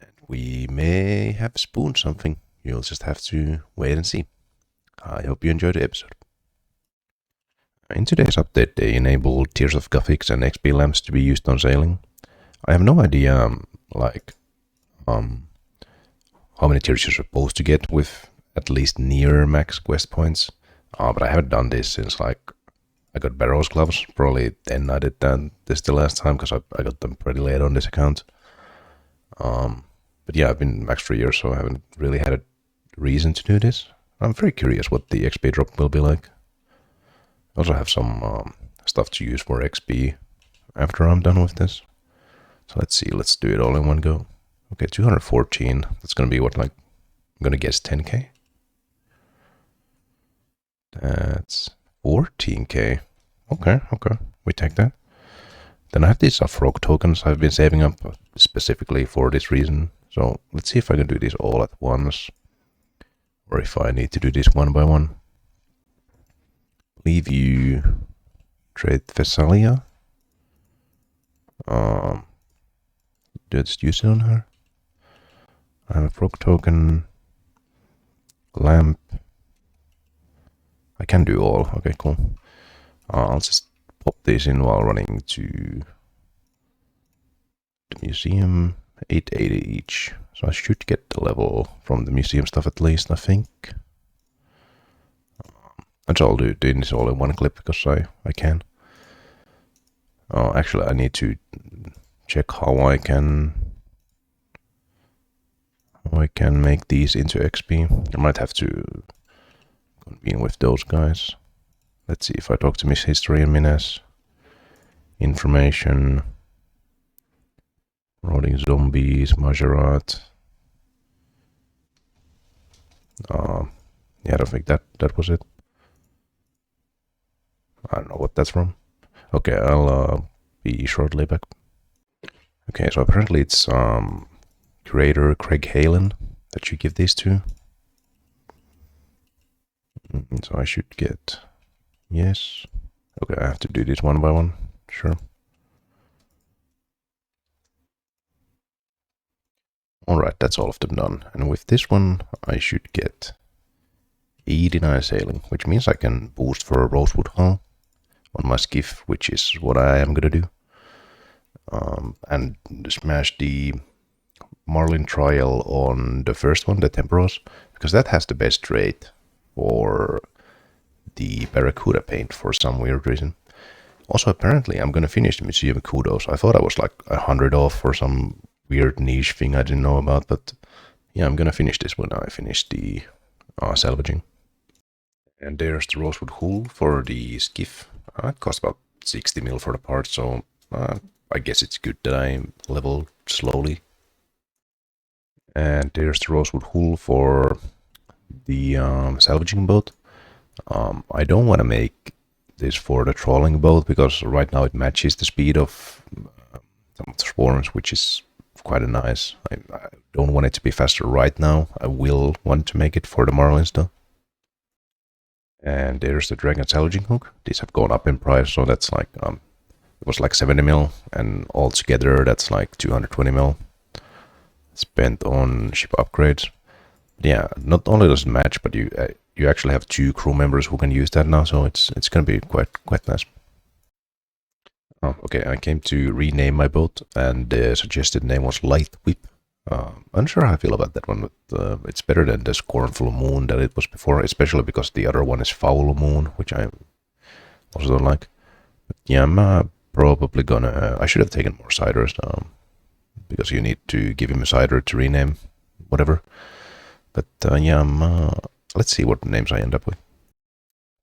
And we may have spooned something. You'll just have to wait and see. I hope you enjoyed the episode. In today's update, they enable Tears of Gothics and XP lamps to be used on sailing. I have no idea, how many tears you're supposed to get with at least near max quest points. But I haven't done this since like I got Barrow's gloves. Probably then I did that this the last time because I got them pretty late on this account. But yeah, I've been max for years, so I haven't really had a reason to do this. I'm very curious what the XP drop will be like. I also have some stuff to use for XP after I'm done with this. So let's see, let's do it all in one go. Okay, 214. That's gonna be what, like, I'm gonna guess 10k. That's 14k. Okay, we take that. Then I have these frog tokens I've been saving up specifically for this reason. So let's see if I can do this all at once, or if I need to do this one by one. Leave you trade Thessalia. Just use it on her. I have a frog token, lamp. I can do all. Okay, cool. I'll just pop this in while running to the museum. 880 each. So I should get the level from the museum stuff at least, I think. And so I'll do this all in one clip because I can. Actually, I need to check how I can make these into XP. I might have to convene with those guys. Let's see if I talk to Miss History and Mines. Information. Rolling zombies, Majorat. Yeah, I don't think that was it. I don't know what that's from. Okay, I'll be shortly back. Okay, so apparently it's creator Craig Halen that you give these to. So I should get yes. Okay, I have to do this one by one. Sure. Alright, that's all of them done. And with this one, I should get 89 sailing, which means I can boost for a Rosewood Hull on my skiff, which is what I am gonna do. And smash the Marlin Trial on the first one, the Temporos, because that has the best rate for the Barracuda paint for some weird reason. Also, apparently, I'm gonna finish the Museum Kudos. I thought I was like 100 off for some weird niche thing I didn't know about, but yeah, I'm gonna finish this when I finish the salvaging. And there's the Rosewood Hull for the skiff. It costs about 60 mil for the part, so I guess it's good that I level slowly. And there's the Rosewood Hull for the salvaging boat. I don't want to make this for the trawling boat because right now it matches the speed of some of the swarms, which is quite nice. I don't want it to be faster right now. I will want to make it for the Marlins though. And there's the Dragon Salvaging Hook. These have gone up in price, so that's like it was like 70 mil, and altogether that's like 220 mil spent on ship upgrades. But yeah, not only does it match, but you actually have 2 crew members who can use that now, so it's gonna be quite nice. Oh, okay, I came to rename my boat, and the suggested name was Light Whip. I'm not sure how I feel about that one, but it's better than the Scornful Moon that it was before, especially because the other one is Foul Moon, which I also don't like. But yeah, I'm probably gonna... I should have taken more ciders, because you need to give him a cider to rename whatever. But yeah, let's see what names I end up with.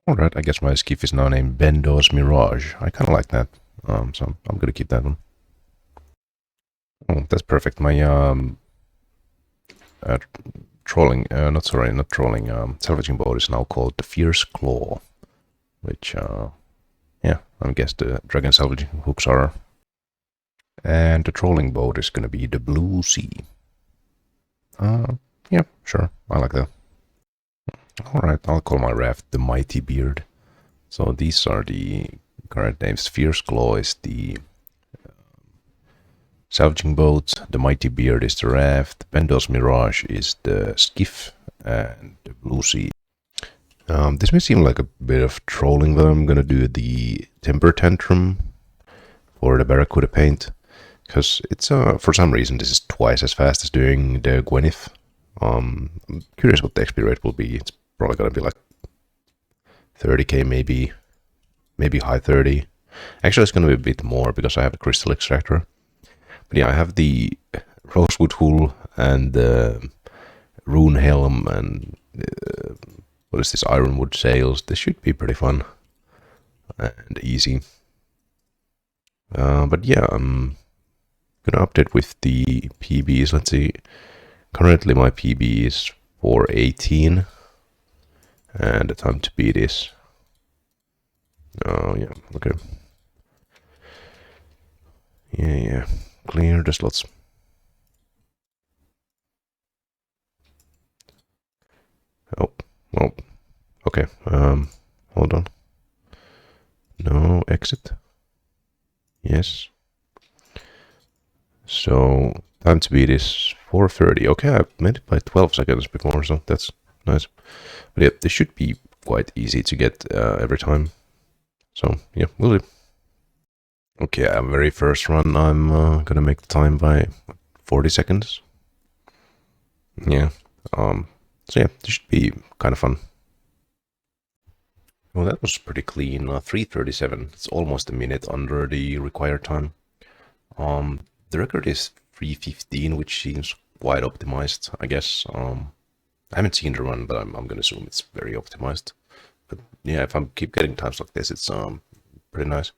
Alright, I guess my skiff is now named Bendo's Mirage. I kind of like that, so I'm gonna keep that one. Oh, that's perfect. My salvaging boat is now called the Fierce Claw, which, yeah, I guess the Dragon Salvaging Hooks are. And the trolling boat is gonna be the Blue Sea. Yeah, sure, I like that. Alright, I'll call my raft the Mighty Beard. So these are the current names. Fierce Claw is the salvaging boat, the Mighty Beard is the raft, Bendo's Mirage is the skiff, and the Blue Sea. This may seem like a bit of trolling, but I'm gonna do the Temper Tantrum for the Barracuda paint, because it's for some reason this is twice as fast as doing the Gwyneth, I'm curious what the XP rate will be. It's probably gonna be like 30k, maybe high 30. Actually, it's gonna be a bit more because I have the crystal extractor. But yeah, I have the rosewood hull and the rune helm and what is this, ironwood sails. This should be pretty fun and easy. But yeah, I'm gonna update with the PBs. Let's see. Currently my PB is 418 and the time to beat is yeah, okay. Yeah, clear the slots. Oh, well, okay, hold on. No, exit. Yes. So, time to beat is 4:30. Okay, I made it by 12 seconds before, so that's nice. But yeah, this should be quite easy to get every time. So, yeah, we'll do. Okay, very first run, I'm gonna make the time by 40 seconds. Yeah, so yeah, this should be kind of fun. Well, that was pretty clean. 3:37. It's almost a minute under the required time. The record is 3:15, which seems quite optimized, I guess. I haven't seen the run, but I'm gonna assume it's very optimized. But yeah, if I keep getting times like this, it's pretty nice.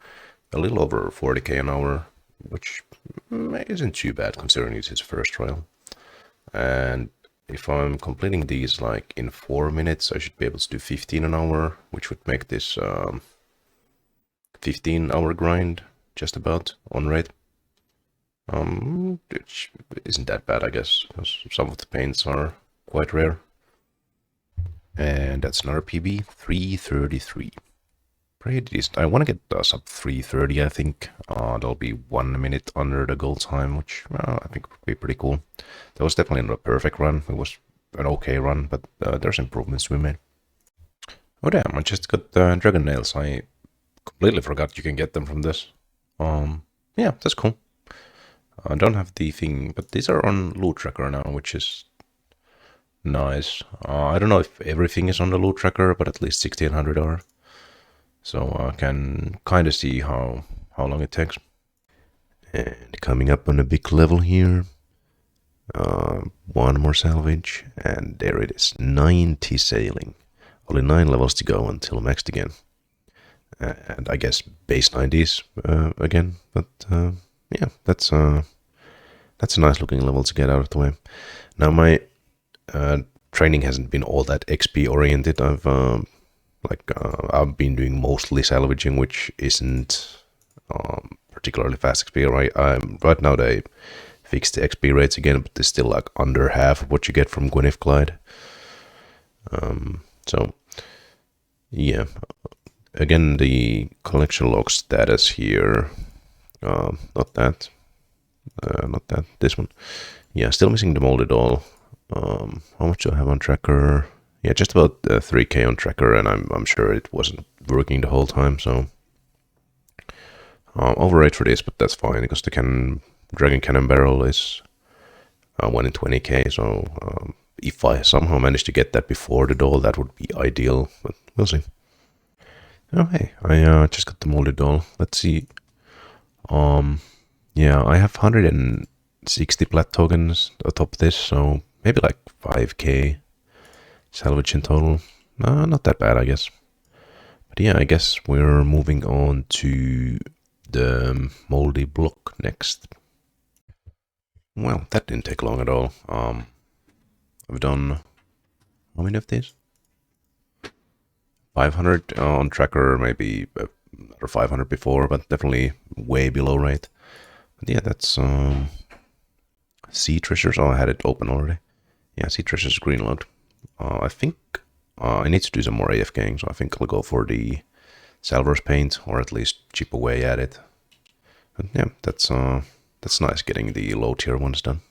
A little over 40k an hour, which isn't too bad considering it's his first trial. And if I'm completing these like in 4 minutes, I should be able to do 15 an hour, which would make this 15-hour grind just about on rate. Which isn't that bad, I guess, because some of the paints are quite rare. And that's another PB, 3:33. Pretty decent. I want to get sub 3:30, I think. That'll be 1 minute under the goal time, which I think would be pretty cool. That was definitely not a perfect run. It was an okay run, but there's improvements to be made. Oh damn, I just got dragon nails. I completely forgot you can get them from this. Yeah, that's cool. I don't have the thing, but these are on loot tracker now, which is nice. I don't know if everything is on the loot tracker, but at least 1600 are. So I can kind of see how long it takes. And coming up on a big level here. One more salvage, and there it is, 90 sailing. Only 9 levels to go until maxed again. And I guess base 90s again, but yeah, that's a nice looking level to get out of the way. Now my training hasn't been all that XP oriented. I've been doing mostly salvaging, which isn't particularly fast XP. Right now they fixed the XP rates again, but it's still like under half of what you get from Gwyneth Clyde. So yeah, again the collection log status here. Not that, this one. Yeah, still missing the molded doll. How much do I have on tracker? Yeah, just about 3k on tracker, and I'm sure it wasn't working the whole time, so overrate for this, but that's fine because the dragon cannon barrel is 1 in 20k, so if I somehow manage to get that before the doll, that would be ideal, but we'll see. Oh hey, I just got the molded doll. Let's see. Yeah, I have 160 plat tokens atop this, so maybe like 5k salvage in total. Not that bad, I guess. But yeah, I guess we're moving on to the moldy block next. Well, that didn't take long at all. I've done how many of these? 500 on tracker, maybe or 500 before, but definitely way below rate. But yeah, that's sea treasures. Oh, I had it open already. Yeah, sea treasures green load. I think I need to do some more AFKing, so I think I'll go for the Salver's paint, or at least chip away at it. But yeah, that's nice getting the low tier ones done.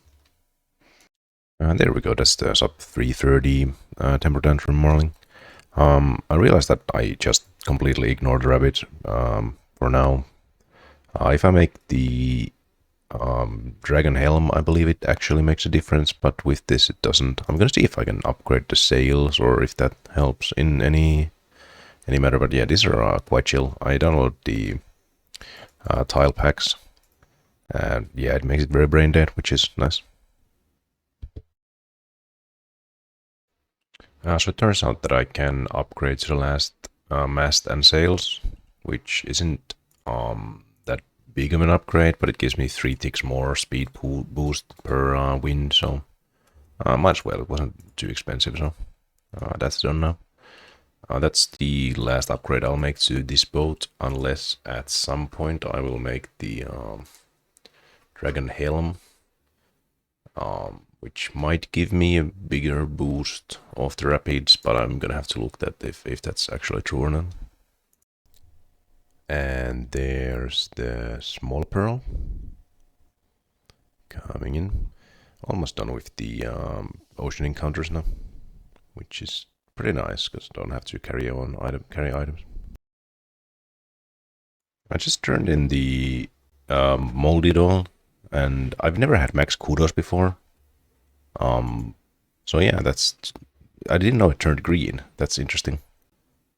There we go. That's the sub 330 temper tantrum marling. I realized that I just completely ignored the rabbit for now. If I make the Dragon Helm, I believe it actually makes a difference, but with this it doesn't. I'm gonna see if I can upgrade the sails or if that helps in any matter. But yeah, these are quite chill. I download the tile packs, and yeah, it makes it very brain dead, which is nice. So it turns out that I can upgrade to the last mast and sails, which isn't that big of an upgrade, but it gives me 3 ticks more speed boost per wind, so might as well. It wasn't too expensive, so that's done now. That's the last upgrade I'll make to this boat, unless at some point I will make the Dragon Helm, which might give me a bigger boost off the rapids, but I'm gonna have to look at if that's actually true or not. And there's the small pearl coming in. Almost done with the ocean encounters now, which is pretty nice because I don't have to carry items. I just turned in the molded oil, and I've never had max kudos before. So yeah, I didn't know it turned green. That's interesting.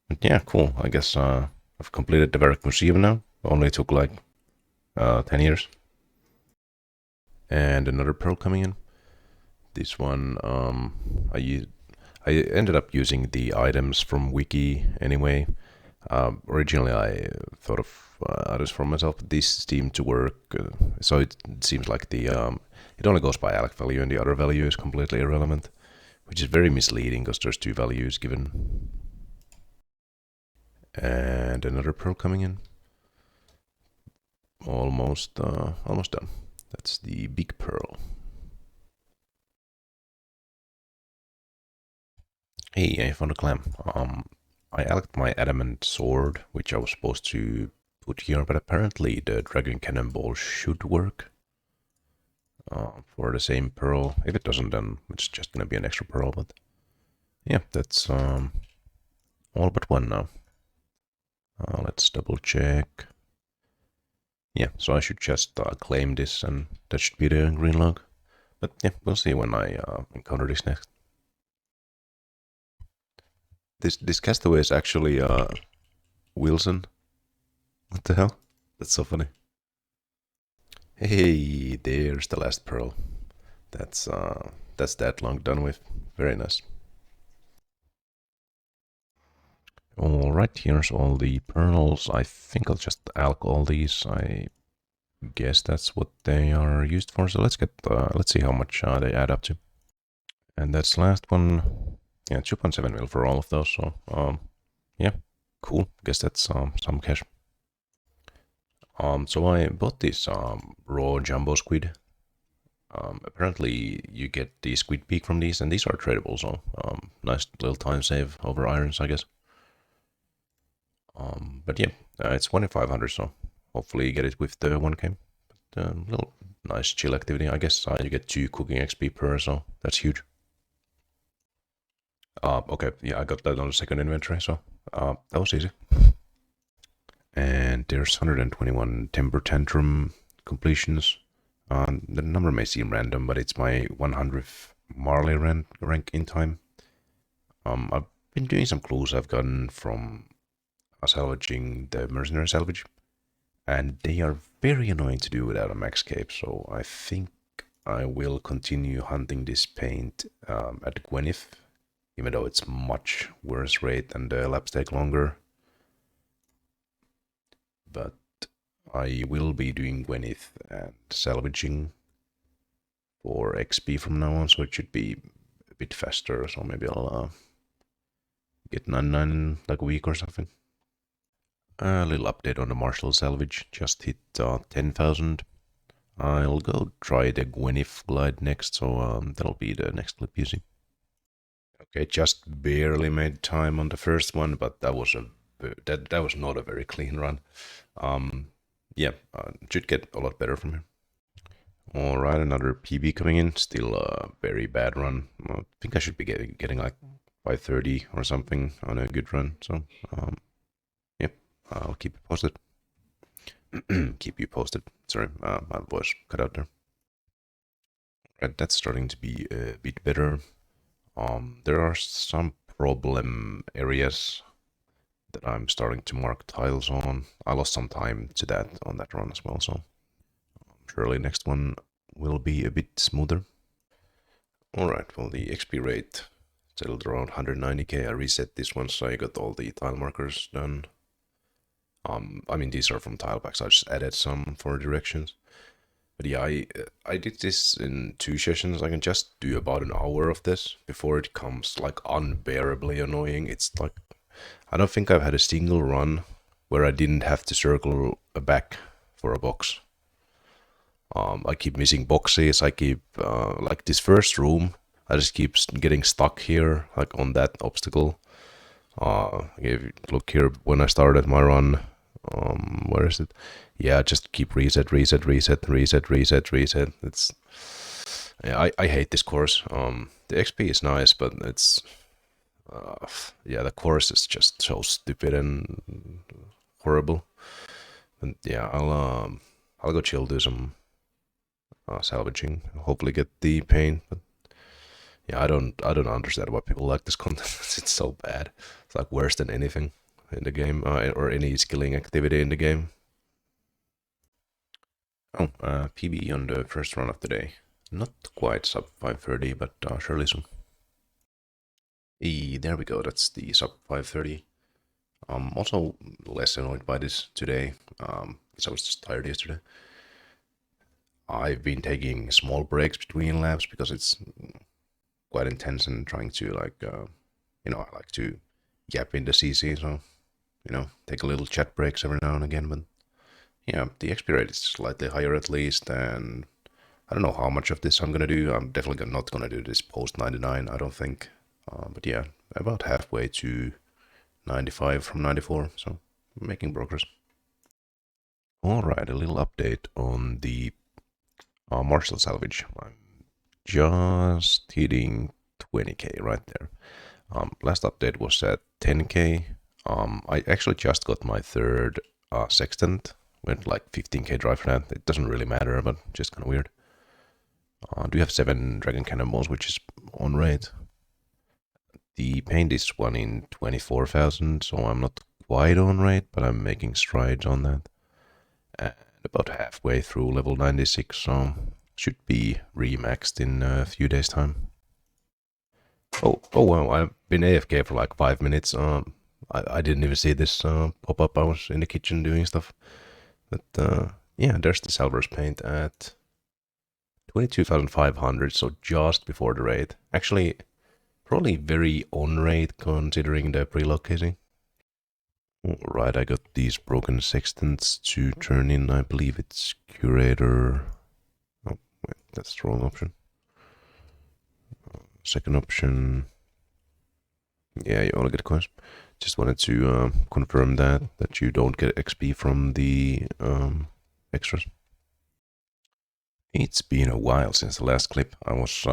But yeah, cool. I guess I've completed the Varric Museum now. Only took like 10 years. And another pearl coming in. This one, I ended up using the items from Wiki anyway. Originally, I thought of items for myself, but these seem to work. So it seems like it only goes by alec value, and the other value is completely irrelevant, which is very misleading because there's 2 values given. And another pearl coming in. Almost done. That's the big pearl. Hey, I found a clam. I alched my adamant sword, which I was supposed to put here, but apparently the dragon cannonball should work for the same pearl. If it doesn't, then it's just gonna be an extra pearl. But yeah, that's all but one now. Let's double check. Yeah, so I should just claim this, and that should be the green log. But yeah, we'll see when I encounter this next. This castaway is actually Wilson. What the hell? That's so funny. Hey, there's the last pearl. That's that long done with. Very nice. Alright, here's all the pearls. I think I'll just alch all these. I guess that's what they are used for. So let's see how much they add up to. And that's the last one. Yeah, 2.7 mil for all of those. So yeah, cool. Guess that's some cash. So I bought this raw jumbo squid. Apparently you get the squid beak from these, and these are tradable. So nice little time save over irons, I guess. But yeah, it's 2500, so hopefully you get it with the 1K. But little nice chill activity. I guess you get 2 cooking XP per, so that's huge. Okay, yeah, I got that on the second inventory, so that was easy. And there's 121 Temper Tantrum completions. The number may seem random, but it's my 100th Marley rank in time. I've been doing some clues I've gotten from salvaging the mercenary salvage, and they are very annoying to do without a max cape, so I think I will continue hunting this paint at Gwyneth, even though it's much worse rate and the laps take longer. But I will be doing Gwyneth and salvaging for XP from now on, so it should be a bit faster, so maybe I'll get 99 in like a week or something. A little update on the Marshall salvage, just hit 10,000. I'll go try the Gwyneth glide next, so that'll be the next clip you see. Okay, just barely made time on the first one, but that was not a very clean run. Yeah, should get a lot better from here. Alright, another PB coming in, still a very bad run. I think I should be getting like 530 or something on a good run, so yep, I'll keep it posted. keep you posted. Sorry, my voice cut out there. Right, that's starting to be a bit better. There are some problem areas that I'm starting to mark tiles on. I lost some time to that on that run as well, so surely next one will be a bit smoother. Alright, well the XP rate settled around 190k. I reset this one so I got all the tile markers done. I mean these are from tile packs, I just added some for directions. But yeah, I did this in 2 sessions. I can just do about an hour of this before it becomes like unbearably annoying. It's like, I don't think I've had a single run where I didn't have to circle a back for a box. I keep missing boxes. I keep, like this first room, I just keep getting stuck here, like on that obstacle. If you look here, when I started my run, where is it? Yeah, just keep reset. It's, yeah, I hate this course. The XP is nice, but it's, yeah, the course is just so stupid and horrible. And yeah, I'll go chill, do some salvaging, hopefully get the paint. But yeah, I don't understand why people like this content. It's so bad. It's like worse than anything in the game, or any skilling activity in the game. Oh, PB on the first run of the day. Not quite sub 530, but surely soon. There we go, that's the sub 530. Also less annoyed by this today, because I was just tired yesterday. I've been taking small breaks between laps because it's quite intense and trying to like, you know, I like to yap in the CC, so, you know, take a little chat breaks every now and again, but yeah, the XP rate is slightly higher at least, and I don't know how much of this I'm gonna do. I'm definitely not gonna do this post 99, I don't think. But yeah, about halfway to 95 from 94, so I'm making progress. Alright, a little update on the martial salvage. I'm just hitting 20k right there. Last update was at 10k. I actually just got my third sextant. Went like 15k drive for that. It doesn't really matter, but just kind of weird. Do have 7 dragon cannonballs, which is on rate. The paint is one in 24,000, so I'm not quite on rate, but I'm making strides on that. And about halfway through level 96, so should be remaxed in a few days' time. Oh wow, I've been AFK for like 5 minutes. I didn't even see this pop up. I was in the kitchen doing stuff. But yeah, there's the Salver's paint at 22,500, so just before the raid. Actually, probably very on raid considering the pre-lock casing. Alright, I got these broken sextants to turn in. I believe it's curator. Oh, wait, that's the wrong option. Second option. Yeah, you only get coins. Just wanted to confirm that you don't get XP from the extras. It's been a while since the last clip. I was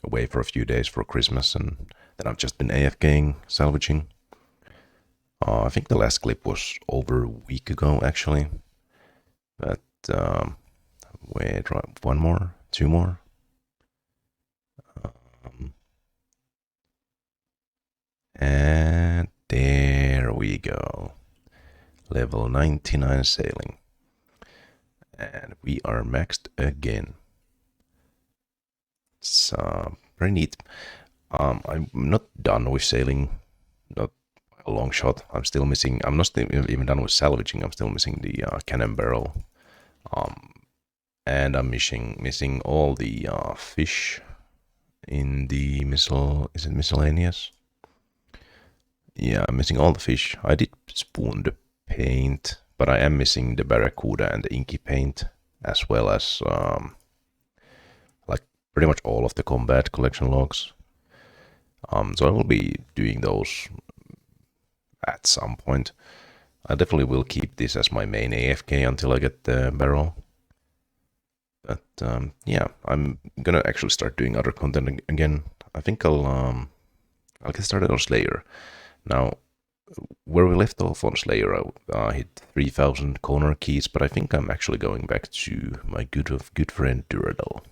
away for a few days for Christmas, and then I've just been AFKing, salvaging. I think the last clip was over a week ago, actually. But wait, one more, 2 more. And there we go. Level 99 sailing. And we are maxed again. It's very neat. I'm not done with sailing. Not a long shot. I'm still missing. I'm not even done with salvaging. I'm still missing the cannon barrel. And I'm missing all the fish in the missile. Is it miscellaneous? Yeah, I'm missing all the fish. I did spoon the paint, but I am missing the barracuda and the inky paint, as well as like pretty much all of the combat collection logs. So I will be doing those at some point. I definitely will keep this as my main AFK until I get the barrel. But yeah, I'm gonna actually start doing other content again. I think I'll get started on Slayer. Now, where we left off on Slayer, I hit 3000 corner keys, but I think I'm actually going back to my good friend Duradel.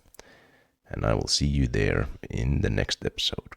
And I will see you there in the next episode.